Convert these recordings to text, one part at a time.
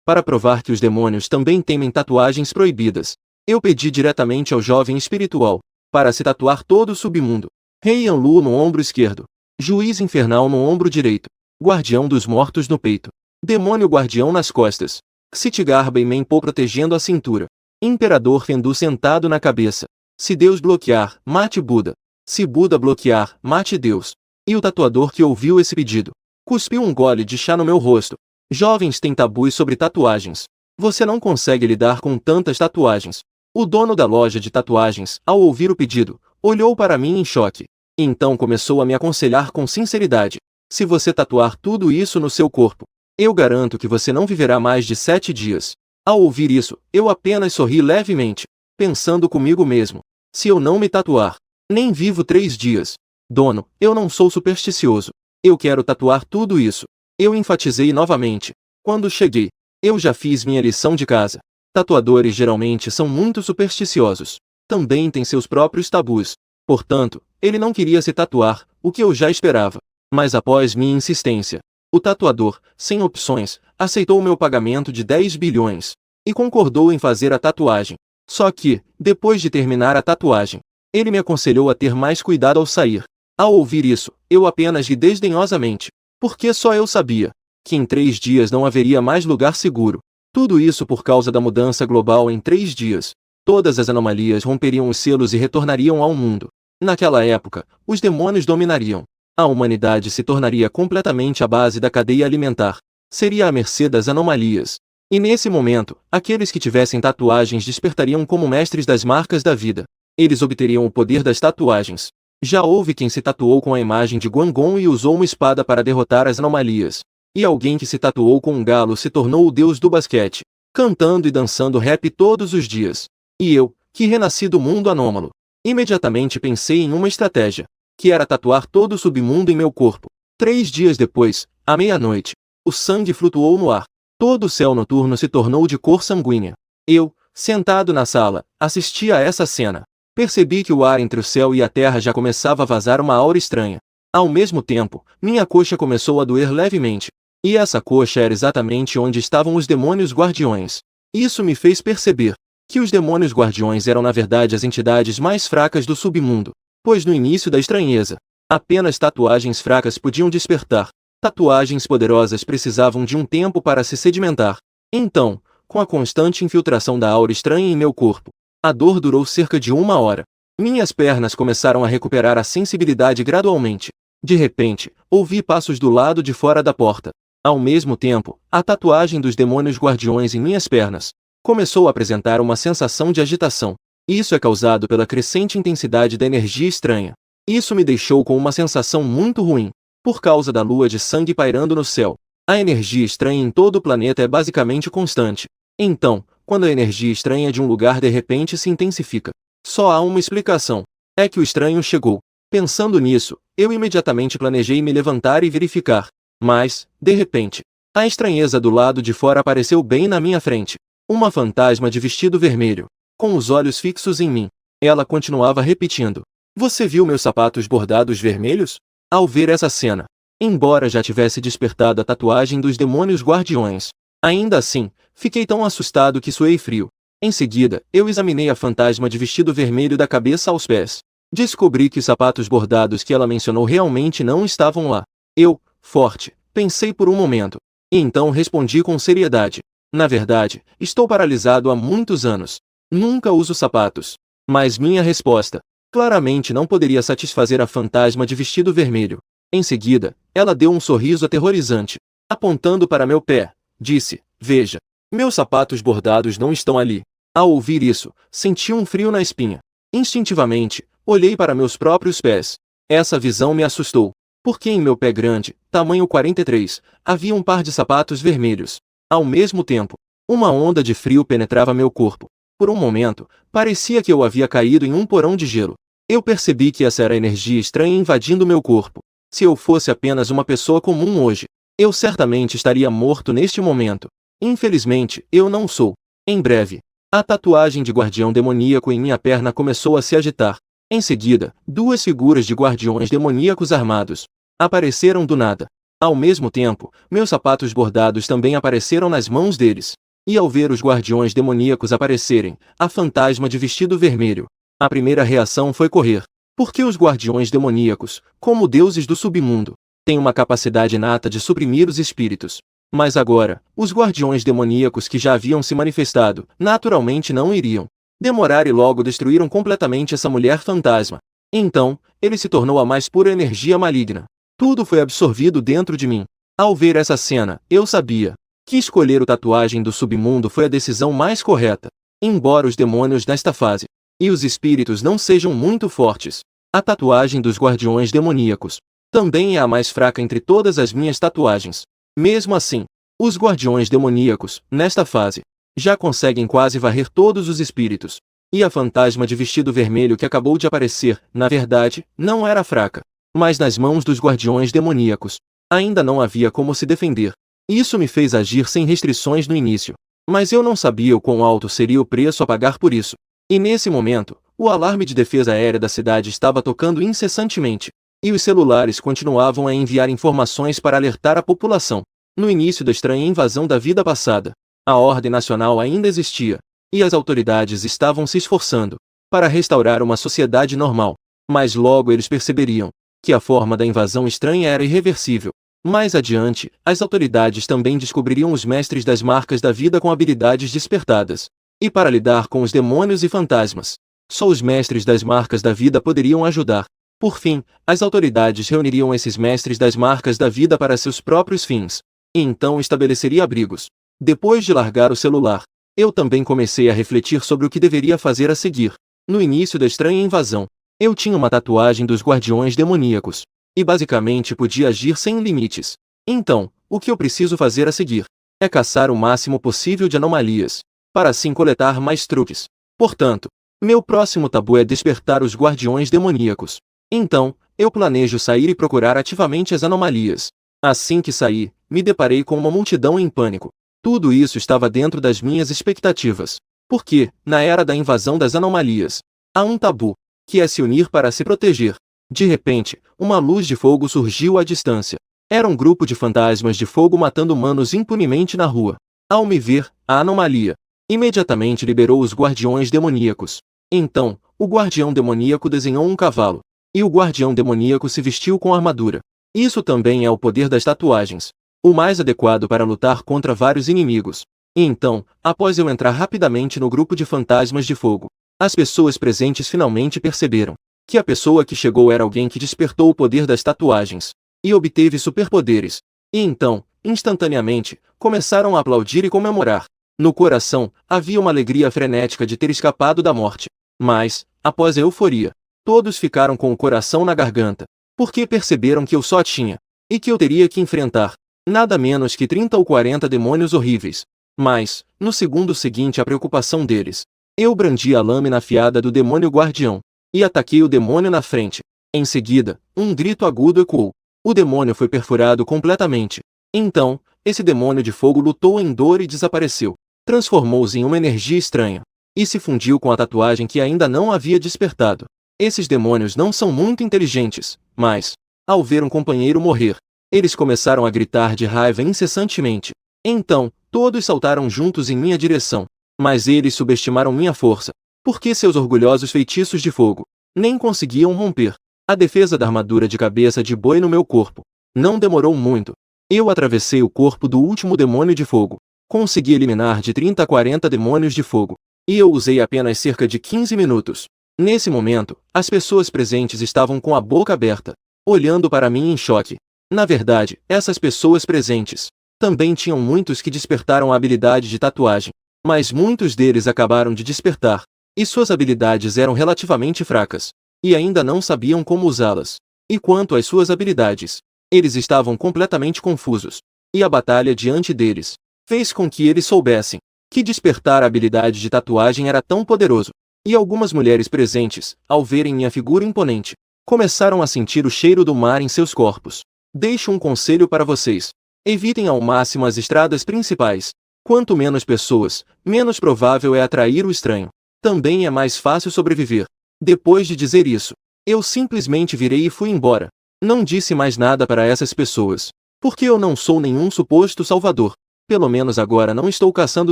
Para provar que os demônios também temem tatuagens proibidas, eu pedi diretamente ao jovem espiritual, para se tatuar todo o submundo. Rei Anlu no ombro esquerdo, Juiz infernal no ombro direito, Guardião dos mortos no peito, Demônio guardião nas costas, Ksitigarba e Menpo protegendo a cintura, Imperador Fendu sentado na cabeça. Se Deus bloquear, mate Buda. Se Buda bloquear, mate Deus. E o tatuador que ouviu esse pedido cuspiu um gole de chá no meu rosto. Jovens têm tabus sobre tatuagens. Você não consegue lidar com tantas tatuagens. O dono da loja de tatuagens, ao ouvir o pedido, olhou para mim em choque. Então começou a me aconselhar com sinceridade. Se você tatuar tudo isso no seu corpo, eu garanto que você não viverá mais de 7 dias. Ao ouvir isso, eu apenas sorri levemente, pensando comigo mesmo. Se eu não me tatuar, nem vivo 3 dias. Dono, eu não sou supersticioso. Eu quero tatuar tudo isso. Eu enfatizei novamente. Quando cheguei, eu já fiz minha lição de casa. Tatuadores geralmente são muito supersticiosos. Também têm seus próprios tabus. Portanto, ele não queria se tatuar, o que eu já esperava. Mas após minha insistência, o tatuador, sem opções, aceitou meu pagamento de 10 bilhões. E concordou em fazer a tatuagem. Só que, depois de terminar a tatuagem, ele me aconselhou a ter mais cuidado ao sair. Ao ouvir isso, eu apenas ri desdenhosamente. Porque só eu sabia que em 3 dias não haveria mais lugar seguro. Tudo isso por causa da mudança global em 3 dias. Todas as anomalias romperiam os selos e retornariam ao mundo. Naquela época, os demônios dominariam. A humanidade se tornaria completamente a base da cadeia alimentar. Seria à mercê das anomalias. E nesse momento, aqueles que tivessem tatuagens despertariam como mestres das marcas da vida. Eles obteriam o poder das tatuagens. Já houve quem se tatuou com a imagem de Guangong e usou uma espada para derrotar as anomalias. E alguém que se tatuou com um galo se tornou o deus do basquete, cantando e dançando rap todos os dias. E eu, que renasci do mundo anômalo, imediatamente pensei em uma estratégia, que era tatuar todo o submundo em meu corpo. 3 dias depois, à meia-noite, o sangue flutuou no ar. Todo o céu noturno se tornou de cor sanguínea. Eu, sentado na sala, assistia a essa cena. Percebi que o ar entre o céu e a terra já começava a vazar uma aura estranha. Ao mesmo tempo, minha coxa começou a doer levemente. E essa coxa era exatamente onde estavam os demônios guardiões. Isso me fez perceber que os demônios guardiões eram na verdade as entidades mais fracas do submundo. Pois no início da estranheza, apenas tatuagens fracas podiam despertar. Tatuagens poderosas precisavam de um tempo para se sedimentar. Então, com a constante infiltração da aura estranha em meu corpo, a dor durou cerca de 1 hora. Minhas pernas começaram a recuperar a sensibilidade gradualmente. De repente, ouvi passos do lado de fora da porta. Ao mesmo tempo, a tatuagem dos demônios guardiões em minhas pernas começou a apresentar uma sensação de agitação. Isso é causado pela crescente intensidade da energia estranha. Isso me deixou com uma sensação muito ruim. Por causa da lua de sangue pairando no céu, a energia estranha em todo o planeta é basicamente constante. Então, quando a energia estranha de um lugar de repente se intensifica, só há uma explicação. É que o estranho chegou. Pensando nisso, eu imediatamente planejei me levantar e verificar. Mas, de repente, a estranheza do lado de fora apareceu bem na minha frente. Uma fantasma de vestido vermelho, com os olhos fixos em mim. Ela continuava repetindo: "Você viu meus sapatos bordados vermelhos?" Ao ver essa cena, embora já tivesse despertado a tatuagem dos demônios guardiões, ainda assim, fiquei tão assustado que suei frio. Em seguida, eu examinei a fantasma de vestido vermelho da cabeça aos pés. Descobri que os sapatos bordados que ela mencionou realmente não estavam lá. Eu, forte, pensei por um momento. E então respondi com seriedade: "Na verdade, estou paralisado há muitos anos. Nunca uso sapatos." Mas minha resposta claramente não poderia satisfazer a fantasma de vestido vermelho. Em seguida, ela deu um sorriso aterrorizante. Apontando para meu pé, disse: "Veja, meus sapatos bordados não estão ali." Ao ouvir isso, senti um frio na espinha. Instintivamente, olhei para meus próprios pés. Essa visão me assustou, porque em meu pé grande, tamanho 43, havia um par de sapatos vermelhos. Ao mesmo tempo, uma onda de frio penetrava meu corpo. Por um momento, parecia que eu havia caído em um porão de gelo. Eu percebi que essa era a energia estranha invadindo meu corpo. Se eu fosse apenas uma pessoa comum hoje, eu certamente estaria morto neste momento. Infelizmente, eu não sou. Em breve, a tatuagem de guardião demoníaco em minha perna começou a se agitar. Em seguida, 2 figuras de guardiões demoníacos armados apareceram do nada. Ao mesmo tempo, meus sapatos bordados também apareceram nas mãos deles. E ao ver os guardiões demoníacos aparecerem, a fantasma de vestido vermelho, a primeira reação foi correr. Porque os guardiões demoníacos, como deuses do submundo, têm uma capacidade inata de suprimir os espíritos. Mas agora, os guardiões demoníacos que já haviam se manifestado, naturalmente não iriam demorar e logo destruíram completamente essa mulher fantasma. Então, ele se tornou a mais pura energia maligna. Tudo foi absorvido dentro de mim. Ao ver essa cena, eu sabia que escolher o tatuagem do submundo foi a decisão mais correta. Embora os demônios nesta fase e os espíritos não sejam muito fortes, a tatuagem dos guardiões demoníacos também é a mais fraca entre todas as minhas tatuagens. Mesmo assim, os guardiões demoníacos, nesta fase, já conseguem quase varrer todos os espíritos. E a fantasma de vestido vermelho que acabou de aparecer, na verdade, não era fraca. Mas nas mãos dos guardiões demoníacos, ainda não havia como se defender. Isso me fez agir sem restrições no início. Mas eu não sabia o quão alto seria o preço a pagar por isso. E nesse momento, o alarme de defesa aérea da cidade estava tocando incessantemente. E os celulares continuavam a enviar informações para alertar a população. No início da estranha invasão da vida passada, a ordem nacional ainda existia, e as autoridades estavam se esforçando para restaurar uma sociedade normal. Mas logo eles perceberiam que a forma da invasão estranha era irreversível. Mais adiante, as autoridades também descobririam os mestres das marcas da vida com habilidades despertadas. E para lidar com os demônios e fantasmas, só os mestres das marcas da vida poderiam ajudar. Por fim, as autoridades reuniriam esses mestres das marcas da vida para seus próprios fins. E então estabeleceria abrigos. Depois de largar o celular, eu também comecei a refletir sobre o que deveria fazer a seguir. No início da estranha invasão, eu tinha uma tatuagem dos guardiões demoníacos. E basicamente podia agir sem limites. Então, o que eu preciso fazer a seguir é caçar o máximo possível de anomalias, para assim coletar mais truques. Portanto, meu próximo tabu é despertar os guardiões demoníacos. Então, eu planejo sair e procurar ativamente as anomalias. Assim que saí, me deparei com uma multidão em pânico. Tudo isso estava dentro das minhas expectativas. Porque, na era da invasão das anomalias, há um tabu, que é se unir para se proteger. De repente, uma luz de fogo surgiu à distância. Era um grupo de fantasmas de fogo matando humanos impunemente na rua. Ao me ver, a anomalia imediatamente liberou os guardiões demoníacos. Então, o guardião demoníaco desenhou um cavalo. E o guardião demoníaco se vestiu com armadura. Isso também é o poder das tatuagens, o mais adequado para lutar contra vários inimigos. E então, após eu entrar rapidamente no grupo de fantasmas de fogo, as pessoas presentes finalmente perceberam que a pessoa que chegou era alguém que despertou o poder das tatuagens e obteve superpoderes. E então, instantaneamente, começaram a aplaudir e comemorar. No coração, havia uma alegria frenética de ter escapado da morte. Mas, após a euforia, todos ficaram com o coração na garganta, porque perceberam que eu só tinha, e que eu teria que enfrentar, nada menos que 30 ou 40 demônios horríveis. Mas, no segundo seguinte à preocupação deles, eu brandi a lâmina afiada do demônio guardião, e ataquei o demônio na frente. Em seguida, um grito agudo ecoou. O demônio foi perfurado completamente. Então, esse demônio de fogo lutou em dor e desapareceu. Transformou-se em uma energia estranha, e se fundiu com a tatuagem que ainda não havia despertado. Esses demônios não são muito inteligentes, mas, ao ver um companheiro morrer, eles começaram a gritar de raiva incessantemente. Então, todos saltaram juntos em minha direção. Mas eles subestimaram minha força, porque seus orgulhosos feitiços de fogo nem conseguiam romper a defesa da armadura de cabeça de boi no meu corpo. Não demorou muito. Eu atravessei o corpo do último demônio de fogo. Consegui eliminar de 30 a 40 demônios de fogo. E eu usei apenas cerca de 15 minutos. Nesse momento, as pessoas presentes estavam com a boca aberta, olhando para mim em choque. Na verdade, essas pessoas presentes também tinham muitos que despertaram a habilidade de tatuagem, mas muitos deles acabaram de despertar, e suas habilidades eram relativamente fracas, e ainda não sabiam como usá-las. E quanto às suas habilidades, eles estavam completamente confusos, e a batalha diante deles fez com que eles soubessem que despertar a habilidade de tatuagem era tão poderoso. E algumas mulheres presentes, ao verem minha figura imponente, começaram a sentir o cheiro do mar em seus corpos. Deixo um conselho para vocês: evitem ao máximo as estradas principais. Quanto menos pessoas, menos provável é atrair o estranho. Também é mais fácil sobreviver. Depois de dizer isso, eu simplesmente virei e fui embora. Não disse mais nada para essas pessoas. Porque eu não sou nenhum suposto salvador. Pelo menos agora não estou caçando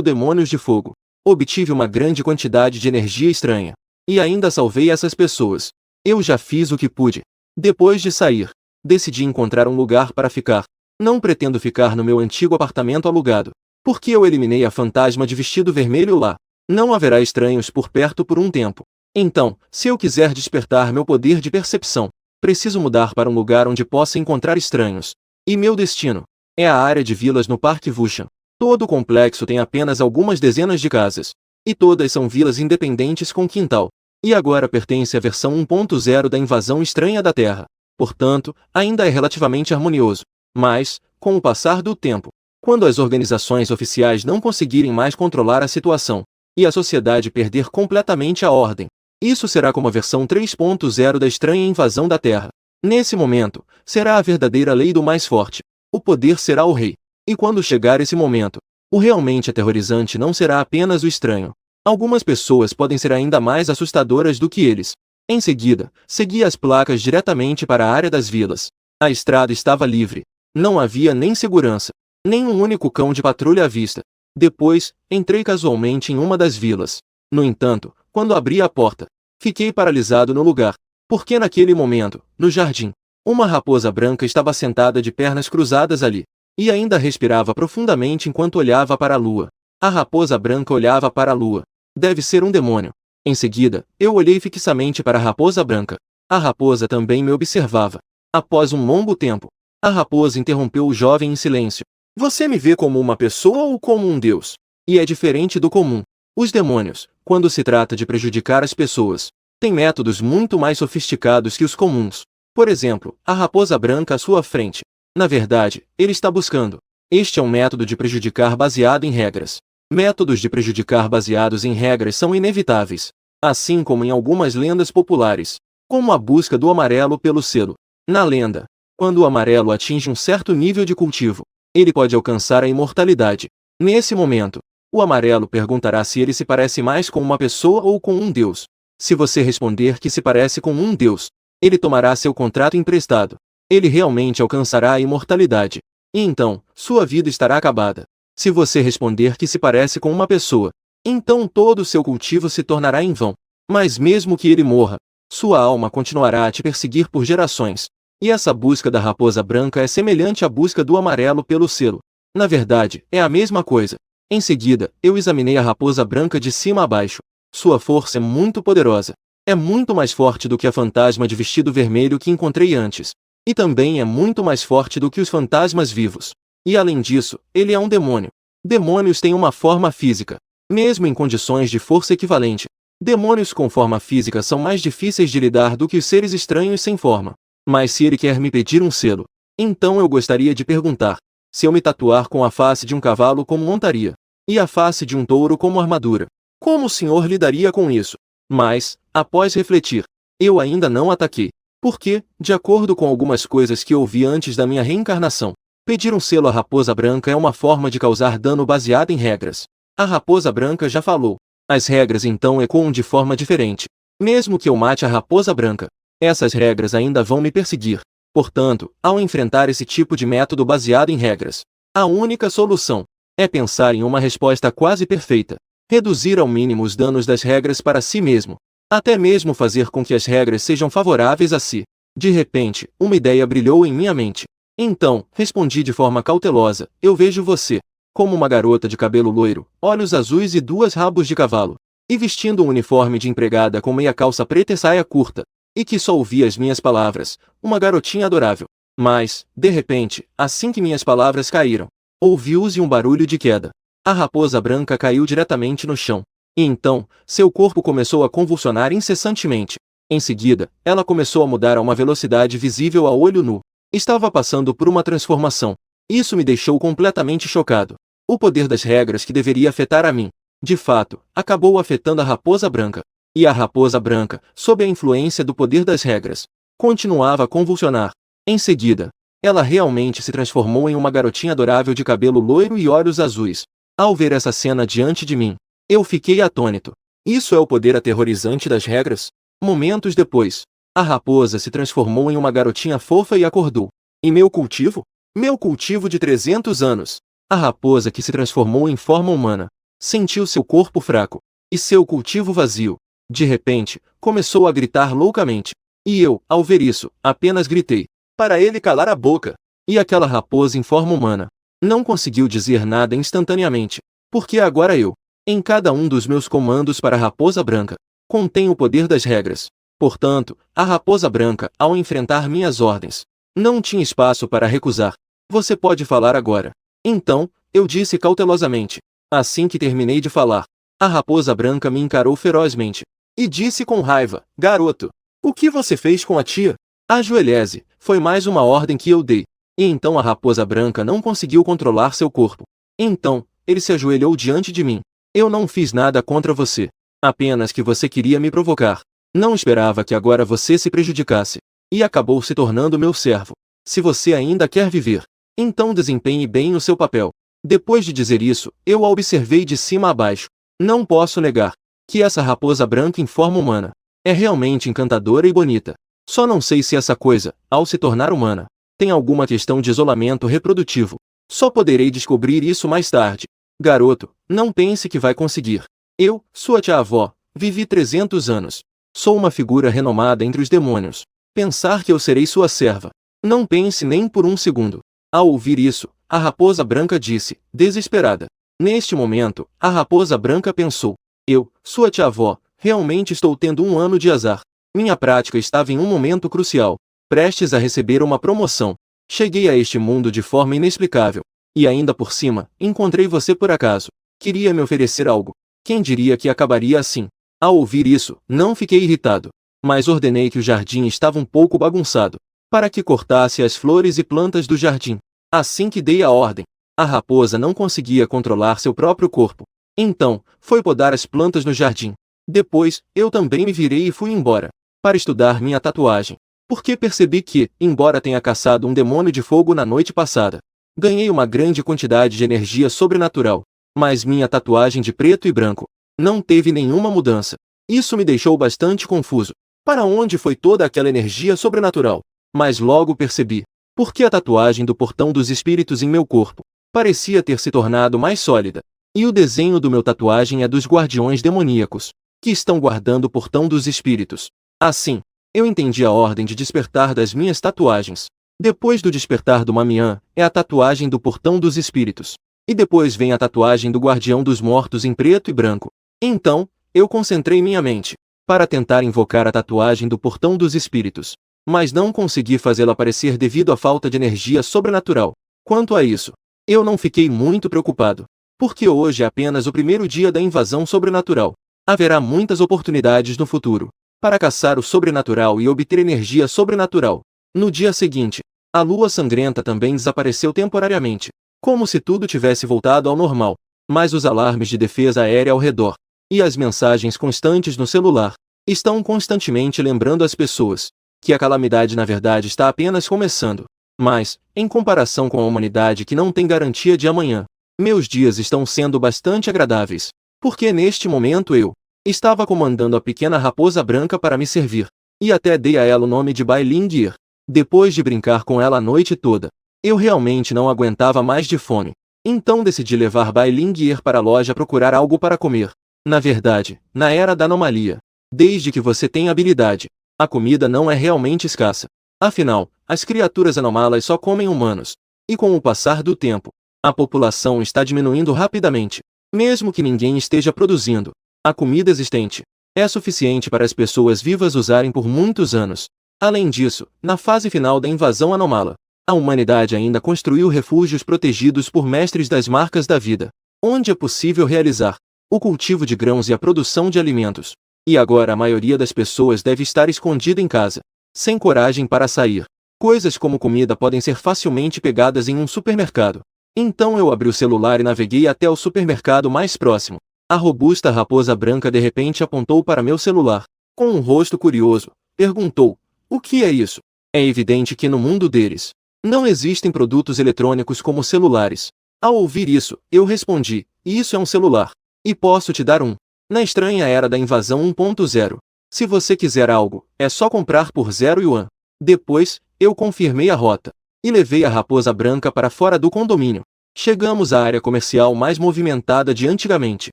demônios de fogo. Obtive uma grande quantidade de energia estranha. E ainda salvei essas pessoas. Eu já fiz o que pude. Depois de sair, decidi encontrar um lugar para ficar. Não pretendo ficar no meu antigo apartamento alugado. Porque eu eliminei a fantasma de vestido vermelho lá. Não haverá estranhos por perto por um tempo. Então, se eu quiser despertar meu poder de percepção, preciso mudar para um lugar onde possa encontrar estranhos. E meu destino é a área de vilas no Parque Vushan. Todo o complexo tem apenas algumas dezenas de casas. E todas são vilas independentes com quintal. E agora pertence à versão 1.0 da invasão estranha da Terra. Portanto, ainda é relativamente harmonioso. Mas, com o passar do tempo, quando as organizações oficiais não conseguirem mais controlar a situação, e a sociedade perder completamente a ordem, isso será como a versão 3.0 da estranha invasão da Terra. Nesse momento, será a verdadeira lei do mais forte. O poder será o rei. E quando chegar esse momento, o realmente aterrorizante não será apenas o estranho. Algumas pessoas podem ser ainda mais assustadoras do que eles. Em seguida, segui as placas diretamente para a área das vilas. A estrada estava livre. Não havia nem segurança, nem um único cão de patrulha à vista. Depois, entrei casualmente em uma das vilas. No entanto, quando abri a porta, fiquei paralisado no lugar. Porque naquele momento, no jardim, uma raposa branca estava sentada de pernas cruzadas ali. E ainda respirava profundamente enquanto olhava para a lua. A raposa branca olhava para a lua. Deve ser um demônio. Em seguida, eu olhei fixamente para a raposa branca. A raposa também me observava. Após um longo tempo, a raposa interrompeu o jovem em silêncio. Você me vê como uma pessoa ou como um deus? E é diferente do comum. Os demônios, quando se trata de prejudicar as pessoas, têm métodos muito mais sofisticados que os comuns. Por exemplo, a raposa branca à sua frente. Na verdade, ele está buscando. Este é um método de prejudicar baseado em regras. Métodos de prejudicar baseados em regras são inevitáveis, assim como em algumas lendas populares, como a busca do amarelo pelo selo. Na lenda, quando o amarelo atinge um certo nível de cultivo, ele pode alcançar a imortalidade. Nesse momento, o amarelo perguntará se ele se parece mais com uma pessoa ou com um deus. Se você responder que se parece com um deus, ele tomará seu contrato emprestado. Ele realmente alcançará a imortalidade. E então, sua vida estará acabada. Se você responder que se parece com uma pessoa, então todo o seu cultivo se tornará em vão. Mas mesmo que ele morra, sua alma continuará a te perseguir por gerações. E essa busca da raposa branca é semelhante à busca do amarelo pelo selo. Na verdade, é a mesma coisa. Em seguida, eu examinei a raposa branca de cima a baixo. Sua força é muito poderosa. É muito mais forte do que a fantasma de vestido vermelho que encontrei antes. E também é muito mais forte do que os fantasmas vivos. E além disso, ele é um demônio. Demônios têm uma forma física, mesmo em condições de força equivalente. Demônios com forma física são mais difíceis de lidar do que os seres estranhos sem forma. Mas se ele quer me pedir um selo, então eu gostaria de perguntar: se eu me tatuar com a face de um cavalo como montaria, e a face de um touro como armadura, como o senhor lidaria com isso? Mas, após refletir, eu ainda não ataquei. Porque, de acordo com algumas coisas que ouvi antes da minha reencarnação, pedir um selo à raposa branca é uma forma de causar dano baseada em regras. A raposa branca já falou. As regras então ecoam de forma diferente. Mesmo que eu mate a raposa branca, essas regras ainda vão me perseguir. Portanto, ao enfrentar esse tipo de método baseado em regras, a única solução é pensar em uma resposta quase perfeita. Reduzir ao mínimo os danos das regras para si mesmo. Até mesmo fazer com que as regras sejam favoráveis a si. De repente, uma ideia brilhou em minha mente. Então, respondi de forma cautelosa: eu vejo você como uma garota de cabelo loiro, olhos azuis e duas rabos de cavalo, e vestindo um uniforme de empregada com meia calça preta e saia curta, e que só ouvia as minhas palavras, uma garotinha adorável. Mas, de repente, assim que minhas palavras caíram, ouviu-se um barulho de queda. A raposa branca caiu diretamente no chão. E então, seu corpo começou a convulsionar incessantemente. Em seguida, ela começou a mudar a uma velocidade visível a olho nu. Estava passando por uma transformação. Isso me deixou completamente chocado. O poder das regras que deveria afetar a mim, de fato, acabou afetando a raposa branca. E a raposa branca, sob a influência do poder das regras, continuava a convulsionar. Em seguida, ela realmente se transformou em uma garotinha adorável de cabelo loiro e olhos azuis. Ao ver essa cena diante de mim, eu fiquei atônito. Isso é o poder aterrorizante das regras? Momentos depois, a raposa se transformou em uma garotinha fofa e acordou. E meu cultivo? Meu cultivo de 300 anos. A raposa que se transformou em forma humana sentiu seu corpo fraco e seu cultivo vazio. De repente, começou a gritar loucamente. E eu, ao ver isso, apenas gritei para ele calar a boca. E aquela raposa em forma humana não conseguiu dizer nada instantaneamente, porque agora eu, em cada um dos meus comandos para a raposa branca, contém o poder das regras. Portanto, a raposa branca, ao enfrentar minhas ordens, não tinha espaço para recusar. Você pode falar agora. Então, eu disse cautelosamente. Assim que terminei de falar, a raposa branca me encarou ferozmente e disse com raiva: garoto, o que você fez com a tia? Ajoelhe-se, foi mais uma ordem que eu dei. E então a raposa branca não conseguiu controlar seu corpo. Então, ele se ajoelhou diante de mim. Eu não fiz nada contra você. Apenas que você queria me provocar. Não esperava que agora você se prejudicasse. E acabou se tornando meu servo. Se você ainda quer viver, então desempenhe bem o seu papel. Depois de dizer isso, eu a observei de cima a baixo. Não posso negar que essa raposa branca em forma humana é realmente encantadora e bonita. Só não sei se essa coisa, ao se tornar humana, tem alguma questão de isolamento reprodutivo. Só poderei descobrir isso mais tarde. Garoto, não pense que vai conseguir. Eu, sua tia-avó, vivi 300 anos. Sou uma figura renomada entre os demônios. Pensar que eu serei sua serva. Não pense nem por um segundo. Ao ouvir isso, a raposa branca disse, desesperada. Neste momento, a raposa branca pensou. Eu, sua tia-avó, realmente estou tendo um ano de azar. Minha prática estava em um momento crucial, prestes a receber uma promoção. Cheguei a este mundo de forma inexplicável. E ainda por cima, encontrei você por acaso. Queria me oferecer algo. Quem diria que acabaria assim? Ao ouvir isso, não fiquei irritado, mas ordenei que o jardim estava um pouco bagunçado, para que cortasse as flores e plantas do jardim. Assim que dei a ordem, a raposa não conseguia controlar seu próprio corpo. Então, foi podar as plantas no jardim. Depois, eu também me virei e fui embora, para estudar minha tatuagem, porque percebi que, embora tenha caçado um demônio de fogo na noite passada, ganhei uma grande quantidade de energia sobrenatural, mas minha tatuagem de preto e branco não teve nenhuma mudança. Isso me deixou bastante confuso. Para onde foi toda aquela energia sobrenatural? Mas logo percebi, porque a tatuagem do portão dos espíritos em meu corpo parecia ter se tornado mais sólida. E o desenho do meu tatuagem é dos guardiões demoníacos, que estão guardando o portão dos espíritos. Assim, eu entendi a ordem de despertar das minhas tatuagens. Depois do despertar do Mamiã, é a tatuagem do portão dos espíritos. E depois vem a tatuagem do guardião dos mortos em preto e branco. Então, eu concentrei minha mente para tentar invocar a tatuagem do portão dos espíritos, mas não consegui fazê-la aparecer devido à falta de energia sobrenatural. Quanto a isso, eu não fiquei muito preocupado, porque hoje é apenas o primeiro dia da invasão sobrenatural. Haverá muitas oportunidades no futuro para caçar o sobrenatural e obter energia sobrenatural. No dia seguinte, a lua sangrenta também desapareceu temporariamente, como se tudo tivesse voltado ao normal, mas os alarmes de defesa aérea ao redor e as mensagens constantes no celular estão constantemente lembrando as pessoas que a calamidade na verdade está apenas começando. Mas, em comparação com a humanidade que não tem garantia de amanhã, meus dias estão sendo bastante agradáveis, porque neste momento eu estava comandando a pequena raposa branca para me servir, e até dei a ela o nome de Bai Ling Gear. Depois de brincar com ela a noite toda, eu realmente não aguentava mais de fome. Então decidi levar Bai Ling Gear para a loja procurar algo para comer. Na verdade, na era da anomalia, desde que você tem habilidade, a comida não é realmente escassa. Afinal, as criaturas anômalas só comem humanos. E com o passar do tempo, a população está diminuindo rapidamente. Mesmo que ninguém esteja produzindo, a comida existente é suficiente para as pessoas vivas usarem por muitos anos. Além disso, na fase final da invasão anômala, a humanidade ainda construiu refúgios protegidos por mestres das marcas da vida, onde é possível realizar o cultivo de grãos e a produção de alimentos. E agora a maioria das pessoas deve estar escondida em casa, sem coragem para sair. Coisas como comida podem ser facilmente pegadas em um supermercado. Então eu abri o celular e naveguei até o supermercado mais próximo. A robusta raposa branca de repente apontou para meu celular. Com um rosto curioso, perguntou: o que é isso? É evidente que no mundo deles não existem produtos eletrônicos como celulares. Ao ouvir isso, eu respondi: isso é um celular. E posso te dar um. Na estranha era da invasão 1.0. Se você quiser algo, é só comprar por 0 yuan. Depois, eu confirmei a rota. e levei a Raposa Branca para fora do condomínio. Chegamos à área comercial mais movimentada de antigamente,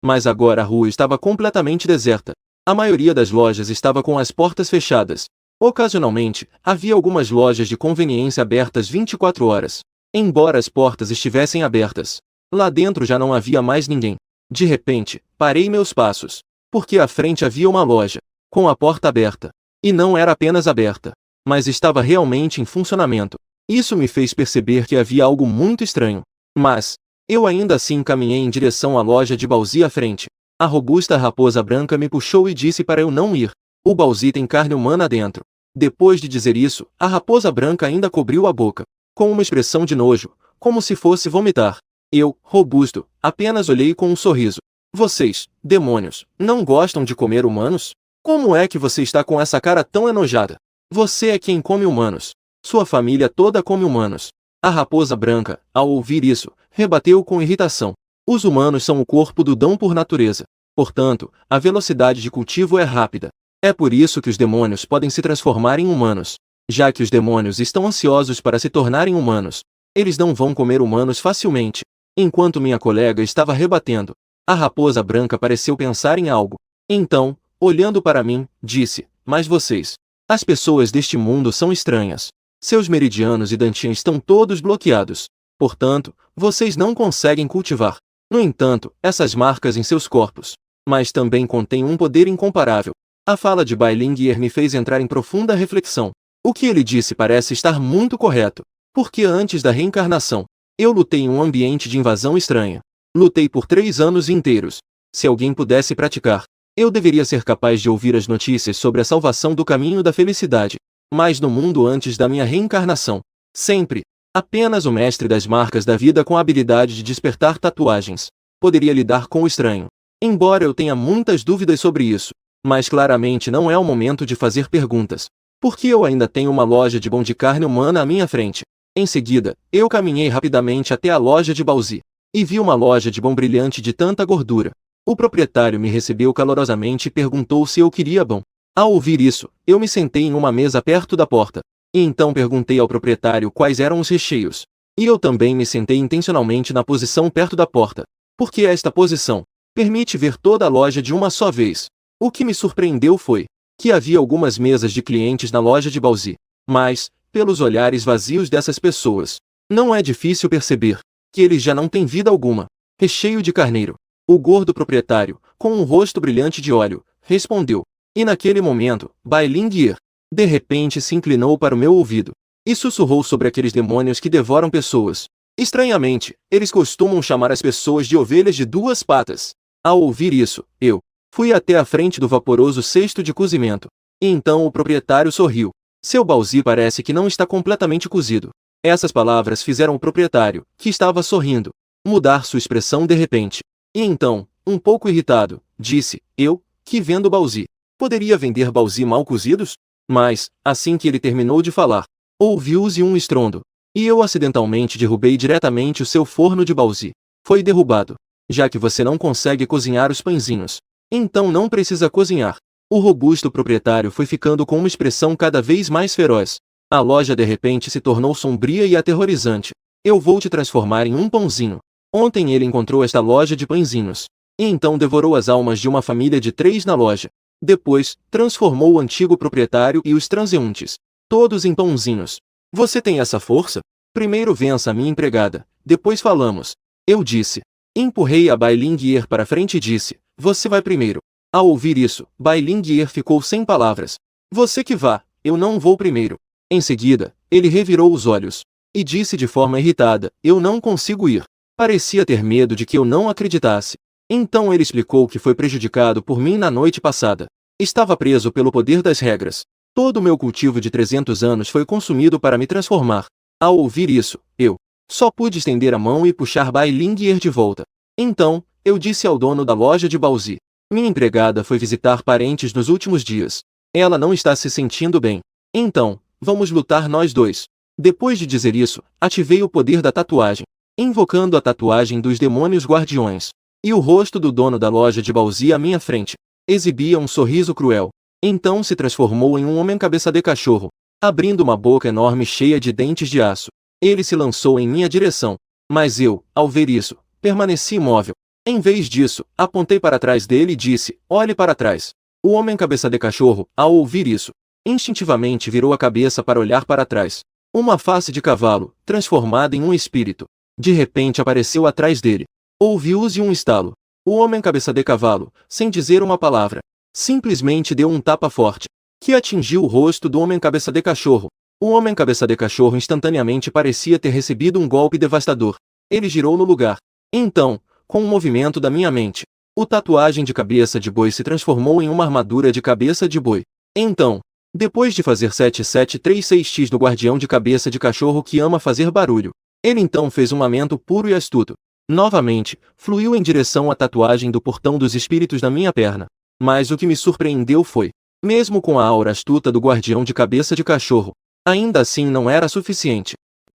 mas agora a rua estava completamente deserta. A maioria das lojas estava com as portas fechadas. Ocasionalmente, havia algumas lojas de conveniência abertas 24 horas. Embora as portas estivessem abertas, lá dentro já não havia mais ninguém. De repente, parei meus passos, porque à frente havia uma loja, com a porta aberta. E não era apenas aberta, mas estava realmente em funcionamento. Isso me fez perceber que havia algo muito estranho. Mas, eu ainda assim caminhei em direção à loja de Bauzi à frente. A robusta Raposa Branca me puxou e disse para eu não ir. O Bauzi tem carne humana dentro. Depois de dizer isso, a Raposa Branca ainda cobriu a boca, com uma expressão de nojo, como se fosse vomitar. Eu, robusto, apenas olhei com um sorriso. Vocês, demônios, não gostam de comer humanos? Como é que você está com essa cara tão enojada? Você é quem come humanos. Sua família toda come humanos. A Raposa Branca, ao ouvir isso, rebateu com irritação. Os humanos são o corpo do Dão por natureza. Portanto, a velocidade de cultivo é rápida. É por isso que os demônios podem se transformar em humanos. Já que os demônios estão ansiosos para se tornarem humanos, eles não vão comer humanos facilmente. Enquanto minha colega estava rebatendo, a Raposa Branca pareceu pensar em algo. Então, olhando para mim, disse: mas vocês, as pessoas deste mundo são estranhas. Seus meridianos e dantians estão todos bloqueados. Portanto, vocês não conseguem cultivar. No entanto, essas marcas em seus corpos, mas também contêm um poder incomparável. A fala de Bai Lingyer me fez entrar em profunda reflexão. O que ele disse parece estar muito correto. Porque antes da reencarnação, eu lutei em um ambiente de invasão estranha. Lutei por 3 anos inteiros. Se alguém pudesse praticar, eu deveria ser capaz de ouvir as notícias sobre a salvação do caminho da felicidade. Mas no mundo antes da minha reencarnação, sempre, apenas o mestre das marcas da vida com a habilidade de despertar tatuagens poderia lidar com o estranho. Embora eu tenha muitas dúvidas sobre isso, mas claramente não é o momento de fazer perguntas. Porque eu ainda tenho uma loja de pão de carne humana à minha frente. Em seguida, eu caminhei rapidamente até a loja de Bauzi, e vi uma loja de pão brilhante de tanta gordura. O proprietário me recebeu calorosamente e perguntou se eu queria pão. Ao ouvir isso, eu me sentei em uma mesa perto da porta, e então perguntei ao proprietário quais eram os recheios. E eu também me sentei intencionalmente na posição perto da porta, porque esta posição permite ver toda a loja de uma só vez. O que me surpreendeu foi que havia algumas mesas de clientes na loja de Bauzi, mas, pelos olhares vazios dessas pessoas, não é difícil perceber que eles já não têm vida alguma. Recheio de carneiro. O gordo proprietário, com um rosto brilhante de óleo, respondeu. E naquele momento, Bai Lingyer, de repente se inclinou para o meu ouvido e sussurrou sobre aqueles demônios que devoram pessoas. Estranhamente, eles costumam chamar as pessoas de ovelhas de 2 patas. Ao ouvir isso, eu fui até a frente do vaporoso cesto de cozimento. E então o proprietário sorriu. Seu Bauzi parece que não está completamente cozido. Essas palavras fizeram o proprietário, que estava sorrindo, mudar sua expressão de repente. E então, um pouco irritado, disse: eu, que vendo Bauzi, poderia vender Bauzi mal cozidos? Mas, assim que ele terminou de falar, ouviu-se um estrondo, e eu acidentalmente derrubei diretamente o seu forno de Bauzi. Foi derrubado. Já que você não consegue cozinhar os pãezinhos, então não precisa cozinhar. O robusto proprietário foi ficando com uma expressão cada vez mais feroz. A loja de repente se tornou sombria e aterrorizante. Eu vou te transformar em um pãozinho. Ontem ele encontrou esta loja de pãezinhos, e então devorou as almas de uma família de 3 na loja. Depois, transformou o antigo proprietário e os transeuntes, todos em pãozinhos. Você tem essa força? Primeiro vença a minha empregada, depois falamos. Eu disse. Empurrei a Bai Lingyer para frente e disse: você vai primeiro. Ao ouvir isso, Bai Lingyer ficou sem palavras. Você que vá, eu não vou primeiro. Em seguida, ele revirou os olhos e disse de forma irritada: eu não consigo ir. Parecia ter medo de que eu não acreditasse. Então ele explicou que foi prejudicado por mim na noite passada. Estava preso pelo poder das regras. Todo o meu cultivo de 300 anos foi consumido para me transformar. Ao ouvir isso, eu só pude estender a mão e puxar Bai Lingyer de volta. Então, eu disse ao dono da loja de Bauzi: minha empregada foi visitar parentes nos últimos dias. Ela não está se sentindo bem. Então, vamos lutar nós dois. Depois de dizer isso, ativei o poder da tatuagem, invocando a tatuagem dos demônios guardiões. E o rosto do dono da loja de Bauzi à minha frente exibia um sorriso cruel. Então se transformou em um homem cabeça de cachorro. abrindo uma boca enorme cheia de dentes de aço. Ele se lançou em minha direção, mas eu, ao ver isso, permaneci imóvel. Em vez disso, apontei para trás dele e disse: olhe para trás. O homem cabeça de cachorro, ao ouvir isso, instintivamente virou a cabeça para olhar para trás. Uma face de cavalo, transformada em um espírito, de repente apareceu atrás dele. Ouviu-se um estalo. O homem cabeça de cavalo, sem dizer uma palavra, simplesmente deu um tapa forte, que atingiu o rosto do homem cabeça de cachorro. O homem cabeça de cachorro instantaneamente parecia ter recebido um golpe devastador. Ele girou no lugar. Então, com um movimento da minha mente, o tatuagem de cabeça de boi se transformou em uma armadura de cabeça de boi. Então, depois de fazer 7736x do guardião de cabeça de cachorro que ama fazer barulho, ele então fez um lamento puro e astuto. Novamente, fluiu em direção à tatuagem do portão dos espíritos na minha perna. Mas o que me surpreendeu foi, mesmo com a aura astuta do guardião de cabeça de cachorro, ainda assim não era suficiente.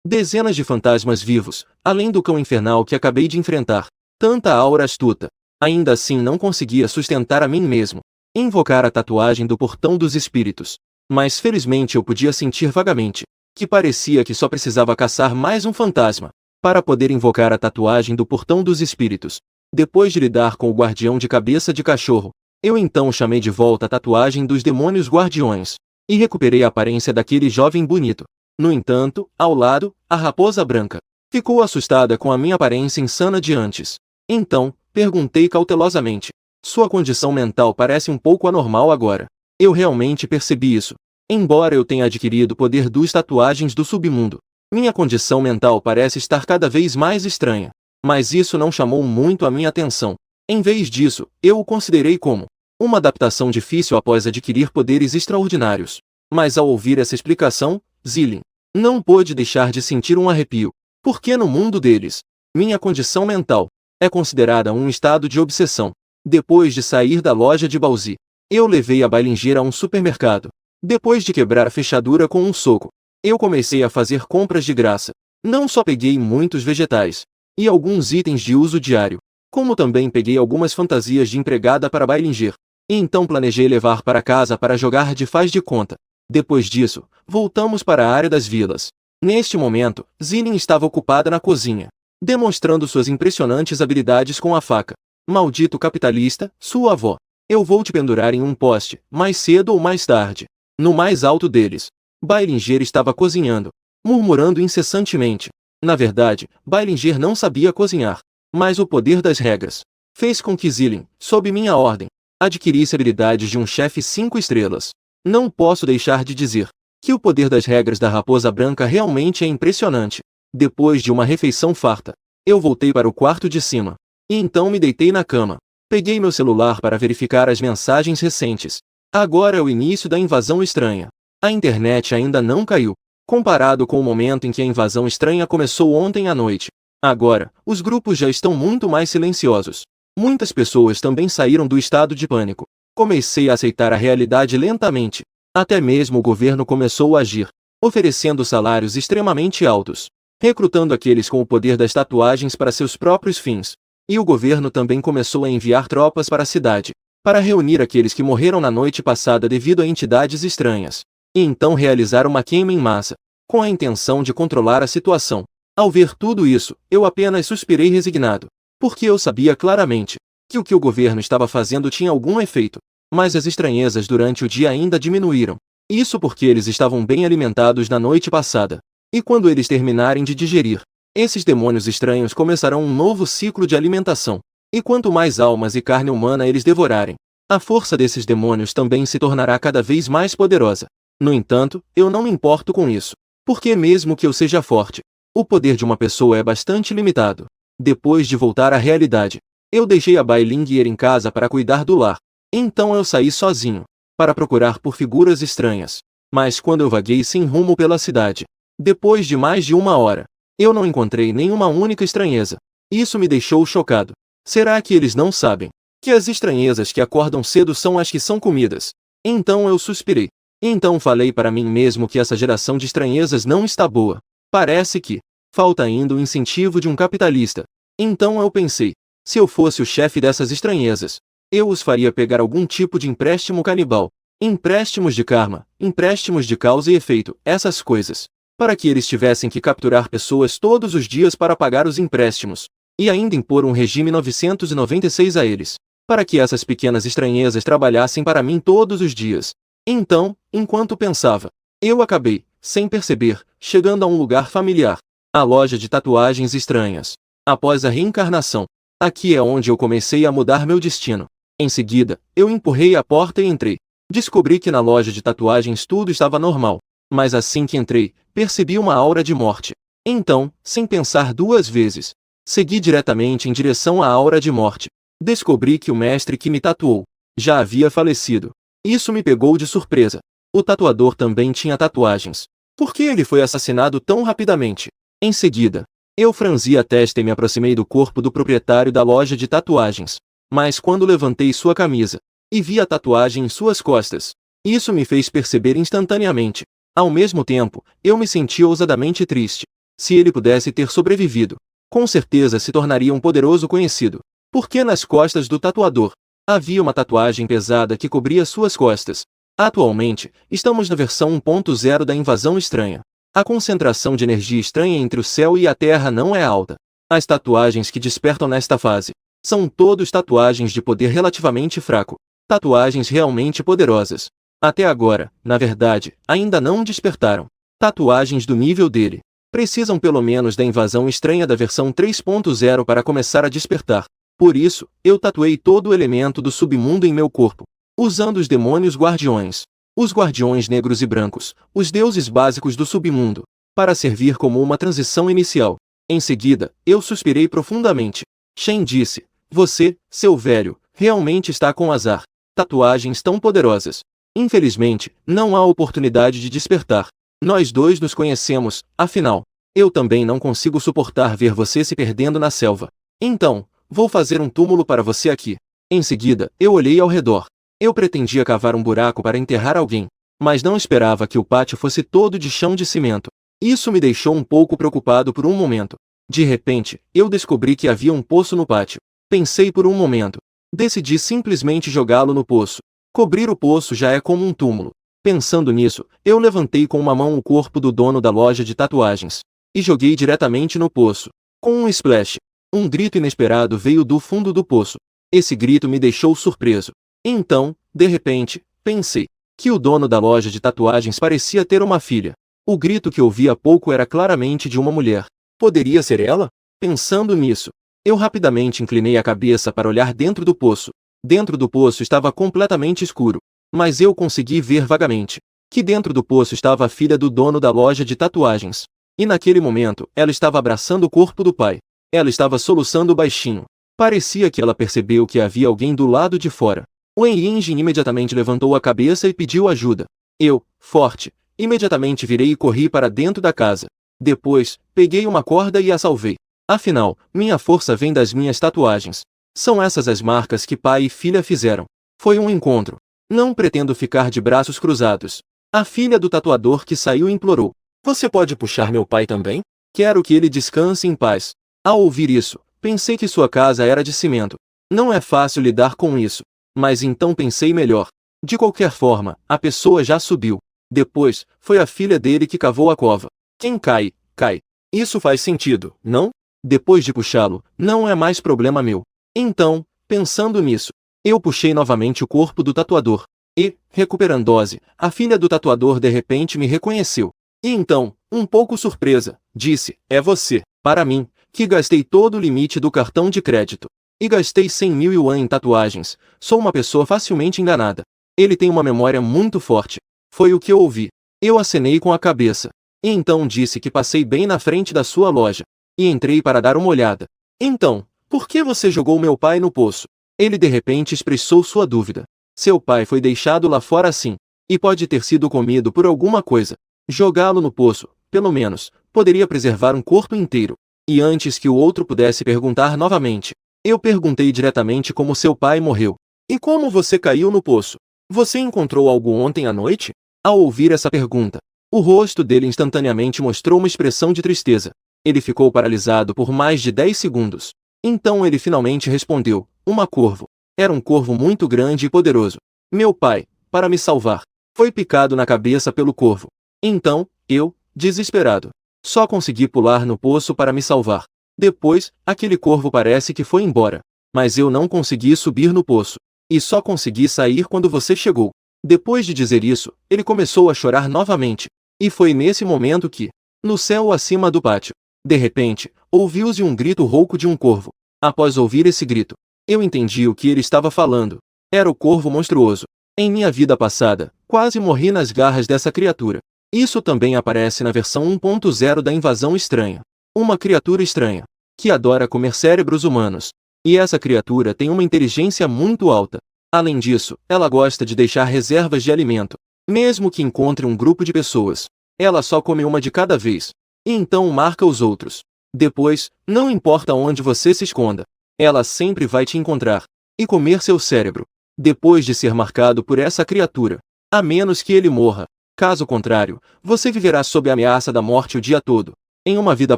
Dezenas de fantasmas vivos, além do cão infernal que acabei de enfrentar, tanta aura astuta, ainda assim não conseguia sustentar a mim mesmo, invocar a tatuagem do portão dos espíritos. Mas felizmente eu podia sentir vagamente, que parecia que só precisava caçar mais um fantasma, para poder invocar a tatuagem do portão dos espíritos. Depois de lidar com o guardião de cabeça de cachorro, eu então chamei de volta a tatuagem dos demônios guardiões, e recuperei a aparência daquele jovem bonito. No entanto, ao lado, a raposa branca ficou assustada com a minha aparência insana de antes. Então, perguntei cautelosamente: sua condição mental parece um pouco anormal agora. Eu realmente percebi isso. Embora eu tenha adquirido o poder das tatuagens do submundo, minha condição mental parece estar cada vez mais estranha. Mas isso não chamou muito a minha atenção. Em vez disso, eu o considerei como uma adaptação difícil após adquirir poderes extraordinários. Mas ao ouvir essa explicação, Zilin não pôde deixar de sentir um arrepio. Porque no mundo deles, minha condição mental é considerada um estado de obsessão. Depois de sair da loja de Bauzi, eu levei a Bailinger a um supermercado. Depois de quebrar a fechadura com um soco, eu comecei a fazer compras de graça. Não só peguei muitos vegetais e alguns itens de uso diário, como também peguei algumas fantasias de empregada para Bailinger. E então planejei levar para casa para jogar de faz de conta. Depois disso, voltamos para a área das vilas. Neste momento, Zilin estava ocupada na cozinha, demonstrando suas impressionantes habilidades com a faca. Maldito capitalista, sua avó. Eu vou te pendurar em um poste, mais cedo ou mais tarde. No mais alto deles, Bailinger estava cozinhando, murmurando incessantemente. Na verdade, Bailinger não sabia cozinhar, mas o poder das regras fez com que Zilin, sob minha ordem, adquirisse habilidades de um chefe 5 estrelas. Não posso deixar de dizer que o poder das regras da Raposa Branca realmente é impressionante. Depois de uma refeição farta, eu voltei para o quarto de cima, e então me deitei na cama. Peguei meu celular para verificar as mensagens recentes. Agora é o início da invasão estranha. A internet ainda não caiu, comparado com o momento em que a invasão estranha começou ontem à noite. Agora, os grupos já estão muito mais silenciosos. Muitas pessoas também saíram do estado de pânico. Comecei a aceitar a realidade lentamente. Até mesmo o governo começou a agir, oferecendo salários extremamente altos, recrutando aqueles com o poder das tatuagens para seus próprios fins. E o governo também começou a enviar tropas para a cidade, para reunir aqueles que morreram na noite passada devido a entidades estranhas, e então realizar uma queima em massa, com a intenção de controlar a situação. Ao ver tudo isso, eu apenas suspirei resignado, porque eu sabia claramente que o governo estava fazendo tinha algum efeito, mas as estranhezas durante o dia ainda diminuíram. Isso porque eles estavam bem alimentados na noite passada, e quando eles terminarem de digerir, esses demônios estranhos começarão um novo ciclo de alimentação. E quanto mais almas e carne humana eles devorarem, a força desses demônios também se tornará cada vez mais poderosa. No entanto, eu não me importo com isso, porque mesmo que eu seja forte, o poder de uma pessoa é bastante limitado. Depois de voltar à realidade, eu deixei a Bailinger em casa para cuidar do lar. Então eu saí sozinho, para procurar por figuras estranhas. Mas quando eu vaguei sem rumo pela cidade, depois de mais de uma hora, eu não encontrei nenhuma única estranheza. Isso me deixou chocado. Será que eles não sabem que as estranhezas que acordam cedo são as que são comidas? Então eu suspirei. Então falei para mim mesmo que essa geração de estranhezas não está boa. Parece que falta ainda o incentivo de um capitalista. Então eu pensei, se eu fosse o chefe dessas estranhezas, eu os faria pegar algum tipo de empréstimo canibal. Empréstimos de karma, empréstimos de causa e efeito, essas coisas. Para que eles tivessem que capturar pessoas todos os dias para pagar os empréstimos. E ainda impor um regime 996 a eles. Para que essas pequenas estranhezas trabalhassem para mim todos os dias. Então, enquanto pensava, eu acabei, sem perceber, chegando a um lugar familiar. A loja de tatuagens estranhas. Após a reencarnação. Aqui é onde eu comecei a mudar meu destino. Em seguida, eu empurrei a porta e entrei. Descobri que na loja de tatuagens tudo estava normal. Mas assim que entrei, percebi uma aura de morte. Então, sem pensar duas vezes, segui diretamente em direção à aura de morte. Descobri que o mestre que me tatuou já havia falecido. Isso me pegou de surpresa. O tatuador também tinha tatuagens. Por que ele foi assassinado tão rapidamente? Em seguida, eu franzi a testa e me aproximei do corpo do proprietário da loja de tatuagens. Mas quando levantei sua camisa e vi a tatuagem em suas costas, isso me fez perceber instantaneamente. Ao mesmo tempo, eu me senti ousadamente triste. Se ele pudesse ter sobrevivido, com certeza se tornaria um poderoso conhecido. Porque nas costas do tatuador havia uma tatuagem pesada que cobria suas costas. Atualmente, estamos na versão 1.0 da invasão estranha. A concentração de energia estranha entre o céu e a terra não é alta. As tatuagens que despertam nesta fase são todos tatuagens de poder relativamente fraco. Tatuagens realmente poderosas. Até agora, na verdade, ainda não despertaram. Tatuagens do nível dele precisam pelo menos da invasão estranha da versão 3.0 para começar a despertar. Por isso, eu tatuei todo o elemento do submundo em meu corpo, usando os demônios guardiões, os guardiões negros e brancos, os deuses básicos do submundo, para servir como uma transição inicial. Em seguida, eu suspirei profundamente. Shen disse: "Você, seu velho, realmente está com azar. Tatuagens tão poderosas. Infelizmente, não há oportunidade de despertar. Nós dois nos conhecemos, afinal. Eu também não consigo suportar ver você se perdendo na selva. Então, vou fazer um túmulo para você aqui." Em seguida, eu olhei ao redor. Eu pretendia cavar um buraco para enterrar alguém, mas não esperava que o pátio fosse todo de chão de cimento. Isso me deixou um pouco preocupado por um momento. De repente, eu descobri que havia um poço no pátio. Pensei por um momento. Decidi simplesmente jogá-lo no poço. Cobrir o poço já é como um túmulo. Pensando nisso, eu levantei com uma mão o corpo do dono da loja de tatuagens e joguei diretamente no poço. Com um splash, um grito inesperado veio do fundo do poço. Esse grito me deixou surpreso. Então, de repente, pensei que o dono da loja de tatuagens parecia ter uma filha. O grito que ouvi há pouco era claramente de uma mulher. Poderia ser ela? Pensando nisso, eu rapidamente inclinei a cabeça para olhar dentro do poço. Dentro do poço estava completamente escuro, mas eu consegui ver vagamente que dentro do poço estava a filha do dono da loja de tatuagens. E naquele momento, ela estava abraçando o corpo do pai. Ela estava soluçando baixinho. Parecia que ela percebeu que havia alguém do lado de fora. O Enjin imediatamente levantou a cabeça e pediu ajuda. Eu, forte, imediatamente virei e corri para dentro da casa. Depois, peguei uma corda e a salvei. Afinal, minha força vem das minhas tatuagens. São essas as marcas que pai e filha fizeram. Foi um encontro. Não pretendo ficar de braços cruzados. A filha do tatuador que saiu implorou: "Você pode puxar meu pai também? Quero que ele descanse em paz." Ao ouvir isso, pensei que sua casa era de cimento. Não é fácil lidar com isso. Mas então pensei melhor. De qualquer forma, a pessoa já subiu. Depois, foi a filha dele que cavou a cova. Quem cai, cai. Isso faz sentido, não? Depois de puxá-lo, não é mais problema meu. Então, pensando nisso, eu puxei novamente o corpo do tatuador. E, recuperando-se, a filha do tatuador de repente me reconheceu. E então, um pouco surpresa, disse: "É você." Para mim, que gastei todo o limite do cartão de crédito. E gastei 100.000 yuan em tatuagens, sou uma pessoa facilmente enganada. Ele tem uma memória muito forte. Foi o que eu ouvi. Eu acenei com a cabeça. E então disse que passei bem na frente da sua loja. E entrei para dar uma olhada. "Então, por que você jogou meu pai no poço?" Ele de repente expressou sua dúvida. Seu pai foi deixado lá fora assim. E pode ter sido comido por alguma coisa. Jogá-lo no poço, pelo menos, poderia preservar um corpo inteiro. E antes que o outro pudesse perguntar novamente, eu perguntei diretamente como seu pai morreu. "E como você caiu no poço? Você encontrou algo ontem à noite?" Ao ouvir essa pergunta, o rosto dele instantaneamente mostrou uma expressão de tristeza. Ele ficou paralisado por mais de 10 segundos. Então ele finalmente respondeu: "Uma corvo." Era um corvo muito grande e poderoso. Meu pai, para me salvar. Foi picado na cabeça pelo corvo. Então, eu, desesperado, só consegui pular no poço para me salvar. Depois, aquele corvo parece que foi embora. Mas eu não consegui subir no poço. E só consegui sair quando você chegou. Depois de dizer isso, ele começou a chorar novamente. E foi nesse momento que, no céu acima do pátio, de repente, ouviu-se um grito rouco de um corvo. Após ouvir esse grito, eu entendi o que ele estava falando. Era o corvo monstruoso. Em minha vida passada, quase morri nas garras dessa criatura. Isso também aparece na versão 1.0 da Invasão Estranha. Uma criatura estranha, que adora comer cérebros humanos. E essa criatura tem uma inteligência muito alta. Além disso, ela gosta de deixar reservas de alimento. Mesmo que encontre um grupo de pessoas, ela só come uma de cada vez. E então marca os outros. Depois, não importa onde você se esconda, ela sempre vai te encontrar e comer seu cérebro. Depois de ser marcado por essa criatura, a menos que ele morra. Caso contrário, você viverá sob a ameaça da morte o dia todo. Em uma vida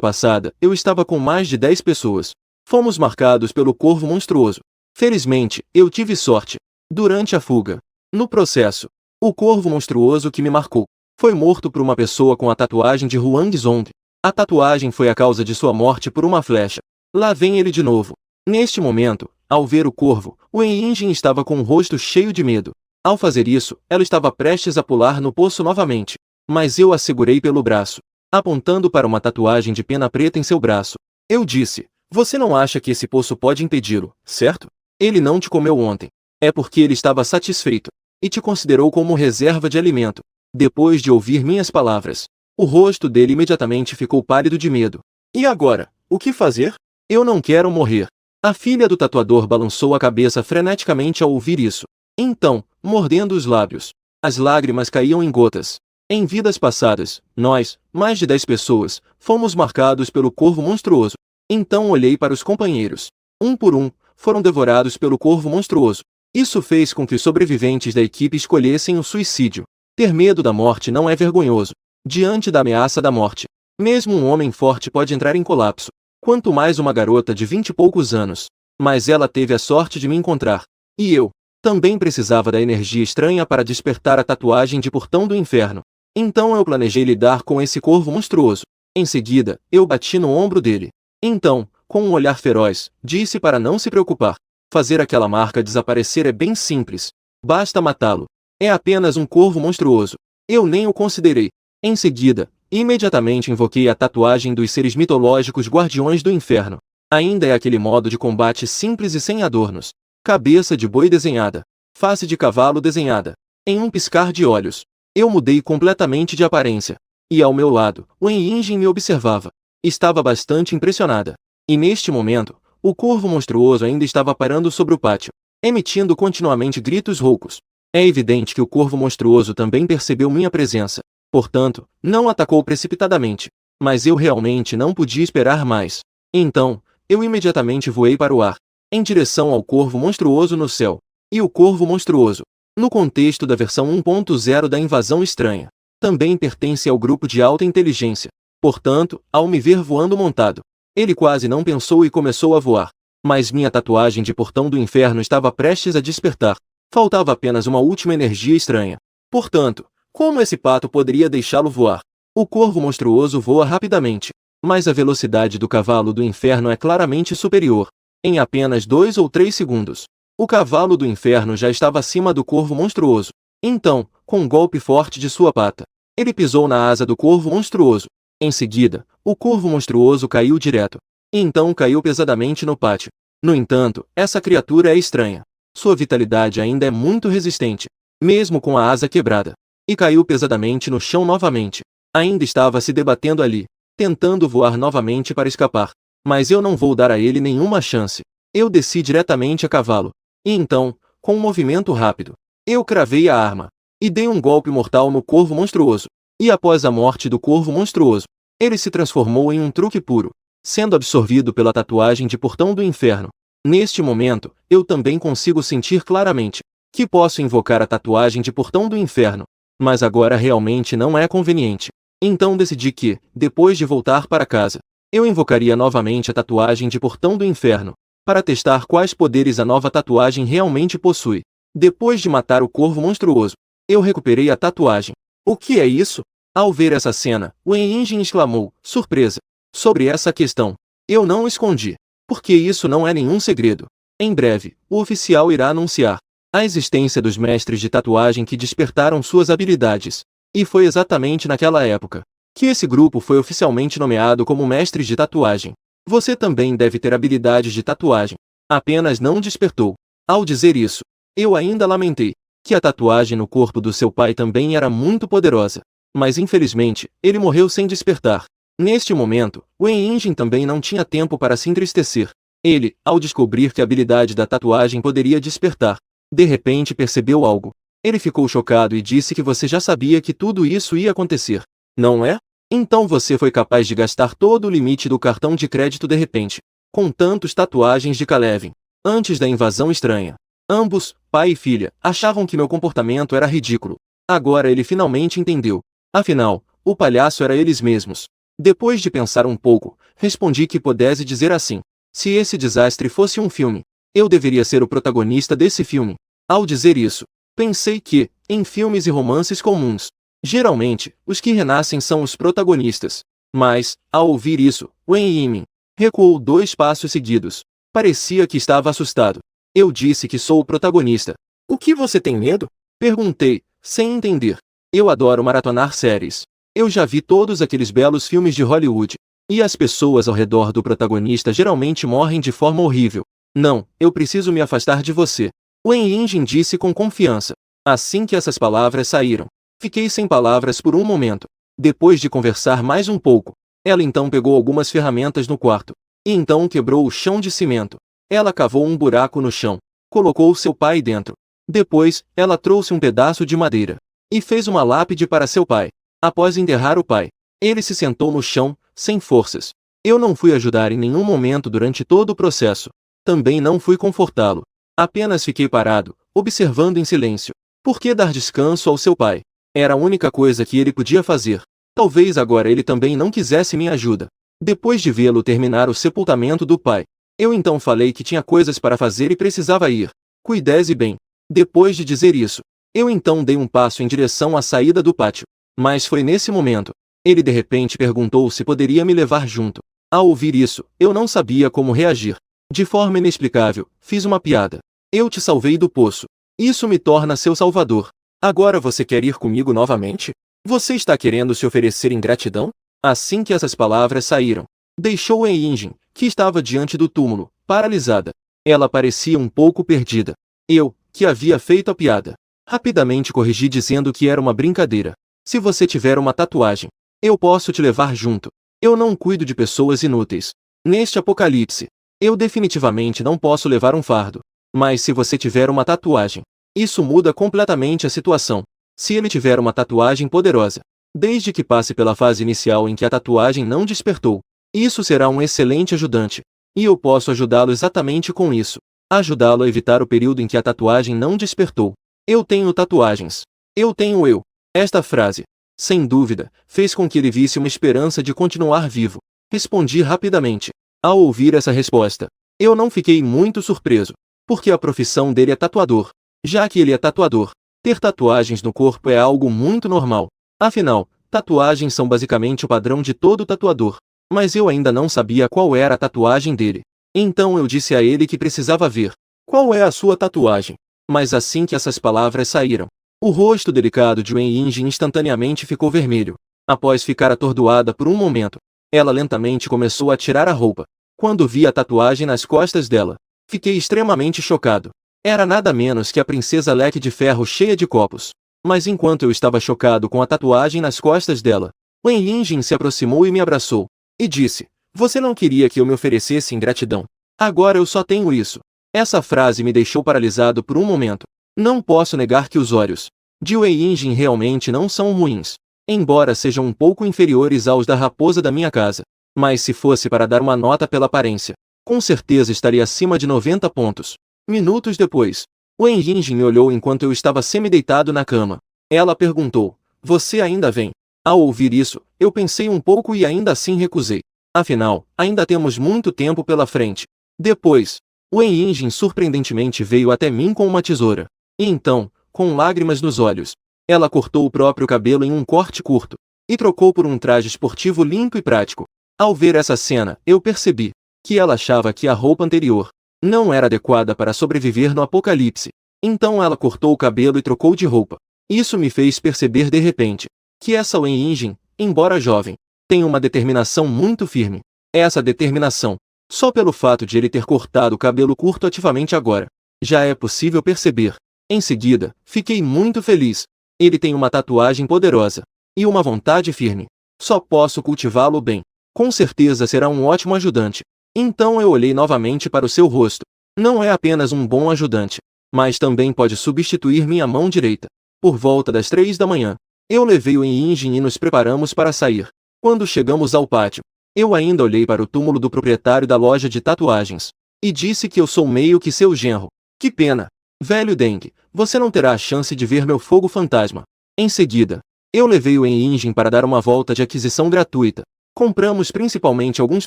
passada, eu estava com mais de 10 pessoas. Fomos marcados pelo corvo monstruoso. Felizmente, eu tive sorte. Durante a fuga, no processo, o corvo monstruoso que me marcou foi morto por uma pessoa com a tatuagem de Huang Zong. A tatuagem foi a causa de sua morte por uma flecha. Lá vem ele de novo. Neste momento, ao ver o corvo, Wen Yinjin estava com o rosto cheio de medo. Ao fazer isso, ela estava prestes a pular no poço novamente. Mas eu a segurei pelo braço, apontando para uma tatuagem de pena preta em seu braço. Eu disse: você não acha que esse poço pode impedi-lo, certo? Ele não te comeu ontem. É porque ele estava satisfeito e te considerou como reserva de alimento. Depois de ouvir minhas palavras, o rosto dele imediatamente ficou pálido de medo. E agora, o que fazer? Eu não quero morrer. A filha do tatuador balançou a cabeça freneticamente ao ouvir isso. Então, mordendo os lábios, as lágrimas caíam em gotas. Em vidas passadas, nós, mais de 10 pessoas, fomos marcados pelo corvo monstruoso. Então olhei para os companheiros. Um por um, foram devorados pelo corvo monstruoso. Isso fez com que os sobreviventes da equipe escolhessem o suicídio. Ter medo da morte não é vergonhoso. Diante da ameaça da morte, mesmo um homem forte pode entrar em colapso. Quanto mais uma garota de 20 e poucos anos. Mas ela teve a sorte de me encontrar. E eu também precisava da energia estranha para despertar a tatuagem de Portão do Inferno. Então eu planejei lidar com esse corvo monstruoso. Em seguida, eu bati no ombro dele. Então, com um olhar feroz, disse para não se preocupar. Fazer aquela marca desaparecer é bem simples. Basta matá-lo. É apenas um corvo monstruoso. Eu nem o considerei. Em seguida, imediatamente invoquei a tatuagem dos seres mitológicos Guardiões do Inferno. Ainda é aquele modo de combate simples e sem adornos. Cabeça de boi desenhada. Face de cavalo desenhada. Em um piscar de olhos, eu mudei completamente de aparência. E ao meu lado, Wen Yinjin me observava. Estava bastante impressionada. E neste momento, o corvo monstruoso ainda estava parando sobre o pátio, emitindo continuamente gritos roucos. É evidente que o corvo monstruoso também percebeu minha presença. Portanto, não atacou precipitadamente. Mas eu realmente não podia esperar mais. Então, eu imediatamente voei para o ar, em direção ao corvo monstruoso no céu. E o corvo monstruoso, no contexto da versão 1.0 da Invasão Estranha, também pertence ao grupo de alta inteligência. Portanto, ao me ver voando montado, ele quase não pensou e começou a voar. Mas minha tatuagem de Portão do Inferno estava prestes a despertar. Faltava apenas uma última energia estranha. Portanto, como esse pato poderia deixá-lo voar? O corvo monstruoso voa rapidamente, mas a velocidade do cavalo do inferno é claramente superior. Em apenas 2 ou 3 segundos, o cavalo do inferno já estava acima do corvo monstruoso. Então, com um golpe forte de sua pata, ele pisou na asa do corvo monstruoso. Em seguida, o corvo monstruoso caiu direto. E então caiu pesadamente no pátio. No entanto, essa criatura é estranha. Sua vitalidade ainda é muito resistente, mesmo com a asa quebrada. E caiu pesadamente no chão novamente. Ainda estava se debatendo ali, tentando voar novamente para escapar. Mas eu não vou dar a ele nenhuma chance. Eu desci diretamente a cavalo. E então, com um movimento rápido, eu cravei a arma e dei um golpe mortal no corvo monstruoso. E após a morte do corvo monstruoso, ele se transformou em um truque puro, sendo absorvido pela tatuagem de Portão do Inferno. Neste momento, eu também consigo sentir claramente que posso invocar a tatuagem de Portão do Inferno. Mas agora realmente não é conveniente. Então decidi que, depois de voltar para casa, eu invocaria novamente a tatuagem de Portão do Inferno, para testar quais poderes a nova tatuagem realmente possui. Depois de matar o corvo monstruoso, Eu recuperei a tatuagem. O que é isso? Ao ver essa cena, Wen Yinjin exclamou, surpresa. Sobre essa questão, eu não escondi. Porque isso não é nenhum segredo. Em breve, o oficial irá anunciar a existência dos mestres de tatuagem que despertaram suas habilidades. E foi exatamente naquela época que esse grupo foi oficialmente nomeado como mestres de tatuagem. Você também deve ter habilidades de tatuagem. Apenas não despertou. Ao dizer isso, eu ainda lamentei que a tatuagem no corpo do seu pai também era muito poderosa. Mas infelizmente, ele morreu sem despertar. Neste momento, Wen Yinjin também não tinha tempo para se entristecer. Ele, ao descobrir que a habilidade da tatuagem poderia despertar, de repente percebeu algo. Ele ficou chocado e disse que você já sabia que tudo isso ia acontecer, não é? Então você foi capaz de gastar todo o limite do cartão de crédito de repente, com tantos tatuagens de Kaleven, antes da invasão estranha. Ambos, pai e filha, achavam que meu comportamento era ridículo. Agora ele finalmente entendeu. Afinal, o palhaço era eles mesmos. Depois de pensar um pouco, respondi que pudesse dizer assim: se esse desastre fosse um filme, eu deveria ser o protagonista desse filme. Ao dizer isso, pensei que, em filmes e romances comuns, geralmente, os que renascem são os protagonistas. Mas, ao ouvir isso, Wen Yinmin recuou 2 passos seguidos. Parecia que estava assustado. Eu disse que sou o protagonista. O que você tem medo? Perguntei, sem entender. Eu adoro maratonar séries. Eu já vi todos aqueles belos filmes de Hollywood. E as pessoas ao redor do protagonista geralmente morrem de forma horrível. Não, eu preciso me afastar de você. Wen Yinjin disse com confiança. Assim que essas palavras saíram, fiquei sem palavras por um momento. Depois de conversar mais um pouco, ela então pegou algumas ferramentas no quarto. E então quebrou o chão de cimento. Ela cavou um buraco no chão. Colocou seu pai dentro. Depois, ela trouxe um pedaço de madeira. E fez uma lápide para seu pai. Após enterrar o pai, ele se sentou no chão, sem forças. Eu não fui ajudar em nenhum momento durante todo o processo. Também não fui confortá-lo. Apenas fiquei parado, observando em silêncio. Por que dar descanso ao seu pai? Era a única coisa que ele podia fazer. Talvez agora ele também não quisesse minha ajuda. Depois de vê-lo terminar o sepultamento do pai, eu então falei que tinha coisas para fazer e precisava ir. Cuidese bem. Depois de dizer isso, eu então dei um passo em direção à saída do pátio. Mas foi nesse momento. Ele de repente perguntou se poderia me levar junto. Ao ouvir isso, eu não sabia como reagir. De forma inexplicável, fiz uma piada. Eu te salvei do poço. Isso me torna seu salvador. Agora você quer ir comigo novamente? Você está querendo se oferecer em gratidão? Assim que essas palavras saíram, deixou Wen Yinjin, que estava diante do túmulo, paralisada. Ela parecia um pouco perdida. Eu, que havia feito a piada, rapidamente corrigi dizendo que era uma brincadeira. Se você tiver uma tatuagem, eu posso te levar junto. Eu não cuido de pessoas inúteis. Neste apocalipse, eu definitivamente não posso levar um fardo. Mas se você tiver uma tatuagem, isso muda completamente a situação. Se ele tiver uma tatuagem poderosa, desde que passe pela fase inicial em que a tatuagem não despertou, isso será um excelente ajudante. E eu posso ajudá-lo exatamente com isso. Ajudá-lo a evitar o período em que a tatuagem não despertou. Eu tenho tatuagens. Eu tenho eu. Esta frase, sem dúvida, fez com que ele visse uma esperança de continuar vivo. Respondi rapidamente. Ao ouvir essa resposta, eu não fiquei muito surpreso, porque a profissão dele é tatuador. Já que ele é tatuador, ter tatuagens no corpo é algo muito normal. Afinal, tatuagens são basicamente o padrão de todo tatuador. Mas eu ainda não sabia qual era a tatuagem dele. Então eu disse a ele que precisava ver. Qual é a sua tatuagem? Mas assim que essas palavras saíram, o rosto delicado de Wen Yinjin instantaneamente ficou vermelho. Após ficar atordoada por um momento, ela lentamente começou a tirar a roupa. Quando vi a tatuagem nas costas dela, fiquei extremamente chocado. Era nada menos que a princesa Leque de ferro cheia de copos. Mas enquanto eu estava chocado com a tatuagem nas costas dela, Wen Yinjin se aproximou e me abraçou. E disse, você não queria que eu me oferecesse em gratidão. Agora eu só tenho isso. Essa frase me deixou paralisado por um momento. Não posso negar que os olhos de Wen Yinjin realmente não são ruins, embora sejam um pouco inferiores aos da raposa da minha casa. Mas se fosse para dar uma nota pela aparência, com certeza estaria acima de 90 pontos. Minutos depois, Wen Yinjin me olhou enquanto eu estava semi-deitado na cama. Ela perguntou, você ainda vem? Ao ouvir isso, eu pensei um pouco e ainda assim recusei. Afinal, ainda temos muito tempo pela frente. Depois, Wen Yinjin surpreendentemente veio até mim com uma tesoura. E então, com lágrimas nos olhos, Ela cortou o próprio cabelo em um corte curto e trocou por um traje esportivo limpo e prático. Ao ver essa cena, eu percebi que ela achava que a roupa anterior não era adequada para sobreviver no apocalipse. Então ela cortou o cabelo e trocou de roupa. Isso me fez perceber de repente que essa Wen Yinjin, embora jovem, tem uma determinação muito firme. Essa determinação, só pelo fato de ele ter cortado o cabelo curto ativamente agora, já é possível perceber. Em seguida, fiquei muito feliz. Ele tem uma tatuagem poderosa e uma vontade firme. Só posso cultivá-lo bem. Com certeza será um ótimo ajudante. Então eu olhei novamente para o seu rosto. Não é apenas um bom ajudante, mas também pode substituir minha mão direita. Por volta das 3 da manhã, eu levei o Yinjin e nos preparamos para sair. Quando chegamos ao pátio, eu ainda olhei para o túmulo do proprietário da loja de tatuagens e disse que eu sou meio que seu genro. Que pena, velho Deng, você não terá a chance de ver meu fogo fantasma. Em seguida, eu levei o Yinjin para dar uma volta de aquisição gratuita. Compramos principalmente alguns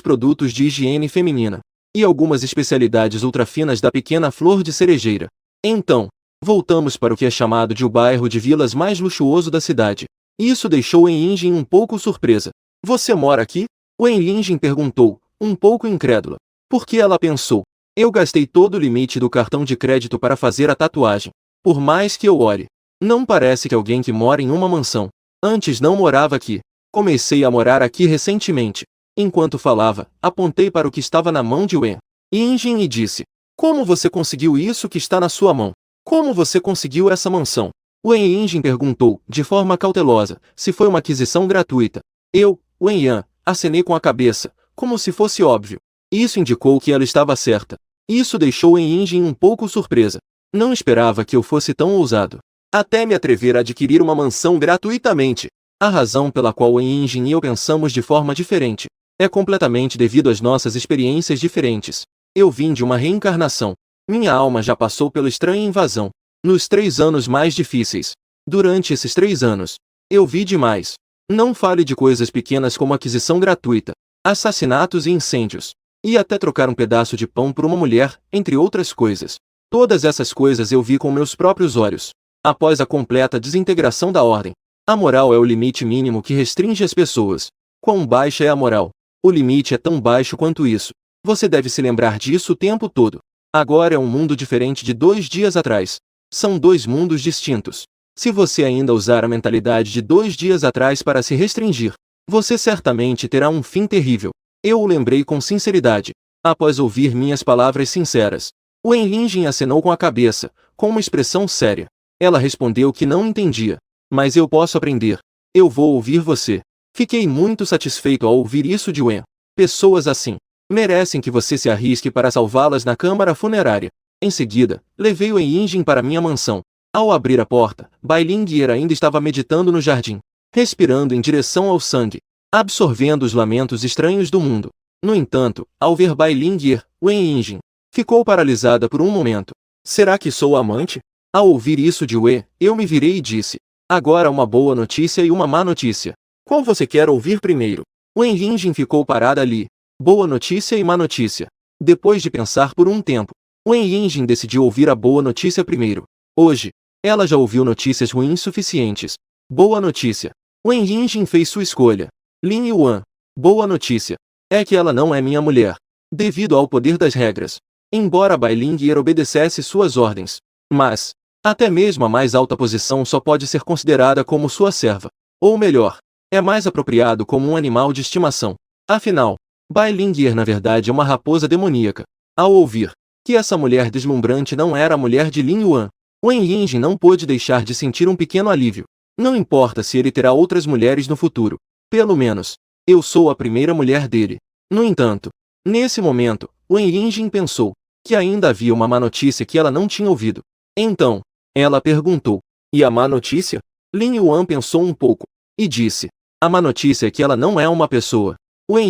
produtos de higiene feminina e algumas especialidades ultrafinas da pequena flor de cerejeira. Então, voltamos para o que é chamado de o bairro de vilas mais luxuoso da cidade. Isso deixou o Yinjin um pouco surpresa. Você mora aqui? O Yinjin perguntou, um pouco incrédula. Porque ela pensou. Eu gastei todo o limite do cartão de crédito para fazer a tatuagem. Por mais que eu olhe, não parece que alguém que mora em uma mansão. Antes não morava aqui. Comecei a morar aqui recentemente. Enquanto falava, apontei para o que estava na mão de Wen Yinjin e disse: Como você conseguiu isso que está na sua mão? Como você conseguiu essa mansão? Wen Yinjin perguntou, de forma cautelosa, se foi uma aquisição gratuita. Eu, Wen Yan, acenei com a cabeça, como se fosse óbvio. Isso indicou que ela estava certa. Isso deixou Wen Yinjin um pouco surpresa. Não esperava que eu fosse tão ousado. Até me atrever a adquirir uma mansão gratuitamente. A razão pela qual Wen Yinjin e eu pensamos de forma diferente é completamente devido às nossas experiências diferentes. Eu vim de uma reencarnação. Minha alma já passou pela estranha invasão. Nos 3 anos mais difíceis. Durante esses 3 anos, eu vi demais. Não fale de coisas pequenas como aquisição gratuita, assassinatos e incêndios. E até trocar um pedaço de pão por uma mulher, entre outras coisas. Todas essas coisas eu vi com meus próprios olhos. Após a completa desintegração da ordem, a moral é o limite mínimo que restringe as pessoas. Quão baixa é a moral? O limite é tão baixo quanto isso. Você deve se lembrar disso o tempo todo. Agora é um mundo diferente de 2 dias atrás. São 2 mundos distintos. Se você ainda usar a mentalidade de 2 dias atrás para se restringir, você certamente terá um fim terrível. Eu o lembrei com sinceridade. Após ouvir minhas palavras sinceras, Wen Yinjin acenou com a cabeça, com uma expressão séria. Ela respondeu que não entendia. Mas eu posso aprender. Eu vou ouvir você. Fiquei muito satisfeito ao ouvir isso de Wen. Pessoas assim merecem que você se arrisque para salvá-las na câmara funerária. Em seguida, levei o Yinjin para minha mansão. Ao abrir a porta, Bai Lingye ainda estava meditando no jardim, respirando em direção ao sangue, absorvendo os lamentos estranhos do mundo. No entanto, ao ver Bai Lingye, Wen Yinjin ficou paralisada por um momento. Será que sou amante? Ao ouvir isso de Wen, eu me virei e disse: Agora uma boa notícia e uma má notícia. Qual você quer ouvir primeiro? Wen Yinjin ficou parada ali. Boa notícia e má notícia. Depois de pensar por um tempo, Wen Yinjin decidiu ouvir a boa notícia primeiro. Hoje, ela já ouviu notícias ruins suficientes. Boa notícia. Wen Yinjin fez sua escolha. Lin Yuan. Boa notícia. É que ela não é minha mulher. Devido ao poder das regras. Embora Bai Lingye obedecesse suas ordens. Mas, até mesmo a mais alta posição só pode ser considerada como sua serva. Ou melhor, é mais apropriado como um animal de estimação. Afinal, Bai Lingye na verdade é uma raposa demoníaca. Ao ouvir que essa mulher deslumbrante não era a mulher de Lin Yuan, Wen Yinjin não pôde deixar de sentir um pequeno alívio. Não importa se ele terá outras mulheres no futuro. Pelo menos, eu sou a primeira mulher dele. No entanto, nesse momento, Wen Yinjin pensou que ainda havia uma má notícia que ela não tinha ouvido. Então, ela perguntou: E a má notícia? Lin Yuan pensou um pouco e disse: A má notícia é que ela não é uma pessoa. Wen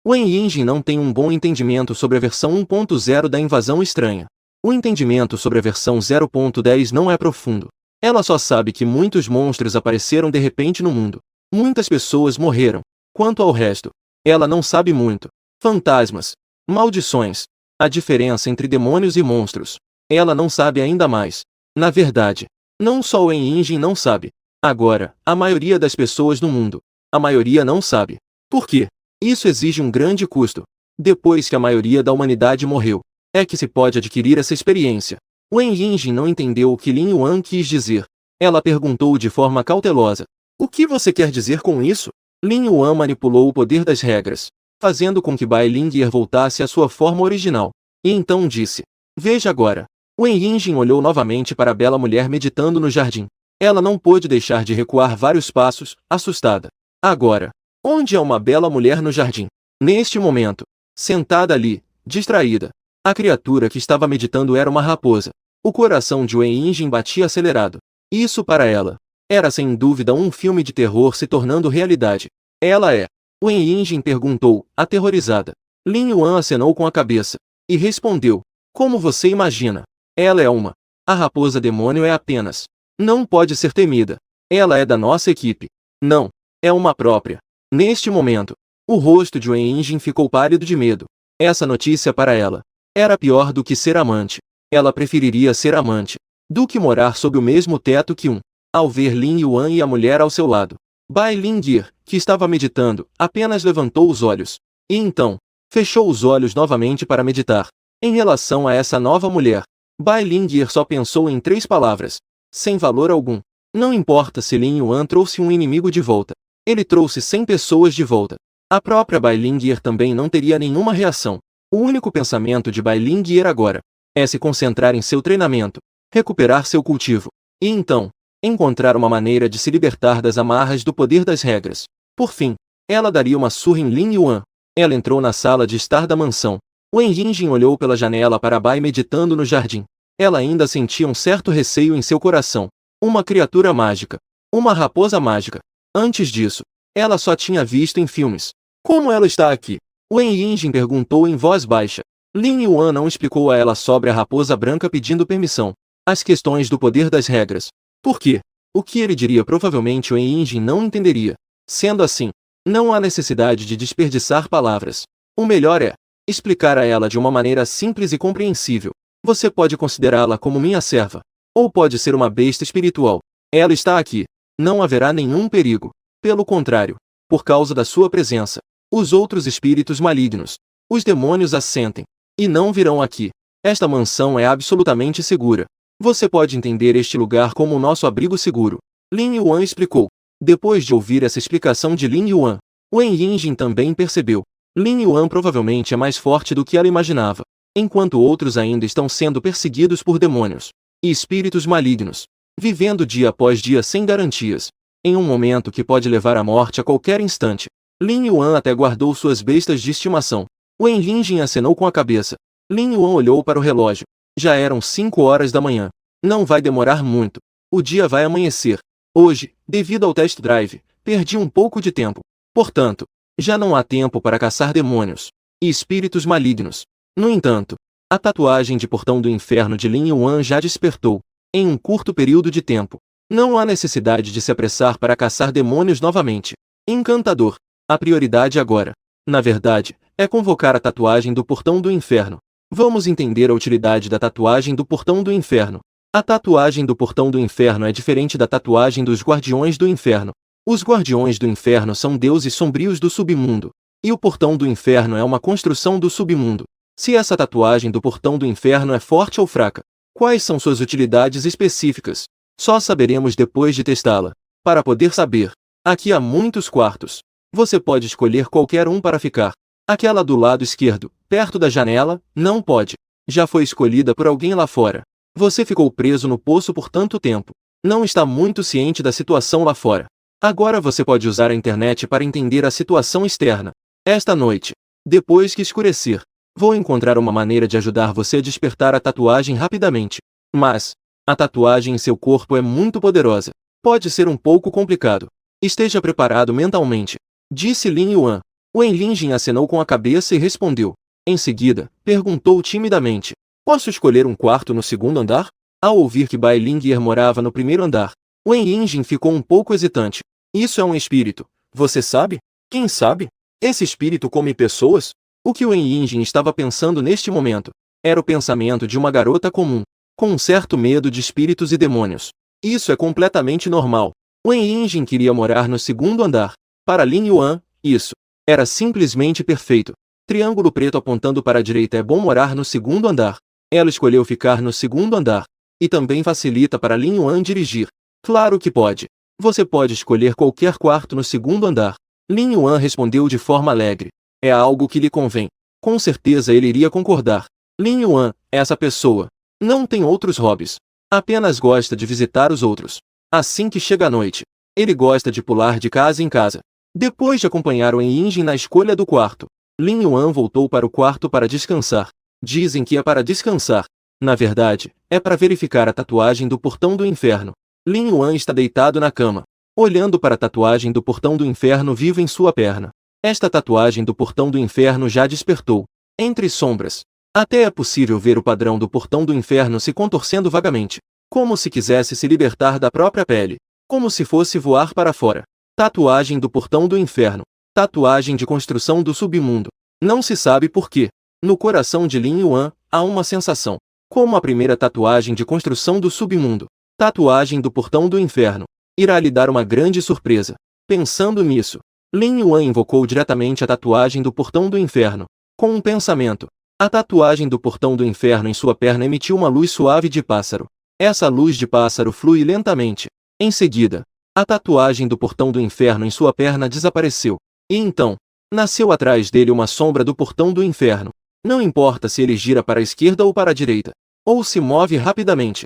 Yinjin não tem um bom entendimento sobre a versão 1.0 da invasão estranha. O entendimento sobre a versão 0.10 não é profundo. Ela só sabe que muitos monstros apareceram de repente no mundo. Muitas pessoas morreram. Quanto ao resto, ela não sabe muito. Fantasmas, maldições, a diferença entre demônios e monstros. Ela não sabe ainda mais. Na verdade, Não só o Wen não sabe. Agora, a maioria das pessoas no mundo. A maioria não sabe. Por quê? Isso exige um grande custo. Depois que a maioria da humanidade morreu, é que se pode adquirir essa experiência. Wen Yinjin não entendeu o que Lin Yuan quis dizer. Ela perguntou de forma cautelosa. O que você quer dizer com isso? Lin Yuan manipulou o poder das regras, fazendo com que Bai Lingye voltasse à sua forma original. E então disse. Veja agora. Wen Yinjin olhou novamente para a bela mulher meditando no jardim. Ela não pôde deixar de recuar vários passos, assustada. Agora, onde é uma bela mulher no jardim? Neste momento, sentada ali, distraída, a criatura que estava meditando era uma raposa. O coração de Wen Yinjin batia acelerado. Isso para ela era sem dúvida um filme de terror se tornando realidade. Ela é? Wen Yinjin perguntou, aterrorizada. Lin Yuan acenou com a cabeça e respondeu. Como você imagina? Ela é uma. A raposa demônio é apenas. Não pode ser temida. Ela é da nossa equipe. Não. É uma própria. Neste momento, o rosto de Wen Yinjin ficou pálido de medo. Essa notícia para ela era pior do que ser amante. Ela preferiria ser amante do que morar sob o mesmo teto que um. Ao ver Lin Yuan e a mulher ao seu lado, Bai Lingye, que estava meditando, apenas levantou os olhos. E então, fechou os olhos novamente para meditar. Em relação a essa nova mulher, Bai Lingye só pensou em 3 palavras. Sem valor algum. Não importa se Lin Yuan trouxe um inimigo de volta. Ele trouxe 100 pessoas de volta. A própria Bai Lingye também não teria nenhuma reação. O único pensamento de Bai Lingye agora é se concentrar em seu treinamento, recuperar seu cultivo, e então, encontrar uma maneira de se libertar das amarras do poder das regras. Por fim, ela daria uma surra em Lin Yuan. Ela entrou na sala de estar da mansão. Wen Yinjin olhou pela janela para Bai meditando no jardim. Ela ainda sentia um certo receio em seu coração. Uma criatura mágica. Uma raposa mágica. Antes disso, ela só tinha visto em filmes. Como ela está aqui? Wen Yinjin perguntou em voz baixa. Lin Yuan não explicou a ela sobre a raposa branca pedindo permissão. As questões do poder das regras. Por quê? O que ele diria provavelmente Wen Yinjin não entenderia. Sendo assim, não há necessidade de desperdiçar palavras. O melhor é explicar a ela de uma maneira simples e compreensível. Você pode considerá-la como minha serva. Ou pode ser uma besta espiritual. Ela está aqui. Não haverá nenhum perigo. Pelo contrário, por causa da sua presença, os outros espíritos malignos, os demônios assentem, e não virão aqui. Esta mansão é absolutamente segura. Você pode entender este lugar como o nosso abrigo seguro. Lin Yuan explicou. Depois de ouvir essa explicação de Lin Yuan, Wen Yinjin também percebeu. Lin Yuan provavelmente é mais forte do que ela imaginava, enquanto outros ainda estão sendo perseguidos por demônios e espíritos malignos, vivendo dia após dia sem garantias, em um momento que pode levar à morte a qualquer instante. Lin Yuan até guardou suas bestas de estimação. Wen Yinjin acenou com a cabeça. Lin Yuan olhou para o relógio. Já eram 5 horas da manhã. Não vai demorar muito. O dia vai amanhecer. Hoje, devido ao test drive, perdi um pouco de tempo. Portanto, já não há tempo para caçar demônios e espíritos malignos. No entanto, a tatuagem de Portão do Inferno de Lin Yuan já despertou, em um curto período de tempo. Não há necessidade de se apressar para caçar demônios novamente. Encantador. A prioridade agora, na verdade, é convocar a tatuagem do Portão do Inferno. Vamos entender a utilidade da tatuagem do Portão do Inferno. A tatuagem do Portão do Inferno é diferente da tatuagem dos Guardiões do Inferno. Os Guardiões do Inferno são deuses sombrios do submundo, e o Portão do Inferno é uma construção do submundo. Se essa tatuagem do Portão do Inferno é forte ou fraca, quais são suas utilidades específicas? Só saberemos depois de testá-la. Para poder saber, aqui há muitos quartos. Você pode escolher qualquer um para ficar. Aquela do lado esquerdo, perto da janela, não pode. Já foi escolhida por alguém lá fora. Você ficou preso no poço por tanto tempo. Não está muito ciente da situação lá fora. Agora você pode usar a internet para entender a situação externa. Esta noite, depois que escurecer, vou encontrar uma maneira de ajudar você a despertar a tatuagem rapidamente. Mas, a tatuagem em seu corpo é muito poderosa. Pode ser um pouco complicado. Esteja preparado mentalmente, disse Lin Yuan. Wen Yinjin acenou com a cabeça e respondeu. Em seguida, perguntou timidamente. Posso escolher um quarto no segundo andar? Ao ouvir que Bai Lingye morava no primeiro andar, Wen Yinjin ficou um pouco hesitante. Isso é um espírito, você sabe? Quem sabe? Esse espírito come pessoas? O que Wen Yinjin estava pensando neste momento era o pensamento de uma garota comum, com um certo medo de espíritos e demônios. Isso é completamente normal. Wen Yinjin queria morar no segundo andar. Para Lin Yuan, isso era simplesmente perfeito. Triângulo preto apontando para a direita é bom morar no segundo andar. Ela escolheu ficar no segundo andar. E também facilita para Lin Yuan dirigir. Claro que pode. Você pode escolher qualquer quarto no segundo andar. Lin Yuan respondeu de forma alegre. É algo que lhe convém. Com certeza ele iria concordar. Lin Yuan, essa pessoa, não tem outros hobbies. Apenas gosta de visitar os outros. Assim que chega a noite, ele gosta de pular de casa em casa. Depois de acompanhar Wen Yinjin na escolha do quarto, Lin Yuan voltou para o quarto para descansar. Dizem que é para descansar. Na verdade, é para verificar a tatuagem do portão do inferno. Lin Yuan está deitado na cama, olhando para a tatuagem do portão do inferno vivo em sua perna. Esta tatuagem do portão do inferno já despertou. Entre sombras, até é possível ver o padrão do portão do inferno se contorcendo vagamente, como se quisesse se libertar da própria pele, como se fosse voar para fora. Tatuagem do portão do inferno. Tatuagem de construção do submundo. Não se sabe por quê. No coração de Lin Yuan, há uma sensação. Como a primeira tatuagem de construção do submundo. Tatuagem do portão do inferno. Irá lhe dar uma grande surpresa. Pensando nisso, Lin Yuan invocou diretamente a tatuagem do portão do inferno. Com um pensamento, a tatuagem do portão do inferno em sua perna emitiu uma luz suave de pássaro. Essa luz de pássaro flui lentamente. Em seguida, a tatuagem do portão do inferno em sua perna desapareceu. E então, nasceu atrás dele uma sombra do portão do inferno. Não importa se ele gira para a esquerda ou para a direita, ou se move rapidamente,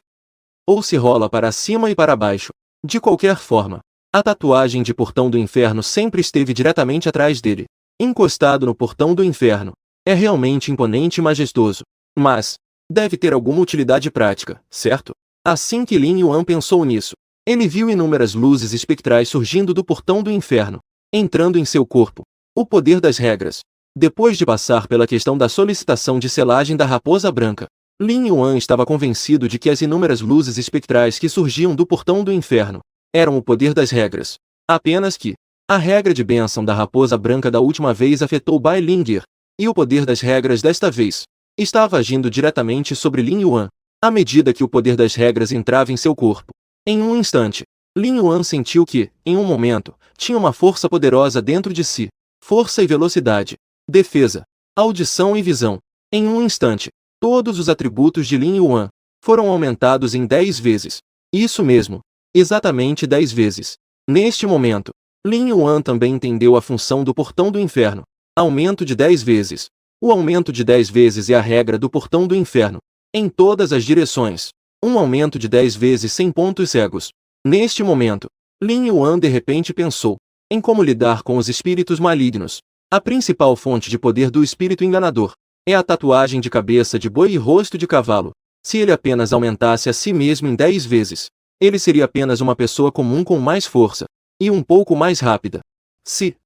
ou se rola para cima e para baixo. De qualquer forma, a tatuagem de portão do inferno sempre esteve diretamente atrás dele, encostado no portão do inferno. É realmente imponente e majestoso. Mas, deve ter alguma utilidade prática, certo? Assim que Lin Yuan pensou nisso, ele viu inúmeras luzes espectrais surgindo do portão do inferno, entrando em seu corpo. O poder das regras. Depois de passar pela questão da solicitação de selagem da raposa branca, Lin Yuan estava convencido de que as inúmeras luzes espectrais que surgiam do portão do inferno eram o poder das regras. Apenas que a regra de bênção da raposa branca da última vez afetou Bai Lingir, e o poder das regras desta vez estava agindo diretamente sobre Lin Yuan, à medida que o poder das regras entrava em seu corpo. Em um instante, Lin Yuan sentiu que, em um momento, tinha uma força poderosa dentro de si. Força e velocidade, defesa, audição e visão. Em um instante, todos os atributos de Lin Yuan foram aumentados em 10 vezes. Isso mesmo, exatamente 10 vezes. Neste momento, Lin Yuan também entendeu a função do portão do inferno. Aumento de 10 vezes. O aumento de 10 vezes é a regra do portão do inferno. Em todas as direções. Um aumento de 10 vezes sem pontos cegos. Neste momento, Lin Yuan de repente pensou em como lidar com os espíritos malignos. A principal fonte de poder do espírito enganador é a tatuagem de cabeça de boi e rosto de cavalo. Se ele apenas aumentasse a si mesmo em 10 vezes, ele seria apenas uma pessoa comum com mais força e um pouco mais rápida. Se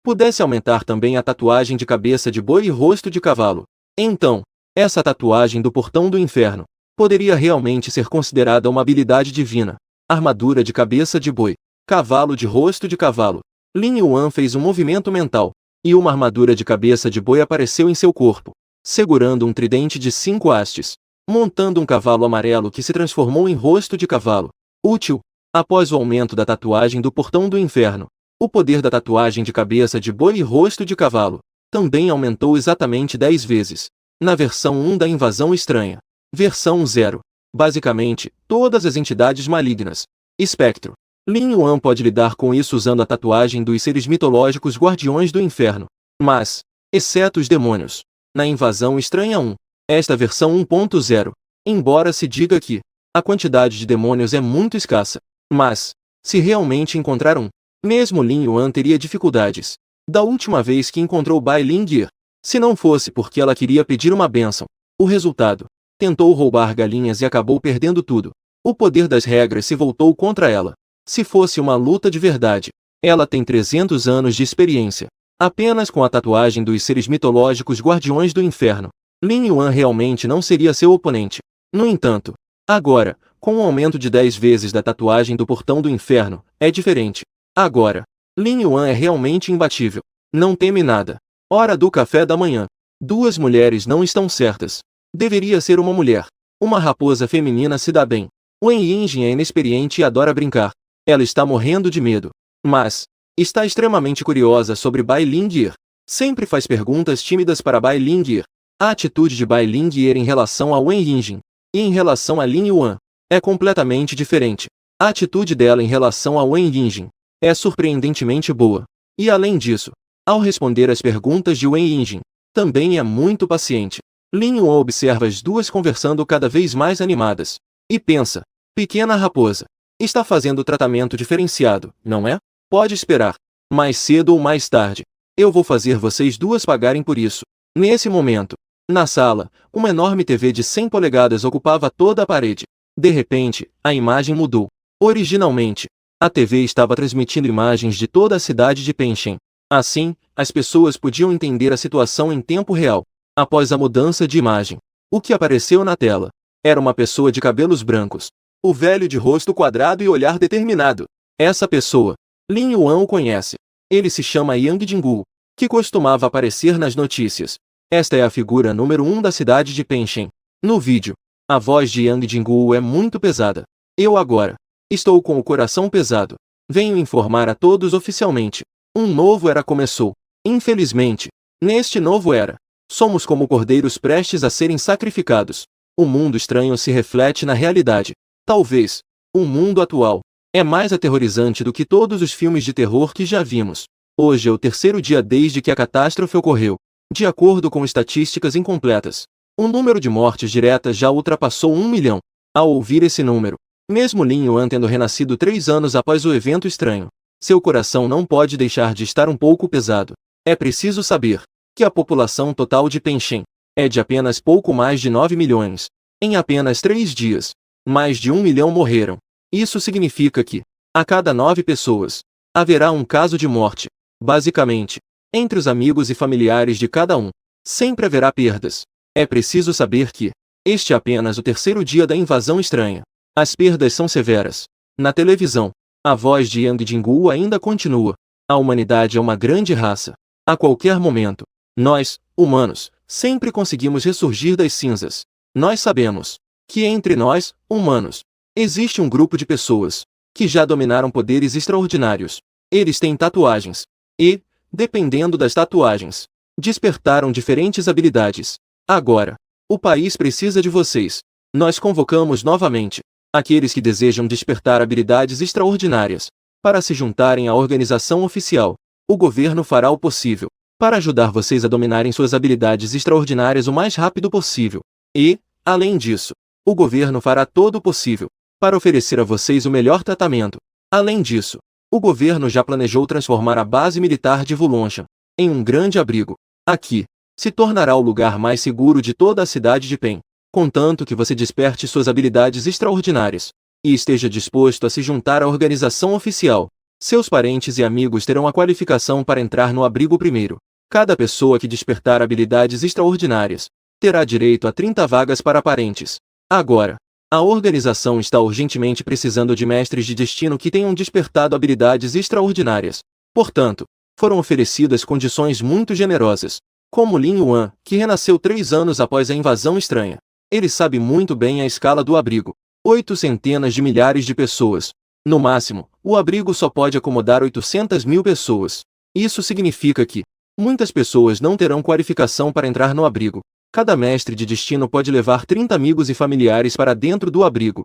pudesse aumentar também a tatuagem de cabeça de boi e rosto de cavalo, então, essa tatuagem do portão do inferno poderia realmente ser considerada uma habilidade divina. Armadura de cabeça de boi, cavalo de rosto de cavalo. Lin Yuan fez um movimento mental, e uma armadura de cabeça de boi apareceu em seu corpo, segurando um tridente de 5 hastes, montando um cavalo amarelo que se transformou em rosto de cavalo. Útil. Após o aumento da tatuagem do portão do inferno, o poder da tatuagem de cabeça de boi e rosto de cavalo também aumentou exatamente 10 vezes. Na versão 1 da invasão estranha. Versão 0. Basicamente, todas as entidades malignas. Espectro. Lin Yuan pode lidar com isso usando a tatuagem dos seres mitológicos guardiões do inferno. Mas, exceto os demônios. Na invasão estranha 1. Esta versão 1.0. Embora se diga que a quantidade de demônios é muito escassa. Mas, se realmente encontrar um, mesmo Lin Yuan teria dificuldades. Da última vez que encontrou Bai Lingir, se não fosse porque ela queria pedir uma bênção, o resultado, tentou roubar galinhas e acabou perdendo tudo. O poder das regras se voltou contra ela. Se fosse uma luta de verdade, ela tem 300 anos de experiência. Apenas com a tatuagem dos seres mitológicos guardiões do inferno, Lin Yuan realmente não seria seu oponente. No entanto, agora, com um aumento de 10 vezes da tatuagem do portão do inferno, é diferente. Agora, Lin Yuan é realmente imbatível. Não teme nada. Hora do café da manhã. Duas mulheres não estão certas. Deveria ser uma mulher. Uma raposa feminina se dá bem. Wen Yinjin é inexperiente e adora brincar. Ela está morrendo de medo. Mas está extremamente curiosa sobre Bai Lingye. Sempre faz perguntas tímidas para Bai Lingye. A atitude de Bai Lingye em relação a Wen Yinjin e em relação a Lin Yuan é completamente diferente. A atitude dela em relação a Wen Yinjin é surpreendentemente boa. E além disso, ao responder às perguntas de Wen Yinjin, também é muito paciente. Lin Yuan observa as duas conversando cada vez mais animadas. E pensa, pequena raposa, está fazendo tratamento diferenciado, não é? Pode esperar. Mais cedo ou mais tarde, eu vou fazer vocês duas pagarem por isso. Nesse momento, na sala, uma enorme TV de 100 polegadas ocupava toda a parede. De repente, a imagem mudou. Originalmente, a TV estava transmitindo imagens de toda a cidade de Penshen. Assim, as pessoas podiam entender a situação em tempo real. Após a mudança de imagem, o que apareceu na tela era uma pessoa de cabelos brancos. O velho de rosto quadrado e olhar determinado. Essa pessoa, Lin Yuan o conhece. Ele se chama Yang Jinggu, que costumava aparecer nas notícias. Esta é a figura número 1 da cidade de Penshen. No vídeo, a voz de Yang Jinggu é muito pesada. Eu agora estou com o coração pesado. Venho informar a todos oficialmente. Um novo era começou. Infelizmente, neste novo era, somos como cordeiros prestes a serem sacrificados. O mundo estranho se reflete na realidade. Talvez, o mundo atual é mais aterrorizante do que todos os filmes de terror que já vimos. Hoje é o terceiro dia desde que a catástrofe ocorreu. De acordo com estatísticas incompletas, o número de mortes diretas já ultrapassou 1 milhão. Ao ouvir esse número, mesmo Lin Yuan tendo renascido 3 anos após o evento estranho, seu coração não pode deixar de estar um pouco pesado. É preciso saber que a população total de Penshen é de apenas pouco mais de 9 milhões. Em apenas 3 dias, mais de 1 milhão morreram. Isso significa que, a cada 9 pessoas, haverá um caso de morte. Basicamente, entre os amigos e familiares de cada um, sempre haverá perdas. É preciso saber que este é apenas o terceiro dia da invasão estranha. As perdas são severas. Na televisão, a voz de Yang Jinggu ainda continua. A humanidade é uma grande raça. A qualquer momento, nós, humanos, sempre conseguimos ressurgir das cinzas. Nós sabemos que entre nós, humanos, existe um grupo de pessoas que já dominaram poderes extraordinários. Eles têm tatuagens e, dependendo das tatuagens, despertaram diferentes habilidades. Agora, o país precisa de vocês. Nós convocamos novamente aqueles que desejam despertar habilidades extraordinárias para se juntarem à organização oficial. O governo fará o possível para ajudar vocês a dominarem suas habilidades extraordinárias o mais rápido possível. E, além disso, o governo fará todo o possível para oferecer a vocês o melhor tratamento. Além disso, o governo já planejou transformar a base militar de Wulongshan em um grande abrigo. Aqui, se tornará o lugar mais seguro de toda a cidade de Pen, contanto que você desperte suas habilidades extraordinárias e esteja disposto a se juntar à organização oficial. Seus parentes e amigos terão a qualificação para entrar no abrigo primeiro. Cada pessoa que despertar habilidades extraordinárias terá direito a 30 vagas para parentes. Agora, a organização está urgentemente precisando de mestres de destino que tenham despertado habilidades extraordinárias. Portanto, foram oferecidas condições muito generosas. Como Lin Yuan, que renasceu 3 anos após a invasão estranha. Ele sabe muito bem a escala do abrigo. 8 centenas de milhares de pessoas. No máximo, o abrigo só pode acomodar 800.000 pessoas. Isso significa que muitas pessoas não terão qualificação para entrar no abrigo. Cada mestre de destino pode levar 30 amigos e familiares para dentro do abrigo.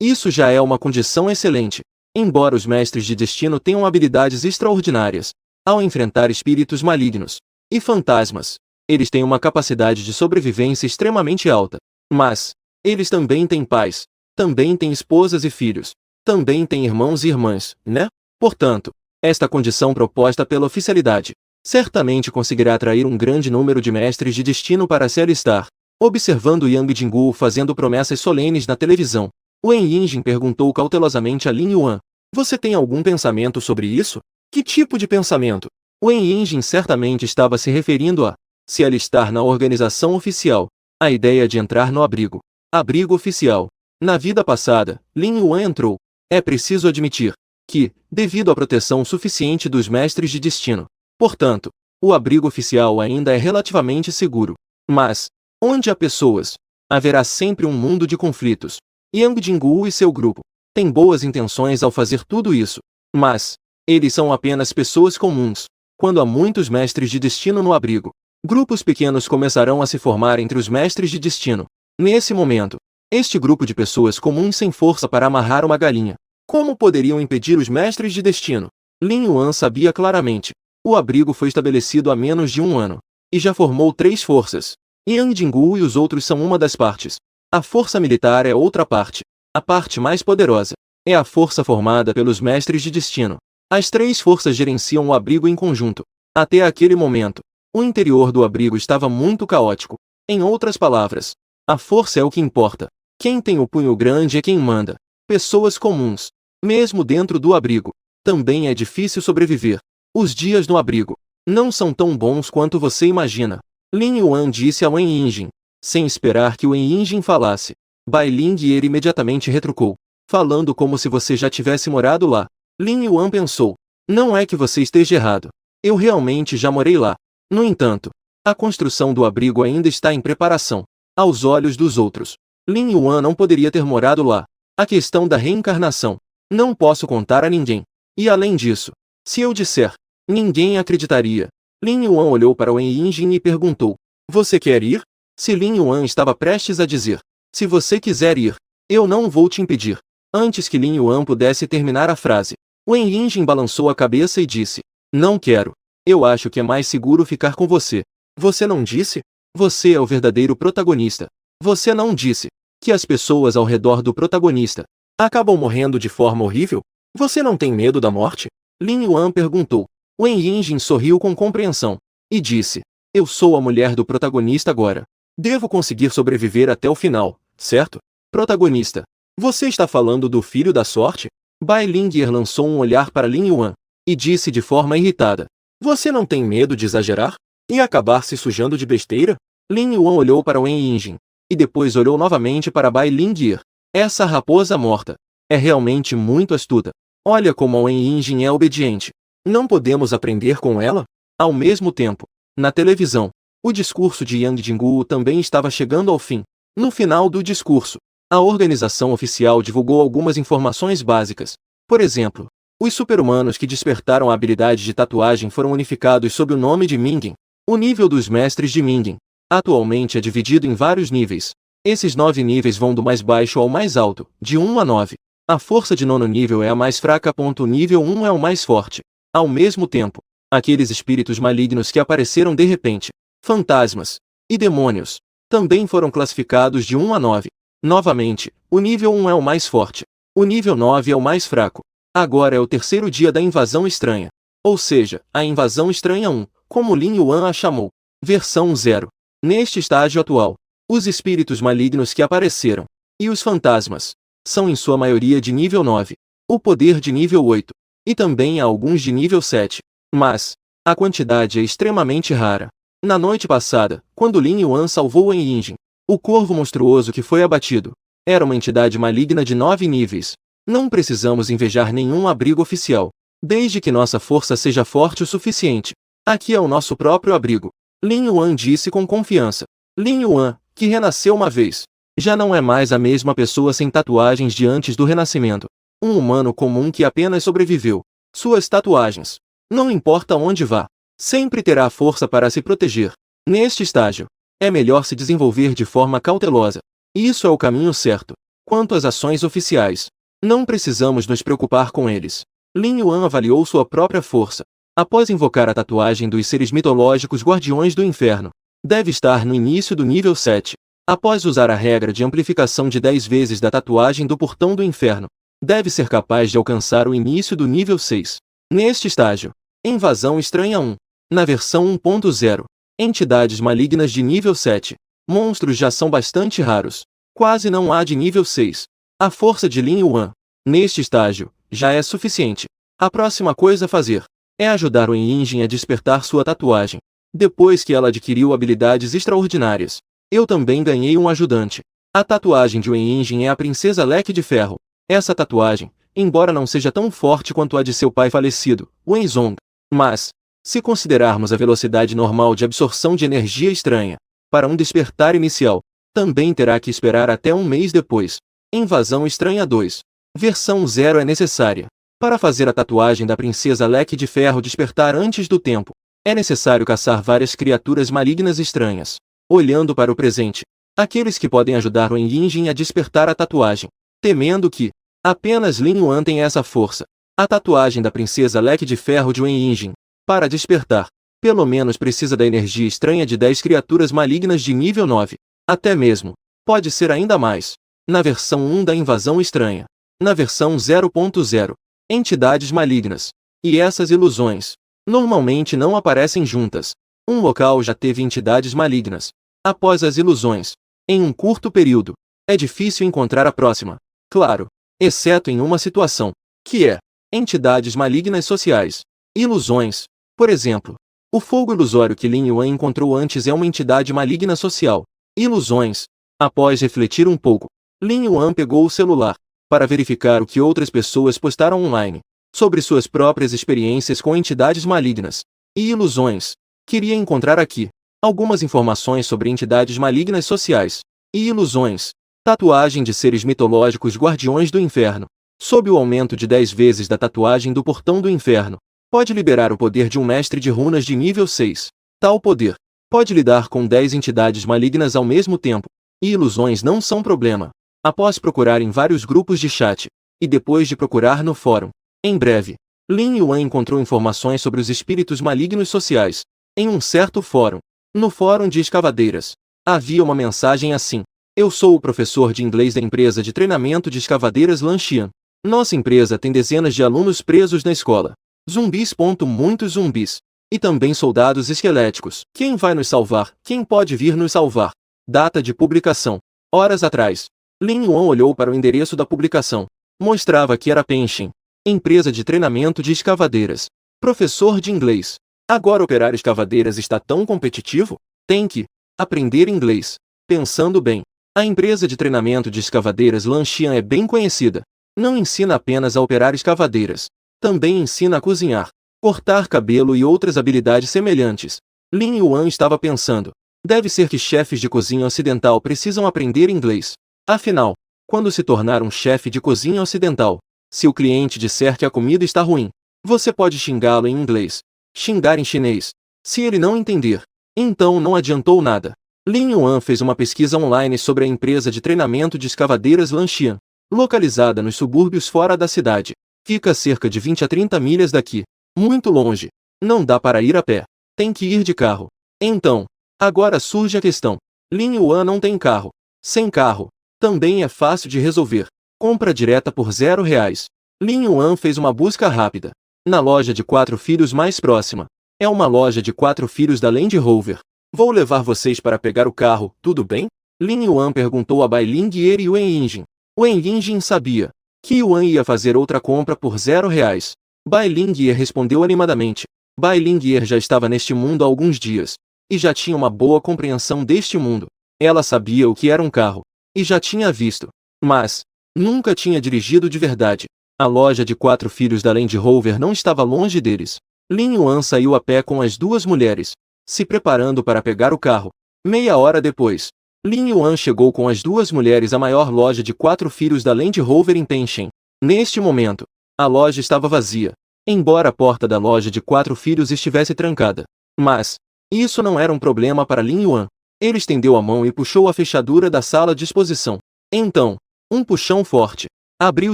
Isso já é uma condição excelente. Embora os mestres de destino tenham habilidades extraordinárias, ao enfrentar espíritos malignos e fantasmas, eles têm uma capacidade de sobrevivência extremamente alta. Mas, eles também têm pais, também têm esposas e filhos, também têm irmãos e irmãs, né? Portanto, esta condição proposta pela oficialidade certamente conseguirá atrair um grande número de mestres de destino para se alistar. Observando Yang Jinggu fazendo promessas solenes na televisão, Wen Yinjin perguntou cautelosamente a Lin Yuan: "Você tem algum pensamento sobre isso?" Que tipo de pensamento? Wen Yinjin certamente estava se referindo a se alistar na organização oficial. A ideia de entrar no abrigo. Abrigo oficial. Na vida passada, Lin Yuan entrou. É preciso admitir que, devido à proteção suficiente dos mestres de destino, portanto, o abrigo oficial ainda é relativamente seguro. Mas, onde há pessoas, haverá sempre um mundo de conflitos. Yang Jinggu e seu grupo têm boas intenções ao fazer tudo isso, mas eles são apenas pessoas comuns. Quando há muitos mestres de destino no abrigo, grupos pequenos começarão a se formar entre os mestres de destino. Nesse momento, este grupo de pessoas comuns sem força para amarrar uma galinha, como poderiam impedir os mestres de destino? Lin Yuan sabia claramente. O abrigo foi estabelecido há menos de um ano, e já formou 3 forças. Yang Jinggu e os outros são uma das partes. A força militar é outra parte. A parte mais poderosa é a força formada pelos mestres de destino. As 3 forças gerenciam o abrigo em conjunto. Até aquele momento, o interior do abrigo estava muito caótico. Em outras palavras, a força é o que importa. Quem tem o punho grande é quem manda. Pessoas comuns, mesmo dentro do abrigo, também é difícil sobreviver. Os dias no abrigo não são tão bons quanto você imagina. Lin Yuan disse a Wen Yinjin, sem esperar que Wen Yinjin falasse. Bai Ling imediatamente retrucou, falando como se você já tivesse morado lá. Lin Yuan pensou, não é que você esteja errado. Eu realmente já morei lá. No entanto, a construção do abrigo ainda está em preparação. Aos olhos dos outros, Lin Yuan não poderia ter morado lá. A questão da reencarnação, não posso contar a ninguém. E além disso, se eu disser, ninguém acreditaria. Lin Yuan olhou para Wen Yinjin e perguntou, você quer ir? Se Lin Yuan estava prestes a dizer, se você quiser ir, eu não vou te impedir. Antes que Lin Yuan pudesse terminar a frase, Wen Yinjin balançou a cabeça e disse, não quero. Eu acho que é mais seguro ficar com você. Você não disse? Você é o verdadeiro protagonista. Você não disse que as pessoas ao redor do protagonista acabam morrendo de forma horrível? Você não tem medo da morte? Lin Yuan perguntou. Wen Yinjin sorriu com compreensão e disse, eu sou a mulher do protagonista agora. Devo conseguir sobreviver até o final, certo? Protagonista. Você está falando do filho da sorte? Bai Lingyer lançou um olhar para Lin Yuan e disse de forma irritada, você não tem medo de exagerar? E acabar se sujando de besteira? Lin Yuan olhou para Wen Yinjin e depois olhou novamente para Bai Lingyer. Essa raposa morta é realmente muito astuta. Olha como a Wen Yinjin é obediente. Não podemos aprender com ela? Ao mesmo tempo, na televisão, o discurso de Yang Jinggu também estava chegando ao fim. No final do discurso, a organização oficial divulgou algumas informações básicas. Por exemplo, os super-humanos que despertaram a habilidade de tatuagem foram unificados sob o nome de Mingen. O nível dos mestres de Mingen atualmente é dividido em vários níveis. Esses 9 níveis vão do mais baixo ao mais alto, de 1 a 9. A força de 9º nível é a mais fraca. O nível 1 é o mais forte. Ao mesmo tempo, aqueles espíritos malignos que apareceram de repente, fantasmas e demônios, também foram classificados de 1 a 9. Novamente, o nível 1 é o mais forte. O nível 9 é o mais fraco. Agora é o terceiro dia da invasão estranha. Ou seja, a invasão estranha 1, como Lin Yuan a chamou. Versão 0. Neste estágio atual, os espíritos malignos que apareceram, e os fantasmas, são em sua maioria de nível 9. O poder de nível 8. E também há alguns de nível 7. Mas, a quantidade é extremamente rara. Na noite passada, quando Lin Yuan salvou Wen Yinjin, o corvo monstruoso que foi abatido, era uma entidade maligna de 9 níveis. Não precisamos invejar nenhum abrigo oficial, desde que nossa força seja forte o suficiente. Aqui é o nosso próprio abrigo. Lin Yuan disse com confiança. Lin Yuan, que renasceu uma vez, já não é mais a mesma pessoa sem tatuagens de antes do renascimento. Um humano comum que apenas sobreviveu. Suas tatuagens, não importa onde vá, sempre terá a força para se proteger. Neste estágio, é melhor se desenvolver de forma cautelosa. Isso é o caminho certo. Quanto às ações oficiais, não precisamos nos preocupar com eles. Lin Yuan avaliou sua própria força. Após invocar a tatuagem dos seres mitológicos guardiões do inferno, deve estar no início do nível 7. Após usar a regra de amplificação de 10 vezes da tatuagem do portão do inferno, deve ser capaz de alcançar o início do nível 6. Neste estágio, invasão estranha 1. Na versão 1.0, entidades malignas de nível 7. Monstros já são bastante raros. Quase não há de nível 6. A força de Lin Yuan, neste estágio, já é suficiente. A próxima coisa a fazer é ajudar Wen Yinjin a despertar sua tatuagem. Depois que ela adquiriu habilidades extraordinárias, eu também ganhei um ajudante. A tatuagem de Wen Yinjin é a Princesa Leque de Ferro. Essa tatuagem, embora não seja tão forte quanto a de seu pai falecido, Wen Zong, mas, se considerarmos a velocidade normal de absorção de energia estranha, para um despertar inicial, também terá que esperar até um mês depois. Invasão Estranha 2. Versão 0 é necessária. Para fazer a tatuagem da princesa Leque de Ferro despertar antes do tempo, é necessário caçar várias criaturas malignas estranhas. Olhando para o presente, aqueles que podem ajudar o Yin a despertar a tatuagem, temendo que apenas Lin Yuan tem essa força. A tatuagem da princesa Leque de Ferro de Wen Yinjin, para despertar, pelo menos precisa da energia estranha de 10 criaturas malignas de nível 9. Até mesmo, pode ser ainda mais. Na versão 1 da invasão estranha. Na versão 0.0, entidades malignas. E essas ilusões, normalmente não aparecem juntas. Um local já teve entidades malignas. Após as ilusões, em um curto período, é difícil encontrar a próxima. Claro, exceto em uma situação, que é entidades malignas sociais. Ilusões. Por exemplo, o fogo ilusório que Lin Yuan encontrou antes é uma entidade maligna social. Ilusões. Após refletir um pouco, Lin Yuan pegou o celular para verificar o que outras pessoas postaram online sobre suas próprias experiências com entidades malignas e ilusões. Queria encontrar aqui algumas informações sobre entidades malignas sociais e ilusões. Tatuagem de seres mitológicos guardiões do inferno. Sob o aumento de 10 vezes da tatuagem do portão do inferno, pode liberar o poder de um mestre de runas de nível 6. Tal poder pode lidar com 10 entidades malignas ao mesmo tempo, e ilusões não são problema. Após procurar em vários grupos de chat, e depois de procurar no fórum, em breve, Lin Yuan encontrou informações sobre os espíritos malignos sociais. Em um certo fórum, no fórum de escavadeiras, havia uma mensagem assim: eu sou o professor de inglês da empresa de treinamento de escavadeiras Lanxian. Nossa empresa tem dezenas de alunos presos na escola. Zumbis. Muitos zumbis. E também soldados esqueléticos. Quem vai nos salvar? Quem pode vir nos salvar? Data de publicação. Horas atrás. Lin Yuan olhou para o endereço da publicação. Mostrava que era Penshin, empresa de treinamento de escavadeiras. Professor de inglês. Agora operar escavadeiras está tão competitivo? Tem que aprender inglês. Pensando bem, a empresa de treinamento de escavadeiras Lanxian é bem conhecida. Não ensina apenas a operar escavadeiras. Também ensina a cozinhar, cortar cabelo e outras habilidades semelhantes. Lin Yuan estava pensando. Deve ser que chefes de cozinha ocidental precisam aprender inglês. Afinal, quando se tornar um chefe de cozinha ocidental, se o cliente disser que a comida está ruim, você pode xingá-lo em inglês, xingar em chinês. Se ele não entender, então não adiantou nada. Lin Yuan fez uma pesquisa online sobre a empresa de treinamento de escavadeiras Lanxian, localizada nos subúrbios fora da cidade. Fica a cerca de 20 a 30 milhas daqui. Muito longe. Não dá para ir a pé. Tem que ir de carro. Então, agora surge a questão. Lin Yuan não tem carro. Sem carro, também é fácil de resolver. Compra direta por R$0. Lin Yuan fez uma busca rápida. Na loja de 4 filhos mais próxima. É uma loja de 4 filhos da Land Rover. Vou levar vocês para pegar o carro, tudo bem? Lin Yuan perguntou a Bai Lingye e Wen Yinjin. Wen Yinjin sabia que Yuan ia fazer outra compra por R$0. Bai Lingye respondeu animadamente. Bai Lingye já estava neste mundo há alguns dias, e já tinha uma boa compreensão deste mundo. Ela sabia o que era um carro, e já tinha visto, mas nunca tinha dirigido de verdade. A loja de 4 filhos da Land Rover não estava longe deles. Lin Yuan saiu a pé com as duas mulheres, se preparando para pegar o carro. Meia hora depois, Lin Yuan chegou com as duas mulheres à maior loja de 4 filhos da Land Rover em Penshin. Neste momento, a loja estava vazia, embora a porta da loja de 4 filhos estivesse trancada. Mas isso não era um problema para Lin Yuan. Ele estendeu a mão e puxou a fechadura da sala de exposição. Então, um puxão forte abriu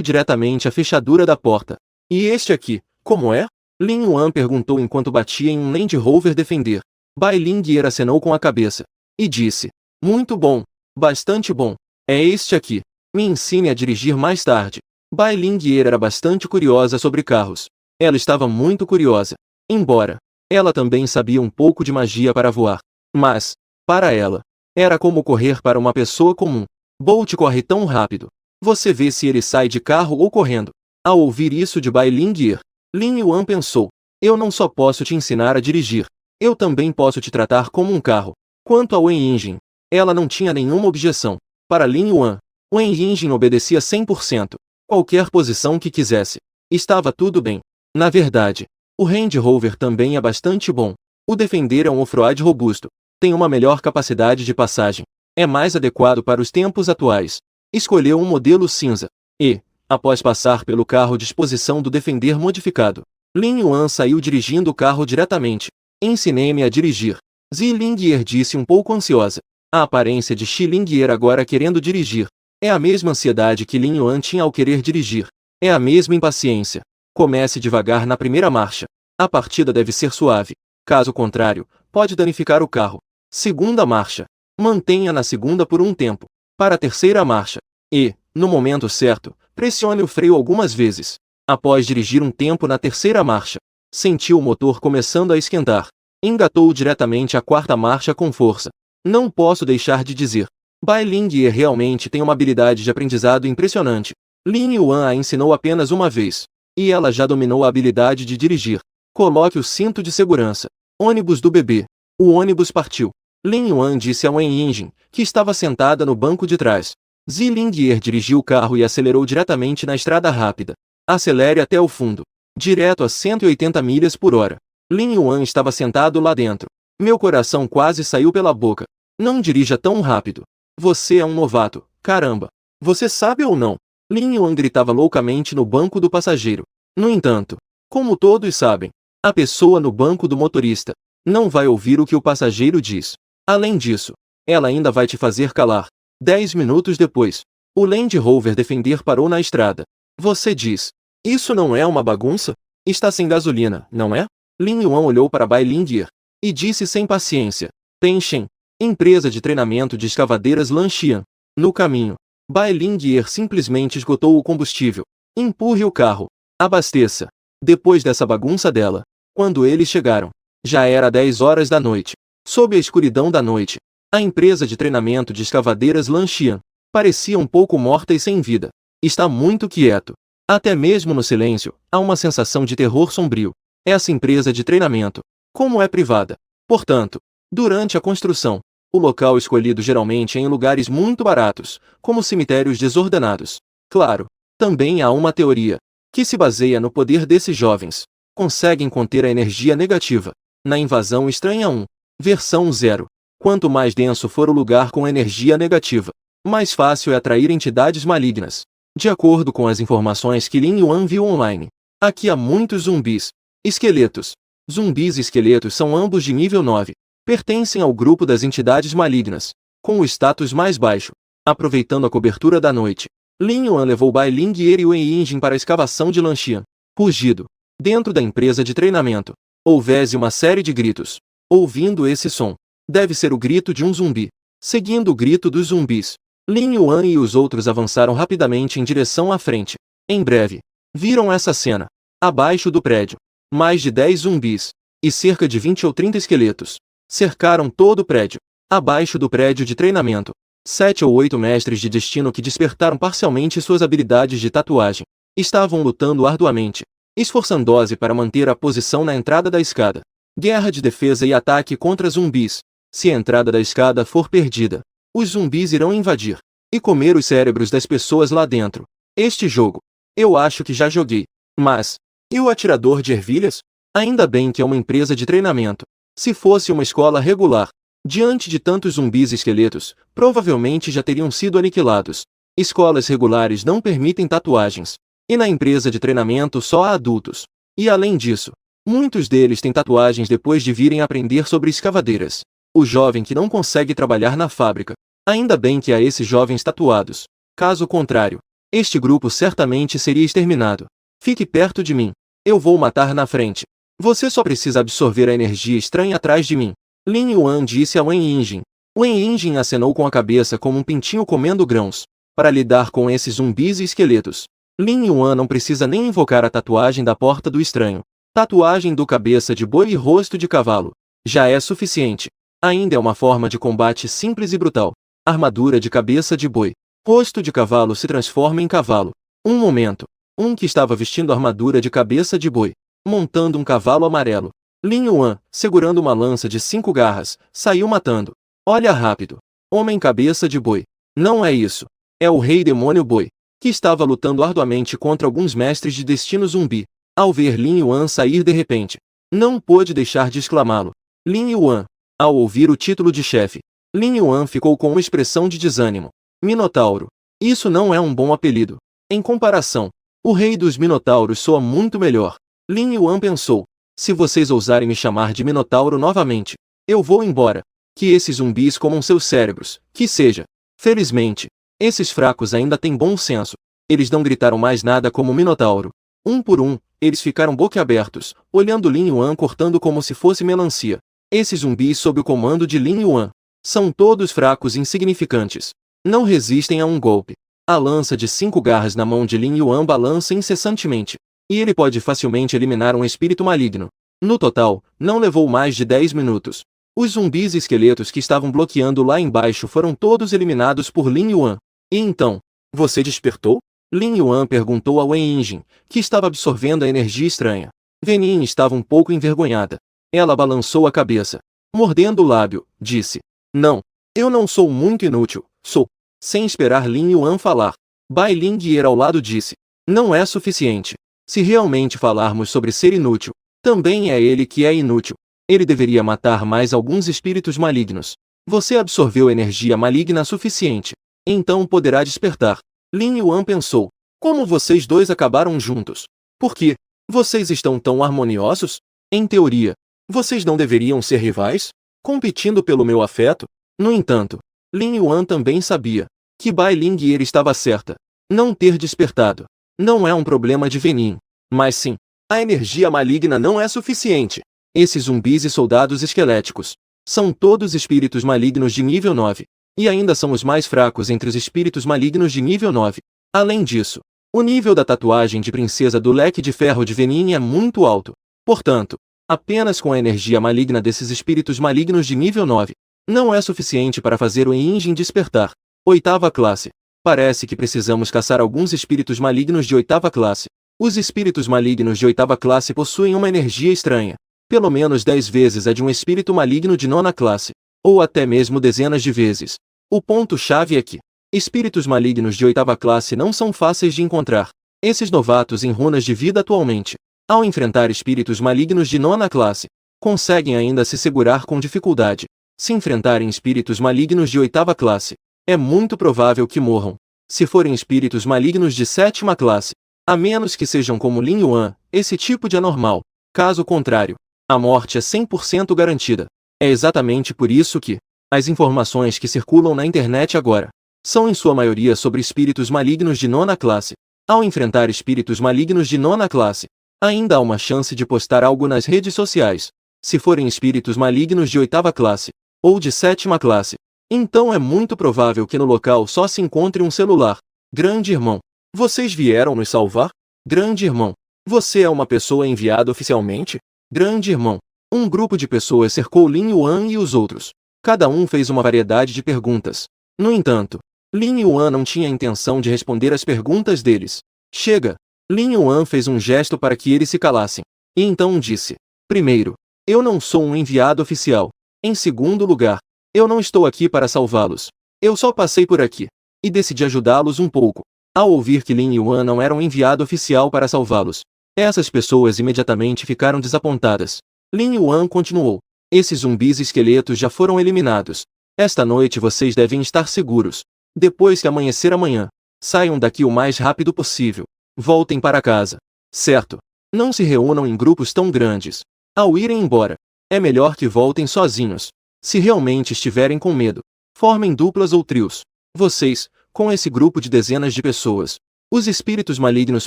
diretamente a fechadura da porta. E este aqui, como é? Lin Yuan perguntou enquanto batia em um Land Rover Defender. Bai Lingye acenou com a cabeça e disse: muito bom, bastante bom. É este aqui. Me ensine a dirigir mais tarde. Bai Lingye era bastante curiosa sobre carros. Ela estava muito curiosa. Embora ela também sabia um pouco de magia para voar. Mas, para ela, era como correr para uma pessoa comum. Bolt corre tão rápido. Você vê se ele sai de carro ou correndo. Ao ouvir isso de Bai Lingye, Lin Yuan pensou: eu não só posso te ensinar a dirigir, eu também posso te tratar como um carro. Quanto a Wen Yinjin, ela não tinha nenhuma objeção. Para Lin Yuan, Wen Yinjin obedecia 100%. Qualquer posição que quisesse. Estava tudo bem. Na verdade, o Land Rover também é bastante bom. O Defender é um off-road robusto. Tem uma melhor capacidade de passagem. É mais adequado para os tempos atuais. Escolheu um modelo cinza. E, após passar pelo carro de exposição do Defender modificado, Lin Yuan saiu dirigindo o carro diretamente. Ensinei-me a dirigir. Zi Lingye disse um pouco ansiosa. A aparência de Xi Lingye agora querendo dirigir. É a mesma ansiedade que Lin Yuan tinha ao querer dirigir. É a mesma impaciência. Comece devagar na primeira marcha. A partida deve ser suave. Caso contrário, pode danificar o carro. Segunda marcha. Mantenha na segunda por um tempo. Para a terceira marcha. E, no momento certo, pressione o freio algumas vezes. Após dirigir um tempo na terceira marcha, sentiu o motor começando a esquentar. Engatou diretamente a quarta marcha com força. Não posso deixar de dizer. Bai Lingye realmente tem uma habilidade de aprendizado impressionante. Lin Yuan a ensinou apenas uma vez. E ela já dominou a habilidade de dirigir. Coloque o cinto de segurança. Ônibus do bebê. O ônibus partiu. Lin Yuan disse a Wen Yinjin, que estava sentada no banco de trás. Zi Lingye dirigiu o carro e acelerou diretamente na estrada rápida. Acelere até o fundo. Direto a 180 milhas por hora. Lin Yuan estava sentado lá dentro. Meu coração quase saiu pela boca. Não dirija tão rápido. Você é um novato, caramba. Você sabe ou não? Lin Yuan gritava loucamente no banco do passageiro. No entanto, como todos sabem, a pessoa no banco do motorista não vai ouvir o que o passageiro diz. Além disso, ela ainda vai te fazer calar. 10 minutos depois, o Land Rover Defender parou na estrada. Você diz, isso não é uma bagunça? Está sem gasolina, não é? Lin Yuan olhou para Bai Lingye e disse sem paciência. Tenchen, empresa de treinamento de escavadeiras Lanxian. No caminho, Bai Lingye simplesmente esgotou o combustível. Empurre o carro. Abasteça. Depois dessa bagunça dela, quando eles chegaram, já era 10 horas da noite. Sob a escuridão da noite, a empresa de treinamento de escavadeiras Lanxian parecia um pouco morta e sem vida. Está muito quieto. Até mesmo no silêncio, há uma sensação de terror sombrio. Essa empresa de treinamento, como é privada. Portanto, durante a construção, o local escolhido geralmente é em lugares muito baratos, como cemitérios desordenados. Claro, também há uma teoria, que se baseia no poder desses jovens. Conseguem conter a energia negativa. Na Invasão Estranha 1, versão 0. Quanto mais denso for o lugar com energia negativa, mais fácil é atrair entidades malignas. De acordo com as informações que Lin Yuan viu online, aqui há muitos zumbis. Esqueletos. Zumbis e esqueletos são ambos de nível 9. Pertencem ao grupo das entidades malignas, com o status mais baixo. Aproveitando a cobertura da noite, Lin Yuan levou Bai Lingye e Wen Yinjin para a escavação de Lanxian. Rugido. Dentro da empresa de treinamento, houvesse uma série de gritos. Ouvindo esse som, deve ser o grito de um zumbi. Seguindo o grito dos zumbis, Lin Yuan e os outros avançaram rapidamente em direção à frente. Em breve, viram essa cena. Abaixo do prédio, mais de 10 zumbis e cerca de 20 ou 30 esqueletos cercaram todo o prédio. Abaixo do prédio de treinamento, 7 ou 8 mestres de destino que despertaram parcialmente suas habilidades de tatuagem estavam lutando arduamente, esforçando-se para manter a posição na entrada da escada. Guerra de defesa e ataque contra zumbis. Se a entrada da escada for perdida, os zumbis irão invadir e comer os cérebros das pessoas lá dentro. Este jogo, eu acho que já joguei. Mas, e o atirador de ervilhas? Ainda bem que é uma empresa de treinamento. Se fosse uma escola regular, diante de tantos zumbis e esqueletos, provavelmente já teriam sido aniquilados. Escolas regulares não permitem tatuagens. E na empresa de treinamento só há adultos. E além disso, muitos deles têm tatuagens depois de virem aprender sobre escavadeiras. O jovem que não consegue trabalhar na fábrica. Ainda bem que há esses jovens tatuados. Caso contrário, este grupo certamente seria exterminado. Fique perto de mim. Eu vou matar na frente. Você só precisa absorver a energia estranha atrás de mim. Lin Yuan disse a Wen Yinjin. Wen Yinjin acenou com a cabeça como um pintinho comendo grãos. Para lidar com esses zumbis e esqueletos, Lin Yuan não precisa nem invocar a tatuagem da Porta do Estranho. Tatuagem do cabeça de boi e rosto de cavalo. Já é suficiente. Ainda é uma forma de combate simples e brutal. Armadura de cabeça de boi. Rosto de cavalo se transforma em cavalo. Um momento. Um que estava vestindo armadura de cabeça de boi, montando um cavalo amarelo. Lin Yuan, segurando uma lança de 5 garras, saiu matando. Olha rápido. Homem cabeça de boi. Não é isso. É o rei demônio boi, que estava lutando arduamente contra alguns mestres de destino zumbi. Ao ver Lin Yuan sair de repente, não pôde deixar de exclamá-lo. Lin Yuan. Ao ouvir o título de chefe, Lin Yuan ficou com uma expressão de desânimo. Minotauro. Isso não é um bom apelido. Em comparação, o Rei dos Minotauros soa muito melhor. Lin Yuan pensou. Se vocês ousarem me chamar de Minotauro novamente, eu vou embora. Que esses zumbis comam seus cérebros, que seja. Felizmente, esses fracos ainda têm bom senso. Eles não gritaram mais nada como Minotauro. Um por um, eles ficaram boquiabertos, olhando Lin Yuan cortando como se fosse melancia. Esses zumbis sob o comando de Lin Yuan são todos fracos e insignificantes. Não resistem a um golpe. A lança de 5 garras na mão de Lin Yuan balança incessantemente, e ele pode facilmente eliminar um espírito maligno. No total, não levou mais de 10 minutos. Os zumbis e esqueletos que estavam bloqueando lá embaixo foram todos eliminados por Lin Yuan. E então, você despertou? Lin Yuan perguntou a Wen Yinjin, que estava absorvendo a energia estranha. Venin estava um pouco envergonhada. Ela balançou a cabeça. Mordendo o lábio, disse: Não, eu não sou muito inútil, sou. Sem esperar Lin Yuan falar, Bai Ling ir ao lado disse: Não é suficiente. Se realmente falarmos sobre ser inútil, também é ele que é inútil. Ele deveria matar mais alguns espíritos malignos. Você absorveu energia maligna suficiente. Então poderá despertar. Lin Yuan pensou. Como vocês dois acabaram juntos? Por quê? Vocês estão tão harmoniosos? Em teoria, vocês não deveriam ser rivais? Competindo pelo meu afeto? No entanto, Lin Yuan também sabia que Bai Ling estava certa. Não ter despertado não é um problema de Venin, mas sim, a energia maligna não é suficiente. Esses zumbis e soldados esqueléticos são todos espíritos malignos de nível 9, e ainda são os mais fracos entre os espíritos malignos de nível 9. Além disso, o nível da tatuagem de princesa do leque de ferro de Venin é muito alto. Portanto, apenas com a energia maligna desses espíritos malignos de nível 9, não é suficiente para fazer o Yinjin despertar. 8ª classe. Parece que precisamos caçar alguns espíritos malignos de 8ª classe. Os espíritos malignos de 8ª classe possuem uma energia estranha. Pelo menos 10 vezes a de um espírito maligno de 9ª classe. Ou até mesmo dezenas de vezes. O ponto-chave é que espíritos malignos de 8ª classe não são fáceis de encontrar. Esses novatos em runas de vida atualmente, ao enfrentar espíritos malignos de 9ª classe, conseguem ainda se segurar com dificuldade. Se enfrentarem espíritos malignos de 8ª classe, é muito provável que morram. Se forem espíritos malignos de 7ª classe, a menos que sejam como Lin Yuan, esse tipo de anormal. Caso contrário, a morte é 100% garantida. É exatamente por isso que as informações que circulam na internet agora são em sua maioria sobre espíritos malignos de 9ª classe. Ao enfrentar espíritos malignos de 9ª classe, ainda há uma chance de postar algo nas redes sociais. Se forem espíritos malignos de 8ª classe, ou de 7ª classe, então é muito provável que no local só se encontre um celular. Grande irmão, vocês vieram nos salvar? Grande irmão, você é uma pessoa enviada oficialmente? Grande irmão, um grupo de pessoas cercou Lin Yuan e os outros. Cada um fez uma variedade de perguntas. No entanto, Lin Yuan não tinha a intenção de responder às perguntas deles. Chega! Lin Yuan fez um gesto para que eles se calassem. E então disse: Primeiro, eu não sou um enviado oficial. Em segundo lugar, eu não estou aqui para salvá-los. Eu só passei por aqui e decidi ajudá-los um pouco. Ao ouvir que Lin Yuan não era um enviado oficial para salvá-los, essas pessoas imediatamente ficaram desapontadas. Lin Yuan continuou: Esses zumbis e esqueletos já foram eliminados. Esta noite vocês devem estar seguros. Depois que amanhecer amanhã, saiam daqui o mais rápido possível. Voltem para casa. Certo? Não se reúnam em grupos tão grandes. Ao irem embora, é melhor que voltem sozinhos. Se realmente estiverem com medo, formem duplas ou trios. Vocês, com esse grupo de dezenas de pessoas, os espíritos malignos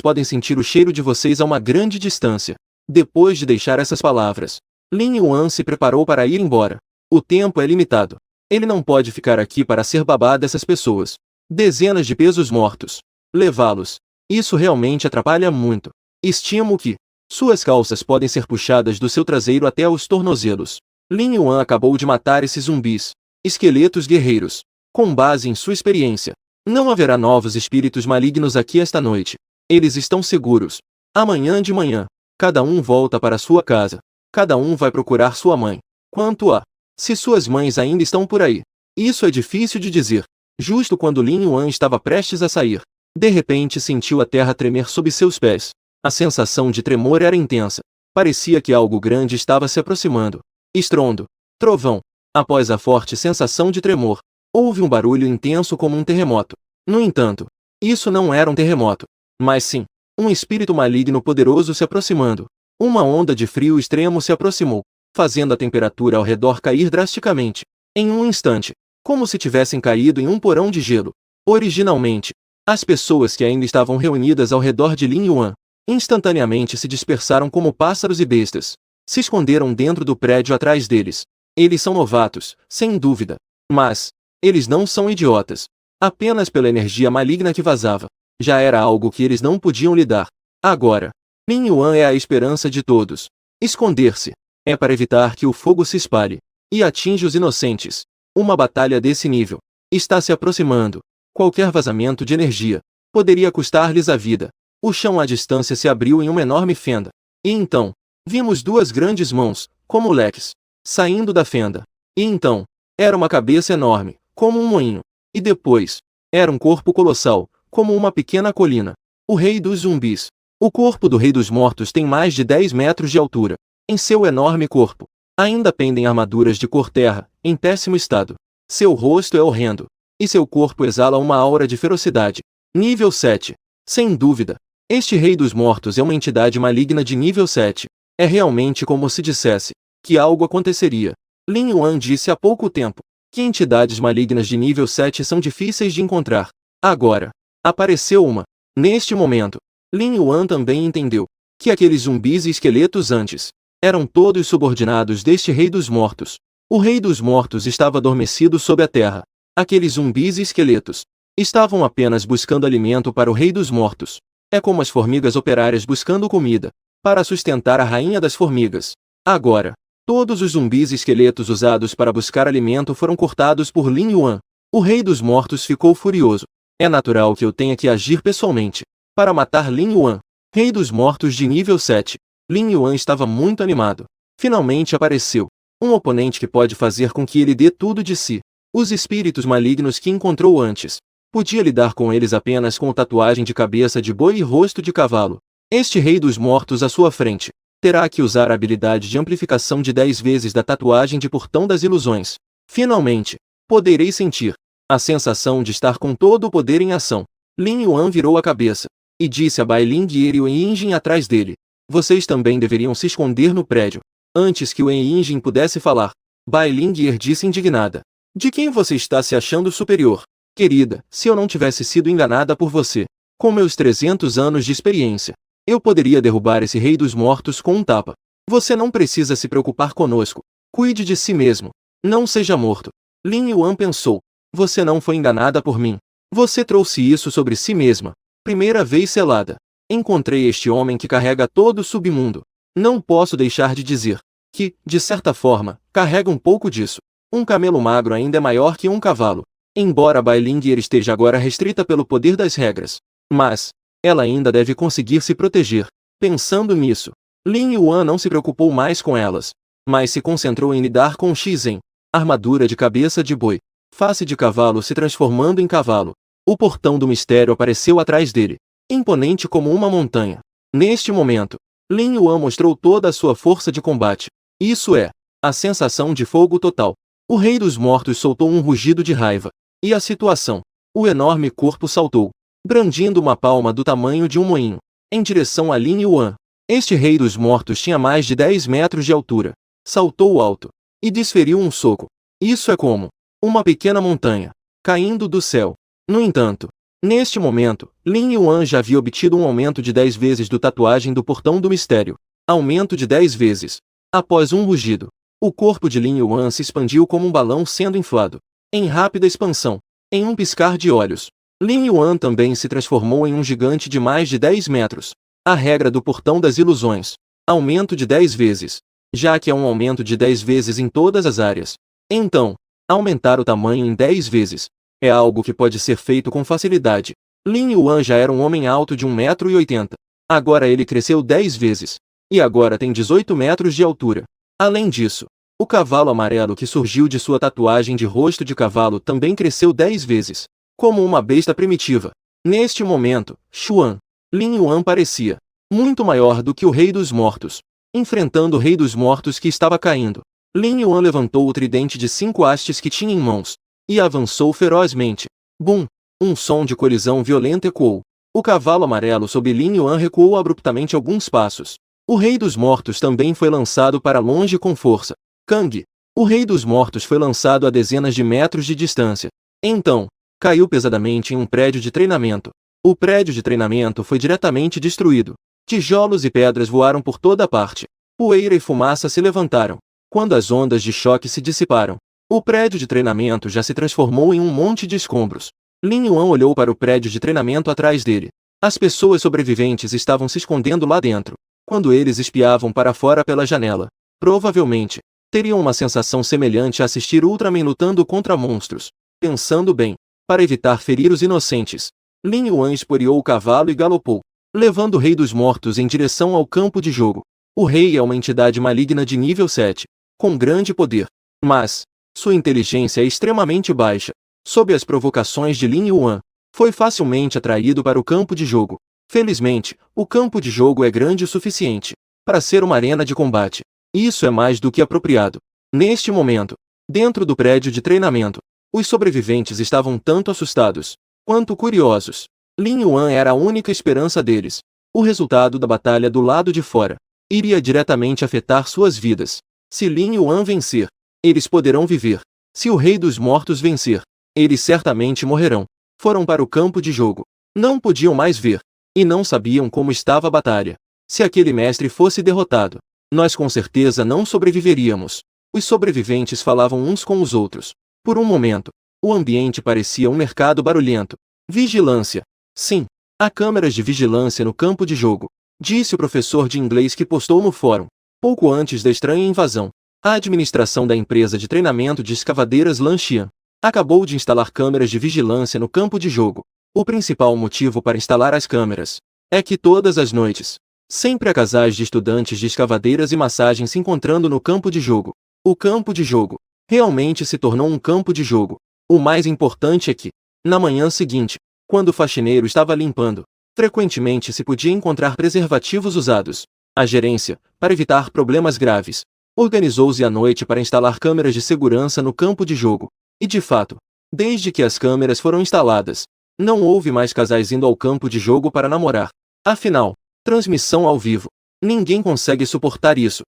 podem sentir o cheiro de vocês a uma grande distância. Depois de deixar essas palavras, Lin Yuan se preparou para ir embora. O tempo é limitado. Ele não pode ficar aqui para ser babá dessas pessoas. Dezenas de pesos mortos. Levá-los. Isso realmente atrapalha muito. Estimo que suas calças podem ser puxadas do seu traseiro até os tornozelos. Lin Yuan acabou de matar esses zumbis, esqueletos guerreiros. Com base em sua experiência, não haverá novos espíritos malignos aqui esta noite. Eles estão seguros. Amanhã de manhã, cada um volta para sua casa. Cada um vai procurar sua mãe. Quanto a se suas mães ainda estão por aí, isso é difícil de dizer. Justo quando Lin Yuan estava prestes a sair, de repente sentiu a terra tremer sob seus pés. A sensação de tremor era intensa. Parecia que algo grande estava se aproximando. Estrondo. Trovão. Após a forte sensação de tremor, houve um barulho intenso como um terremoto. No entanto, isso não era um terremoto, mas sim, um espírito maligno poderoso se aproximando. Uma onda de frio extremo se aproximou, fazendo a temperatura ao redor cair drasticamente. Em um instante, como se tivessem caído em um porão de gelo. Originalmente, as pessoas que ainda estavam reunidas ao redor de Lin Yuan, instantaneamente se dispersaram como pássaros e bestas. Se esconderam dentro do prédio atrás deles. Eles são novatos, sem dúvida. Mas, eles não são idiotas. Apenas pela energia maligna que vazava. Já era algo que eles não podiam lidar. Agora, Lin Yuan é a esperança de todos. Esconder-se é para evitar que o fogo se espalhe e atinja os inocentes. Uma batalha desse nível está se aproximando. Qualquer vazamento de energia poderia custar-lhes a vida. O chão à distância se abriu em uma enorme fenda. E então, vimos duas grandes mãos, como leques, saindo da fenda. E então, era uma cabeça enorme, como um moinho. E depois, era um corpo colossal, como uma pequena colina. O rei dos zumbis. O corpo do rei dos mortos tem mais de 10 metros de altura. Em seu enorme corpo, ainda pendem armaduras de cor terra, em péssimo estado. Seu rosto é horrendo. E seu corpo exala uma aura de ferocidade. Nível 7. Sem dúvida, este rei dos mortos é uma entidade maligna de nível 7. É realmente como se dissesse que algo aconteceria. Lin Yuan disse há pouco tempo que entidades malignas de nível 7 são difíceis de encontrar. Agora, apareceu uma. Neste momento, Lin Yuan também entendeu que aqueles zumbis e esqueletos antes eram todos subordinados deste rei dos mortos. O rei dos mortos estava adormecido sob a terra. Aqueles zumbis e esqueletos estavam apenas buscando alimento para o rei dos mortos. É como as formigas operárias buscando comida para sustentar a rainha das formigas. Agora, todos os zumbis e esqueletos usados para buscar alimento foram cortados por Lin Yuan. O rei dos mortos ficou furioso. É natural que eu tenha que agir pessoalmente para matar Lin Yuan, rei dos mortos de nível 7. Lin Yuan estava muito animado. Finalmente apareceu um oponente que pode fazer com que ele dê tudo de si. Os espíritos malignos que encontrou antes. Podia lidar com eles apenas com tatuagem de cabeça de boi e rosto de cavalo. Este rei dos mortos à sua frente terá que usar a habilidade de amplificação de 10 vezes da tatuagem de Portão das Ilusões. Finalmente, poderei sentir a sensação de estar com todo o poder em ação. Lin Yuan virou a cabeça e disse a Bai Ling e o Yinjin atrás dele. Vocês também deveriam se esconder no prédio. Antes que o Yinjin pudesse falar, Bai Ling disse indignada. De quem você está se achando superior? Querida, se eu não tivesse sido enganada por você, com meus 300 anos de experiência, eu poderia derrubar esse rei dos mortos com um tapa. Você não precisa se preocupar conosco. Cuide de si mesmo. Não seja morto. Lin Yuan pensou. Você não foi enganada por mim. Você trouxe isso sobre si mesma. Primeira vez selada. Encontrei este homem que carrega todo o submundo. Não posso deixar de dizer que, de certa forma, carrega um pouco disso. Um camelo magro ainda é maior que um cavalo. Embora Bai Ling esteja agora restrita pelo poder das regras. Mas, ela ainda deve conseguir se proteger. Pensando nisso, Lin Yuan não se preocupou mais com elas, mas se concentrou em lidar com Shizhen, armadura de cabeça de boi, face de cavalo se transformando em cavalo. O portão do mistério apareceu atrás dele, imponente como uma montanha. Neste momento, Lin Yuan mostrou toda a sua força de combate. Isso é, a sensação de fogo total. O rei dos mortos soltou um rugido de raiva. E a situação? O enorme corpo saltou, brandindo uma palma do tamanho de um moinho, em direção a Lin Yuan. Este rei dos mortos tinha mais de 10 metros de altura. Saltou alto e desferiu um soco. Isso é como uma pequena montanha caindo do céu. No entanto, neste momento, Lin Yuan já havia obtido um aumento de 10 vezes do tatuagem do Portão do Mistério. Aumento de 10 vezes. Após um rugido, o corpo de Lin Yuan se expandiu como um balão sendo inflado. Em rápida expansão, em um piscar de olhos, Lin Yuan também se transformou em um gigante de mais de 10 metros. A regra do Portão das Ilusões. Aumento de 10 vezes. Já que é um aumento de 10 vezes em todas as áreas. Então, aumentar o tamanho em 10 vezes é algo que pode ser feito com facilidade. Lin Yuan já era um homem alto de 1,80 m. Agora ele cresceu 10 vezes. E agora tem 18 metros de altura. Além disso, o cavalo amarelo que surgiu de sua tatuagem de rosto de cavalo também cresceu 10 vezes. Como uma besta primitiva. Neste momento, Xuan, Lin Yuan parecia muito maior do que o rei dos mortos. Enfrentando o rei dos mortos que estava caindo, Lin Yuan levantou o tridente de 5 hastes que tinha em mãos e avançou ferozmente. Bum! Um som de colisão violenta ecoou. O cavalo amarelo sob Lin Yuan recuou abruptamente alguns passos. O Rei dos Mortos também foi lançado para longe com força. Kang! O Rei dos Mortos foi lançado a dezenas de metros de distância. Então, caiu pesadamente em um prédio de treinamento. O prédio de treinamento foi diretamente destruído. Tijolos e pedras voaram por toda parte. Poeira e fumaça se levantaram. Quando as ondas de choque se dissiparam, o prédio de treinamento já se transformou em um monte de escombros. Lin Yuan olhou para o prédio de treinamento atrás dele. As pessoas sobreviventes estavam se escondendo lá dentro. Quando eles espiavam para fora pela janela, provavelmente, teriam uma sensação semelhante a assistir Ultraman lutando contra monstros. Pensando bem, para evitar ferir os inocentes, Lin Yuan esporeou o cavalo e galopou, levando o Rei dos Mortos em direção ao campo de jogo. O rei é uma entidade maligna de nível 7, com grande poder, mas sua inteligência é extremamente baixa. Sob as provocações de Lin Yuan, foi facilmente atraído para o campo de jogo. Felizmente, o campo de jogo é grande o suficiente para ser uma arena de combate. Isso é mais do que apropriado. Neste momento, dentro do prédio de treinamento, os sobreviventes estavam tanto assustados quanto curiosos. Lin Yuan era a única esperança deles. O resultado da batalha do lado de fora iria diretamente afetar suas vidas. Se Lin Yuan vencer, eles poderão viver. Se o Rei dos Mortos vencer, eles certamente morrerão. Foram para o campo de jogo. Não podiam mais ver. E não sabiam como estava a batalha. Se aquele mestre fosse derrotado, nós com certeza não sobreviveríamos. Os sobreviventes falavam uns com os outros. Por um momento, o ambiente parecia um mercado barulhento. Vigilância. Sim, há câmeras de vigilância no campo de jogo, disse o professor de inglês que postou no fórum. Pouco antes da estranha invasão, a administração da empresa de treinamento de escavadeiras Lanxian acabou de instalar câmeras de vigilância no campo de jogo. O principal motivo para instalar as câmeras é que todas as noites, sempre há casais de estudantes de escavadeiras e massagem se encontrando no campo de jogo. O campo de jogo realmente se tornou um campo de jogo. O mais importante é que, na manhã seguinte, quando o faxineiro estava limpando, frequentemente se podia encontrar preservativos usados. A gerência, para evitar problemas graves, organizou-se à noite para instalar câmeras de segurança no campo de jogo. E de fato, desde que as câmeras foram instaladas, não houve mais casais indo ao campo de jogo para namorar. Afinal, transmissão ao vivo. Ninguém consegue suportar isso.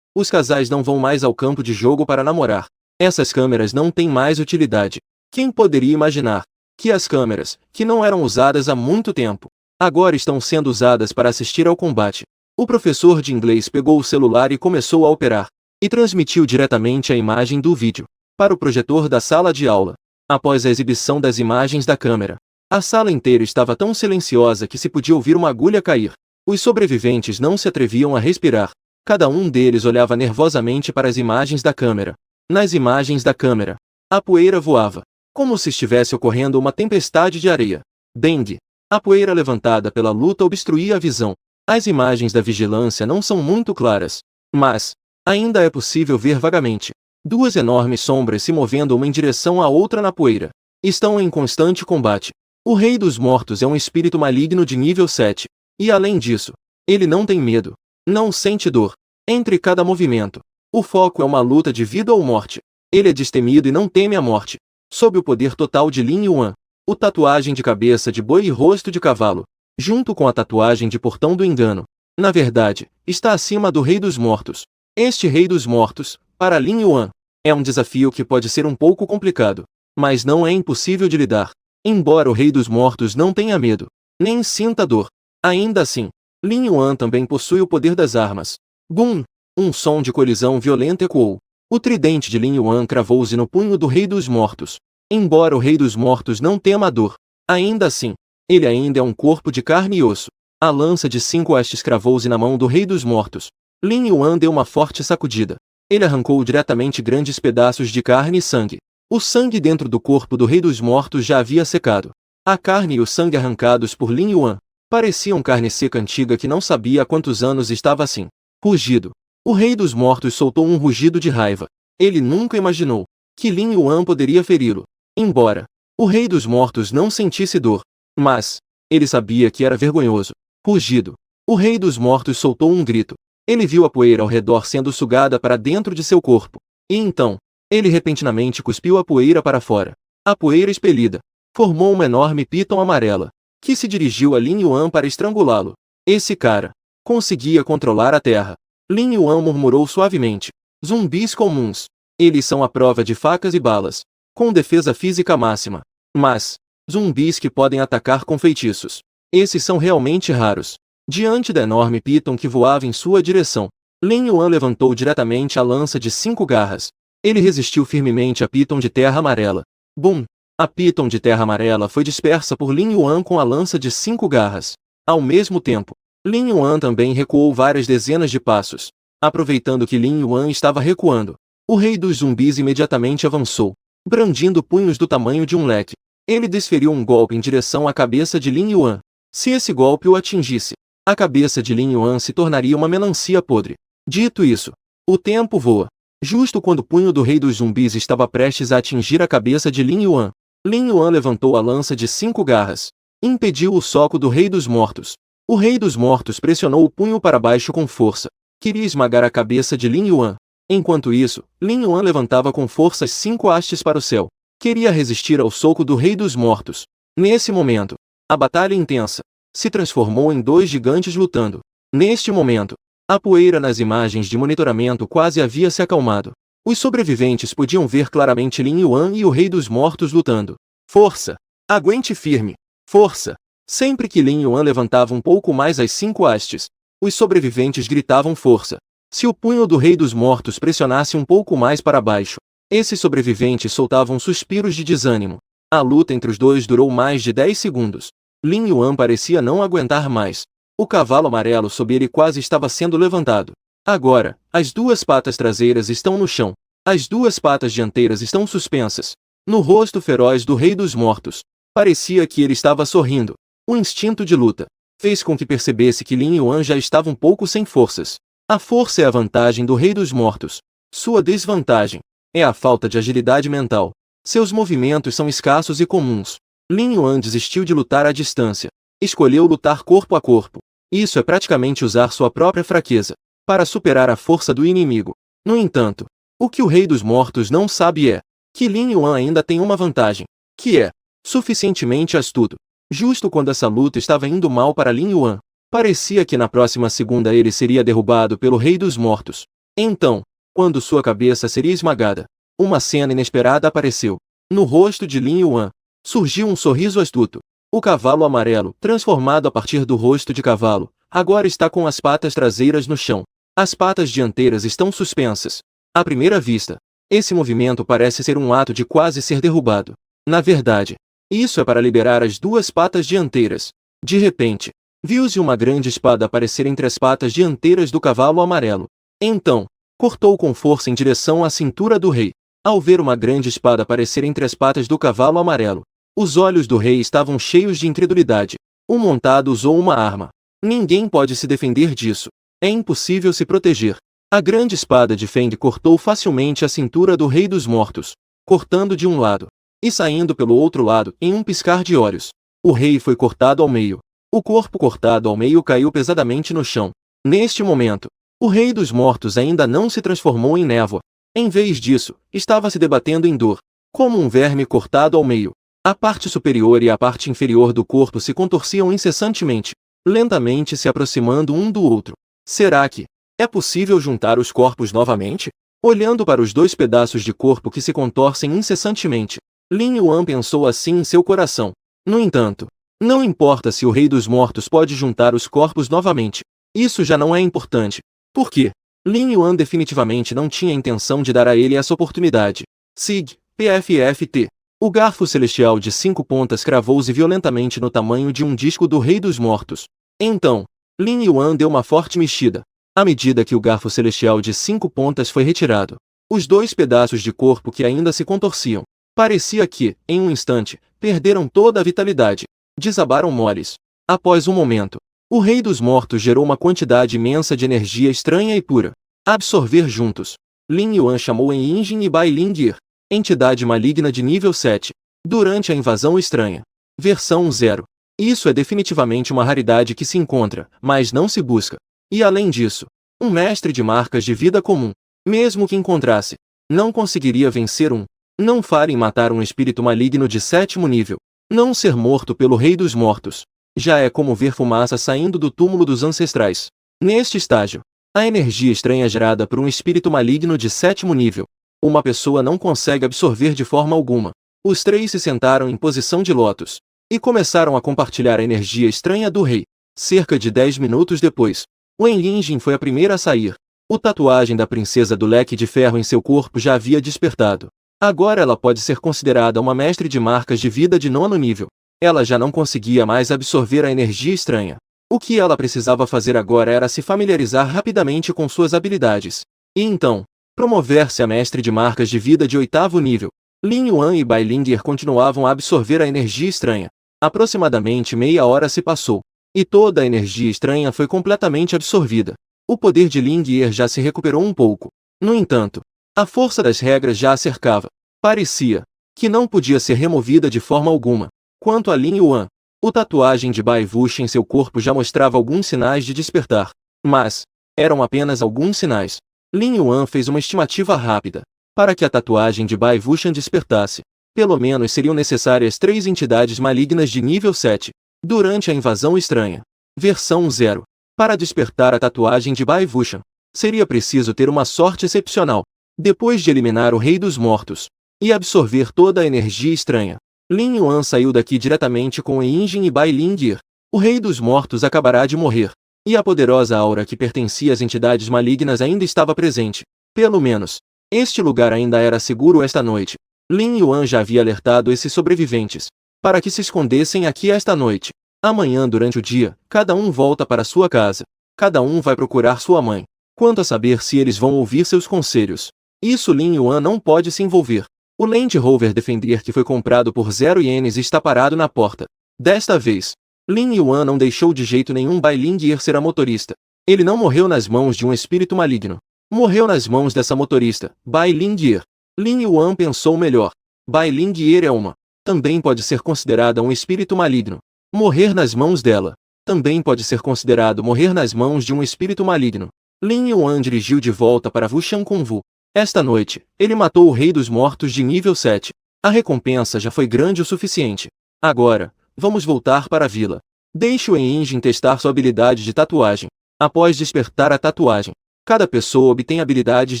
Os casais não vão mais ao campo de jogo para namorar. Essas câmeras não têm mais utilidade. Quem poderia imaginar que as câmeras, que não eram usadas há muito tempo, agora estão sendo usadas para assistir ao combate? O professor de inglês pegou o celular e começou a operar, e transmitiu diretamente a imagem do vídeo para o projetor da sala de aula. Após a exibição das imagens da câmera, a sala inteira estava tão silenciosa que se podia ouvir uma agulha cair. Os sobreviventes não se atreviam a respirar. Cada um deles olhava nervosamente para as imagens da câmera. Nas imagens da câmera, a poeira voava, como se estivesse ocorrendo uma tempestade de areia. Dengue. A poeira levantada pela luta obstruía a visão. As imagens da vigilância não são muito claras, mas ainda é possível ver vagamente duas enormes sombras se movendo uma em direção à outra na poeira. Estão em constante combate. O Rei dos Mortos é um espírito maligno de nível 7. E além disso, ele não tem medo. Não sente dor. Entre cada movimento, o foco é uma luta de vida ou morte. Ele é destemido e não teme a morte. Sob o poder total de Lin Yuan, o tatuagem de cabeça de boi e rosto de cavalo, junto com a tatuagem de portão do engano, na verdade, está acima do Rei dos Mortos. Este Rei dos Mortos, para Lin Yuan, é um desafio que pode ser um pouco complicado, mas não é impossível de lidar. Embora o Rei dos Mortos não tenha medo, nem sinta dor, ainda assim, Lin Yuan também possui o poder das armas. Bum! Um som de colisão violenta ecoou. O tridente de Lin Yuan cravou-se no punho do Rei dos Mortos. Embora o Rei dos Mortos não tema a dor, ainda assim, ele ainda é um corpo de carne e osso. A lança de 5 hastes cravou-se na mão do Rei dos Mortos. Lin Yuan deu uma forte sacudida. Ele arrancou diretamente grandes pedaços de carne e sangue. O sangue dentro do corpo do Rei dos Mortos já havia secado. A carne e o sangue arrancados por Lin Yuan pareciam carne seca antiga que não sabia há quantos anos estava assim. Rugido. O Rei dos Mortos soltou um rugido de raiva. Ele nunca imaginou que Lin Yuan poderia feri-lo. Embora o Rei dos Mortos não sentisse dor, mas ele sabia que era vergonhoso. Rugido. O Rei dos Mortos soltou um grito. Ele viu a poeira ao redor sendo sugada para dentro de seu corpo. E então, ele repentinamente cuspiu a poeira para fora. A poeira expelida formou uma enorme piton amarela, que se dirigiu a Lin Yuan para estrangulá-lo. Esse cara conseguia controlar a terra. Lin Yuan murmurou suavemente. Zumbis comuns. Eles são à prova de facas e balas, com defesa física máxima. Mas, zumbis que podem atacar com feitiços. Esses são realmente raros. Diante da enorme piton que voava em sua direção, Lin Yuan levantou diretamente a lança de 5 garras. Ele resistiu firmemente à piton de terra amarela. Bum! A piton de terra amarela foi dispersa por Lin Yuan com a lança de 5 garras. Ao mesmo tempo, Lin Yuan também recuou várias dezenas de passos. Aproveitando que Lin Yuan estava recuando, o rei dos zumbis imediatamente avançou, brandindo punhos do tamanho de um leque. Ele desferiu um golpe em direção à cabeça de Lin Yuan. Se esse golpe o atingisse, a cabeça de Lin Yuan se tornaria uma melancia podre. Dito isso, o tempo voa. Justo quando o punho do rei dos zumbis estava prestes a atingir a cabeça de Lin Yuan, Lin Yuan levantou a lança de 5 garras. Impediu o soco do rei dos mortos. O rei dos mortos pressionou o punho para baixo com força. Queria esmagar a cabeça de Lin Yuan. Enquanto isso, Lin Yuan levantava com força as 5 hastes para o céu. Queria resistir ao soco do rei dos mortos. Nesse momento, a batalha intensa se transformou em 2 gigantes lutando. Neste momento, a poeira nas imagens de monitoramento quase havia se acalmado. Os sobreviventes podiam ver claramente Lin Yuan e o rei dos mortos lutando. Força! Aguente firme! Força! Sempre que Lin Yuan levantava um pouco mais as 5 hastes, os sobreviventes gritavam força. Se o punho do rei dos mortos pressionasse um pouco mais para baixo, esses sobreviventes soltavam suspiros de desânimo. A luta entre os dois durou mais de 10 segundos. Lin Yuan parecia não aguentar mais. O cavalo amarelo sob ele quase estava sendo levantado. Agora, as 2 patas traseiras estão no chão. As 2 patas dianteiras estão suspensas. No rosto feroz do rei dos mortos, parecia que ele estava sorrindo. O instinto de luta fez com que percebesse que Lin Yuan já estava um pouco sem forças. A força é a vantagem do rei dos mortos. Sua desvantagem é a falta de agilidade mental. Seus movimentos são escassos e comuns. Lin Yuan desistiu de lutar à distância. Escolheu lutar corpo a corpo. Isso é praticamente usar sua própria fraqueza para superar a força do inimigo. No entanto, o que o rei dos mortos não sabe é que Lin Yuan ainda tem uma vantagem, que é suficientemente astuto. Justo quando essa luta estava indo mal para Lin Yuan, parecia que na próxima segunda ele seria derrubado pelo rei dos mortos. Então, quando sua cabeça seria esmagada, uma cena inesperada apareceu. No rosto de Lin Yuan surgiu um sorriso astuto. O cavalo amarelo, transformado a partir do rosto de cavalo, agora está com as patas traseiras no chão. As patas dianteiras estão suspensas. À primeira vista, esse movimento parece ser um ato de quase ser derrubado. Na verdade, isso é para liberar as 2 patas dianteiras. De repente, viu-se uma grande espada aparecer entre as patas dianteiras do cavalo amarelo. Então, cortou com força em direção à cintura do rei. Ao ver uma grande espada aparecer entre as patas do cavalo amarelo, os olhos do rei estavam cheios de incredulidade. O montado usou uma arma. Ninguém pode se defender disso. É impossível se proteger. A grande espada de Feng cortou facilmente a cintura do rei dos mortos, cortando de um lado e saindo pelo outro lado em um piscar de olhos. O rei foi cortado ao meio. O corpo cortado ao meio caiu pesadamente no chão. Neste momento, o rei dos mortos ainda não se transformou em névoa. Em vez disso, estava se debatendo em dor, como um verme cortado ao meio. A parte superior e a parte inferior do corpo se contorciam incessantemente, lentamente se aproximando um do outro. Será que é possível juntar os corpos novamente? Olhando para os 2 pedaços de corpo que se contorcem incessantemente, Lin Yuan pensou assim em seu coração. No entanto, não importa se o rei dos mortos pode juntar os corpos novamente. Isso já não é importante. Por quê? Lin Yuan definitivamente não tinha intenção de dar a ele essa oportunidade. Sig, PFFT. O garfo celestial de 5 pontas cravou-se violentamente no tamanho de um disco do rei dos mortos. Então, Lin Yuan deu uma forte mexida. À medida que o garfo celestial de 5 pontas foi retirado, os 2 pedaços de corpo que ainda se contorciam, parecia que, em um instante, perderam toda a vitalidade. Desabaram moles. Após um momento, o rei dos mortos gerou uma quantidade imensa de energia estranha e pura. Absorver juntos. Lin Yuan chamou em Yinjin e Bai Lingir, entidade maligna de nível 7, durante a invasão estranha. Versão 0. Isso é definitivamente uma raridade que se encontra, mas não se busca. E além disso, um mestre de marcas de vida comum, mesmo que encontrasse, não conseguiria vencer um. Não fale em matar um espírito maligno de 7º nível. Não ser morto pelo Rei dos Mortos. Já é como ver fumaça saindo do túmulo dos ancestrais. Neste estágio, a energia estranha gerada por um espírito maligno de 7º nível. Uma pessoa não consegue absorver de forma alguma. Os três se sentaram em posição de lótus e começaram a compartilhar a energia estranha do rei. Cerca de 10 minutos depois, Wen Yinjin foi a primeira a sair. A tatuagem da princesa do leque de ferro em seu corpo já havia despertado. Agora ela pode ser considerada uma mestre de marcas de vida de 9º nível. Ela já não conseguia mais absorver a energia estranha. O que ela precisava fazer agora era se familiarizar rapidamente com suas habilidades. E então, promover-se a mestre de marcas de vida de 8º nível. Lin Yuan e Bai Lingyer continuavam a absorver a energia estranha. Aproximadamente meia hora se passou. E toda a energia estranha foi completamente absorvida. O poder de Lingyer já se recuperou um pouco. No entanto, a força das regras já a cercava. Parecia que não podia ser removida de forma alguma. Quanto a Lin Yuan, a tatuagem de Bai Wuxi em seu corpo já mostrava alguns sinais de despertar. Mas eram apenas alguns sinais. Lin Yuan fez uma estimativa rápida. Para que a tatuagem de Bai Wuxi despertasse, pelo menos seriam necessárias 3 entidades malignas de nível 7. Durante a invasão estranha. Versão 0. Para despertar a tatuagem de Bai Wuxi, seria preciso ter uma sorte excepcional. Depois de eliminar o Rei dos Mortos e absorver toda a energia estranha, Lin Yuan saiu daqui diretamente com Wen Yinjin e Bai Lingyer. O Rei dos Mortos acabará de morrer, e a poderosa aura que pertencia às entidades malignas ainda estava presente. Pelo menos, este lugar ainda era seguro esta noite. Lin Yuan já havia alertado esses sobreviventes para que se escondessem aqui esta noite. Amanhã durante o dia, cada um volta para sua casa. Cada um vai procurar sua mãe. Quanto a saber se eles vão ouvir seus conselhos, isso Lin Yuan não pode se envolver. O Land Rover Defender que foi comprado por 0 ienes está parado na porta. Desta vez, Lin Yuan não deixou de jeito nenhum Bai Lingyer ser a motorista. Ele não morreu nas mãos de um espírito maligno. Morreu nas mãos dessa motorista, Bai Lingyer. Lin Yuan pensou melhor. Bai Lingyer é uma. Também pode ser considerada um espírito maligno. Morrer nas mãos dela. Também pode ser considerado morrer nas mãos de um espírito maligno. Lin Yuan dirigiu de volta para Wuxian Kunwu. Esta noite, ele matou o Rei dos Mortos de nível 7. A recompensa já foi grande o suficiente. Agora, vamos voltar para a vila. Deixe o Wen Yinjin testar sua habilidade de tatuagem. Após despertar a tatuagem, cada pessoa obtém habilidades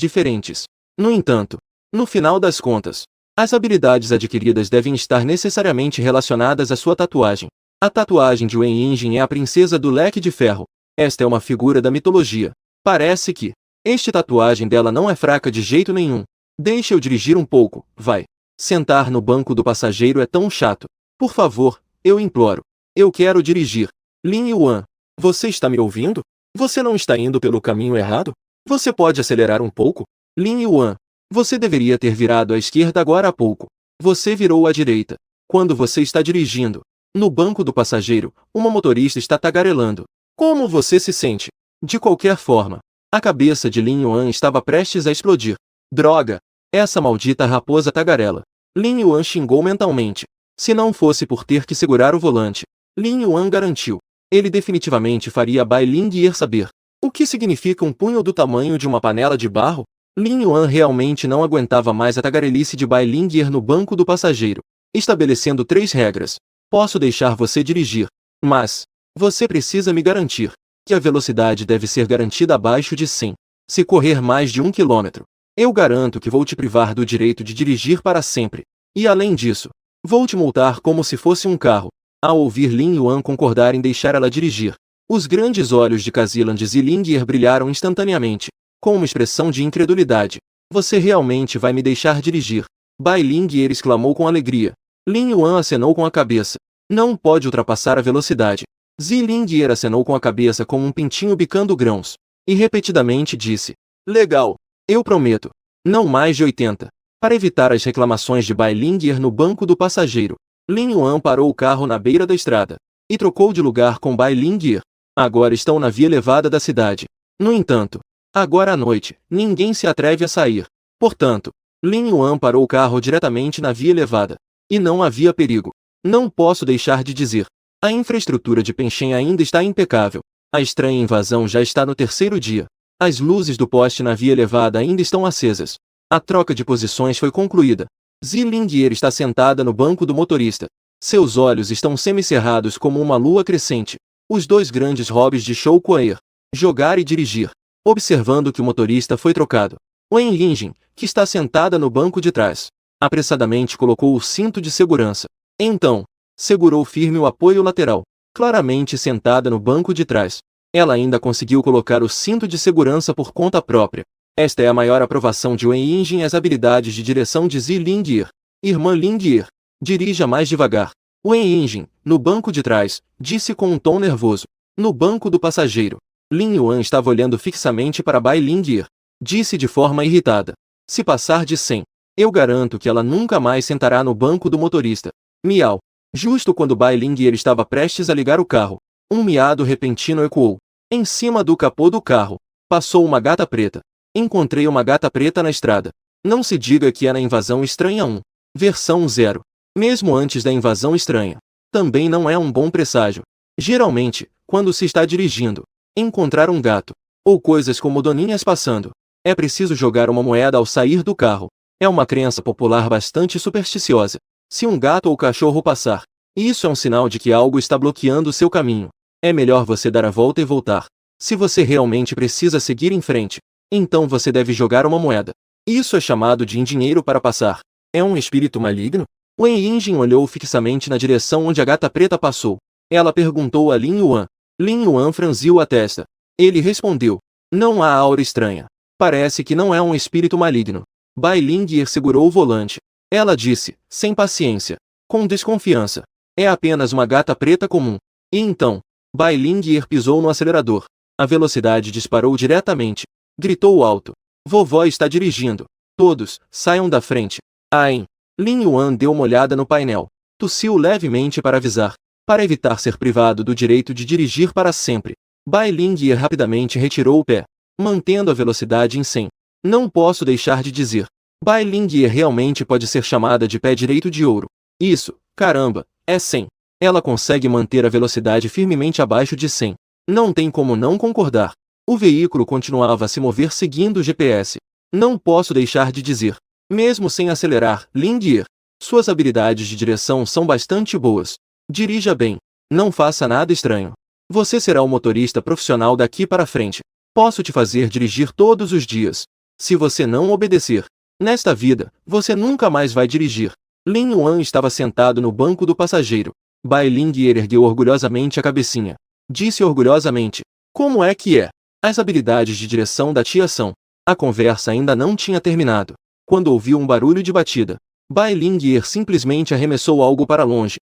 diferentes. No entanto, no final das contas, as habilidades adquiridas devem estar necessariamente relacionadas à sua tatuagem. A tatuagem de Wen Yinjin é a princesa do leque de ferro. Esta é uma figura da mitologia. Parece que esta tatuagem dela não é fraca de jeito nenhum. Deixe eu dirigir um pouco, vai. Sentar no banco do passageiro é tão chato. Por favor, eu imploro. Eu quero dirigir. Lin Yuan, você está me ouvindo? Você não está indo pelo caminho errado? Você pode acelerar um pouco? Lin Yuan, você deveria ter virado à esquerda agora há pouco. Você virou à direita. Quando você está dirigindo, no banco do passageiro, uma motorista está tagarelando. Como você se sente? De qualquer forma, a cabeça de Lin Yuan estava prestes a explodir. Droga! Essa maldita raposa tagarela. Lin Yuan xingou mentalmente. Se não fosse por ter que segurar o volante, Lin Yuan garantiu. Ele definitivamente faria Bai Lingyer saber. O que significa um punho do tamanho de uma panela de barro? Lin Yuan realmente não aguentava mais a tagarelice de Bai Lingyer no banco do passageiro. Estabelecendo 3 regras. Posso deixar você dirigir, mas você precisa me garantir que a velocidade deve ser garantida abaixo de 100. Se correr mais de 1 km, eu garanto que vou te privar do direito de dirigir para sempre. E além disso, vou te multar como se fosse um carro. Ao ouvir Lin Yuan concordar em deixar ela dirigir, os grandes olhos de Kazilan e Lingyer brilharam instantaneamente, com uma expressão de incredulidade. Você realmente vai me deixar dirigir? Bai Lingyer exclamou com alegria. Lin Yuan acenou com a cabeça. Não pode ultrapassar a velocidade. Lingyer acenou com a cabeça como um pintinho bicando grãos. E repetidamente disse. Legal. Eu prometo. Não mais de 80. Para evitar as reclamações de Bai Lingyer no banco do passageiro, Lin Yuan parou o carro na beira da estrada e trocou de lugar com Bai Lingyer. Agora estão na via elevada da cidade. No entanto, agora à noite, ninguém se atreve a sair. Portanto, Lin Yuan parou o carro diretamente na via elevada. E não havia perigo. Não posso deixar de dizer. A infraestrutura de Penshen ainda está impecável. A estranha invasão já está no 3º dia. As luzes do poste na via elevada ainda estão acesas. A troca de posições foi concluída. Lingyer está sentada no banco do motorista. Seus olhos estão semicerrados como uma lua crescente. Os dois grandes hobbies de Shou Kuaer: jogar e dirigir. Observando que o motorista foi trocado, Wen Yinjin, que está sentada no banco de trás, apressadamente colocou o cinto de segurança. Então, segurou firme o apoio lateral. Claramente sentada no banco de trás, ela ainda conseguiu colocar o cinto de segurança por conta própria. Esta é a maior aprovação de Wen Yinjin às habilidades de direção de Zi Lingye. Irmã Lingye, dirija mais devagar. Wen Yinjin, no banco de trás, disse com um tom nervoso. No banco do passageiro, Lin Yuan estava olhando fixamente para Bai Lingye. Disse de forma irritada: se passar de 100, eu garanto que ela nunca mais sentará no banco do motorista. Miau. Justo quando Bai Lingye estava prestes a ligar o carro, um miado repentino ecoou. Em cima do capô do carro, passou uma gata preta. Encontrei uma gata preta na estrada. Não se diga que é na Invasão Estranha 1. Versão 0. Mesmo antes da Invasão Estranha. Também não é um bom presságio. Geralmente, quando se está dirigindo, encontrar um gato, ou coisas como doninhas passando, é preciso jogar uma moeda ao sair do carro. É uma crença popular bastante supersticiosa. Se um gato ou cachorro passar, isso é um sinal de que algo está bloqueando seu caminho. É melhor você dar a volta e voltar. Se você realmente precisa seguir em frente, então você deve jogar uma moeda. Isso é chamado de dinheiro para passar. É um espírito maligno? Wen Yinjin olhou fixamente na direção onde a gata preta passou. Ela perguntou a Lin Yuan. Lin Yuan franziu a testa. Ele respondeu: não há aura estranha. Parece que não é um espírito maligno. Bai Lingye segurou o volante. Ela disse, sem paciência, com desconfiança: é apenas uma gata preta comum. E então, Bai Lingye pisou no acelerador. A velocidade disparou diretamente. Gritou alto: vovó está dirigindo. Todos, saiam da frente. Ain. Lin Yuan deu uma olhada no painel. Tossiu levemente para avisar. Para evitar ser privado do direito de dirigir para sempre, Bai Lingye rapidamente retirou o pé, mantendo a velocidade em 100. Não posso deixar de dizer. Bai Lingye realmente pode ser chamada de pé direito de ouro. Isso, caramba, é 100. Ela consegue manter a velocidade firmemente abaixo de 100. Não tem como não concordar. O veículo continuava a se mover seguindo o GPS. Não posso deixar de dizer. Mesmo sem acelerar, Lingye, suas habilidades de direção são bastante boas. Dirija bem. Não faça nada estranho. Você será o motorista profissional daqui para frente. Posso te fazer dirigir todos os dias. Se você não obedecer, nesta vida, você nunca mais vai dirigir. Lin Yuan estava sentado no banco do passageiro. Bai Lingye ergueu orgulhosamente a cabecinha. Disse orgulhosamente: como é que é? As habilidades de direção da tia são. A conversa ainda não tinha terminado, quando ouviu um barulho de batida. Bai Lingye simplesmente arremessou algo para longe.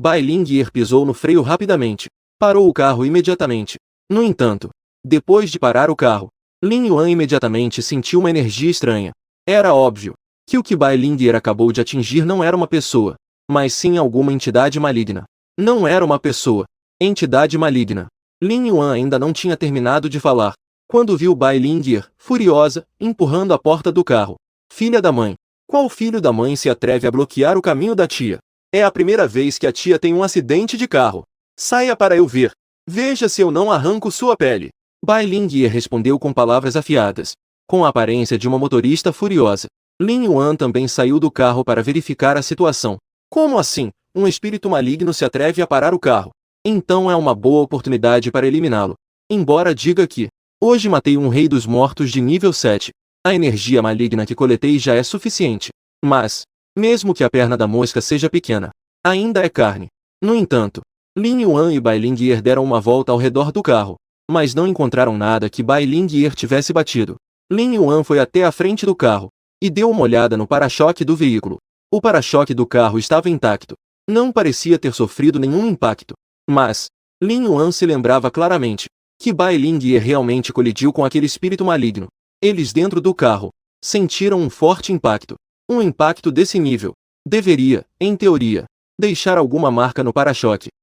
Bai Lingye pisou no freio rapidamente. Parou o carro imediatamente. No entanto, depois de parar o carro, Lin Yuan imediatamente sentiu uma energia estranha. Era óbvio que o que Bai Lingye acabou de atingir não era uma pessoa, mas sim alguma entidade maligna. Não era uma pessoa. Entidade maligna. Lin Yuan ainda não tinha terminado de falar, quando viu Bai Lingye, furiosa, empurrando a porta do carro. Filha da mãe. Qual filho da mãe se atreve a bloquear o caminho da tia? É a primeira vez que a tia tem um acidente de carro. Saia para eu ver. Veja se eu não arranco sua pele. Bai Lingye respondeu com palavras afiadas, com a aparência de uma motorista furiosa. Lin Yuan também saiu do carro para verificar a situação. Como assim? Um espírito maligno se atreve a parar o carro? Então é uma boa oportunidade para eliminá-lo. Embora diga que hoje matei um rei dos mortos de nível 7. A energia maligna que coletei já é suficiente. Mas, mesmo que a perna da mosca seja pequena, ainda é carne. No entanto, Lin Yuan e Bai Lingye deram uma volta ao redor do carro, mas não encontraram nada que Bai Lingye tivesse batido. Lin Yuan foi até a frente do carro e deu uma olhada no para-choque do veículo. O para-choque do carro estava intacto. Não parecia ter sofrido nenhum impacto. Mas, Lin Yuan se lembrava claramente que Bai Lingye realmente colidiu com aquele espírito maligno. Eles dentro do carro sentiram um forte impacto. Um impacto desse nível deveria, em teoria, deixar alguma marca no para-choque.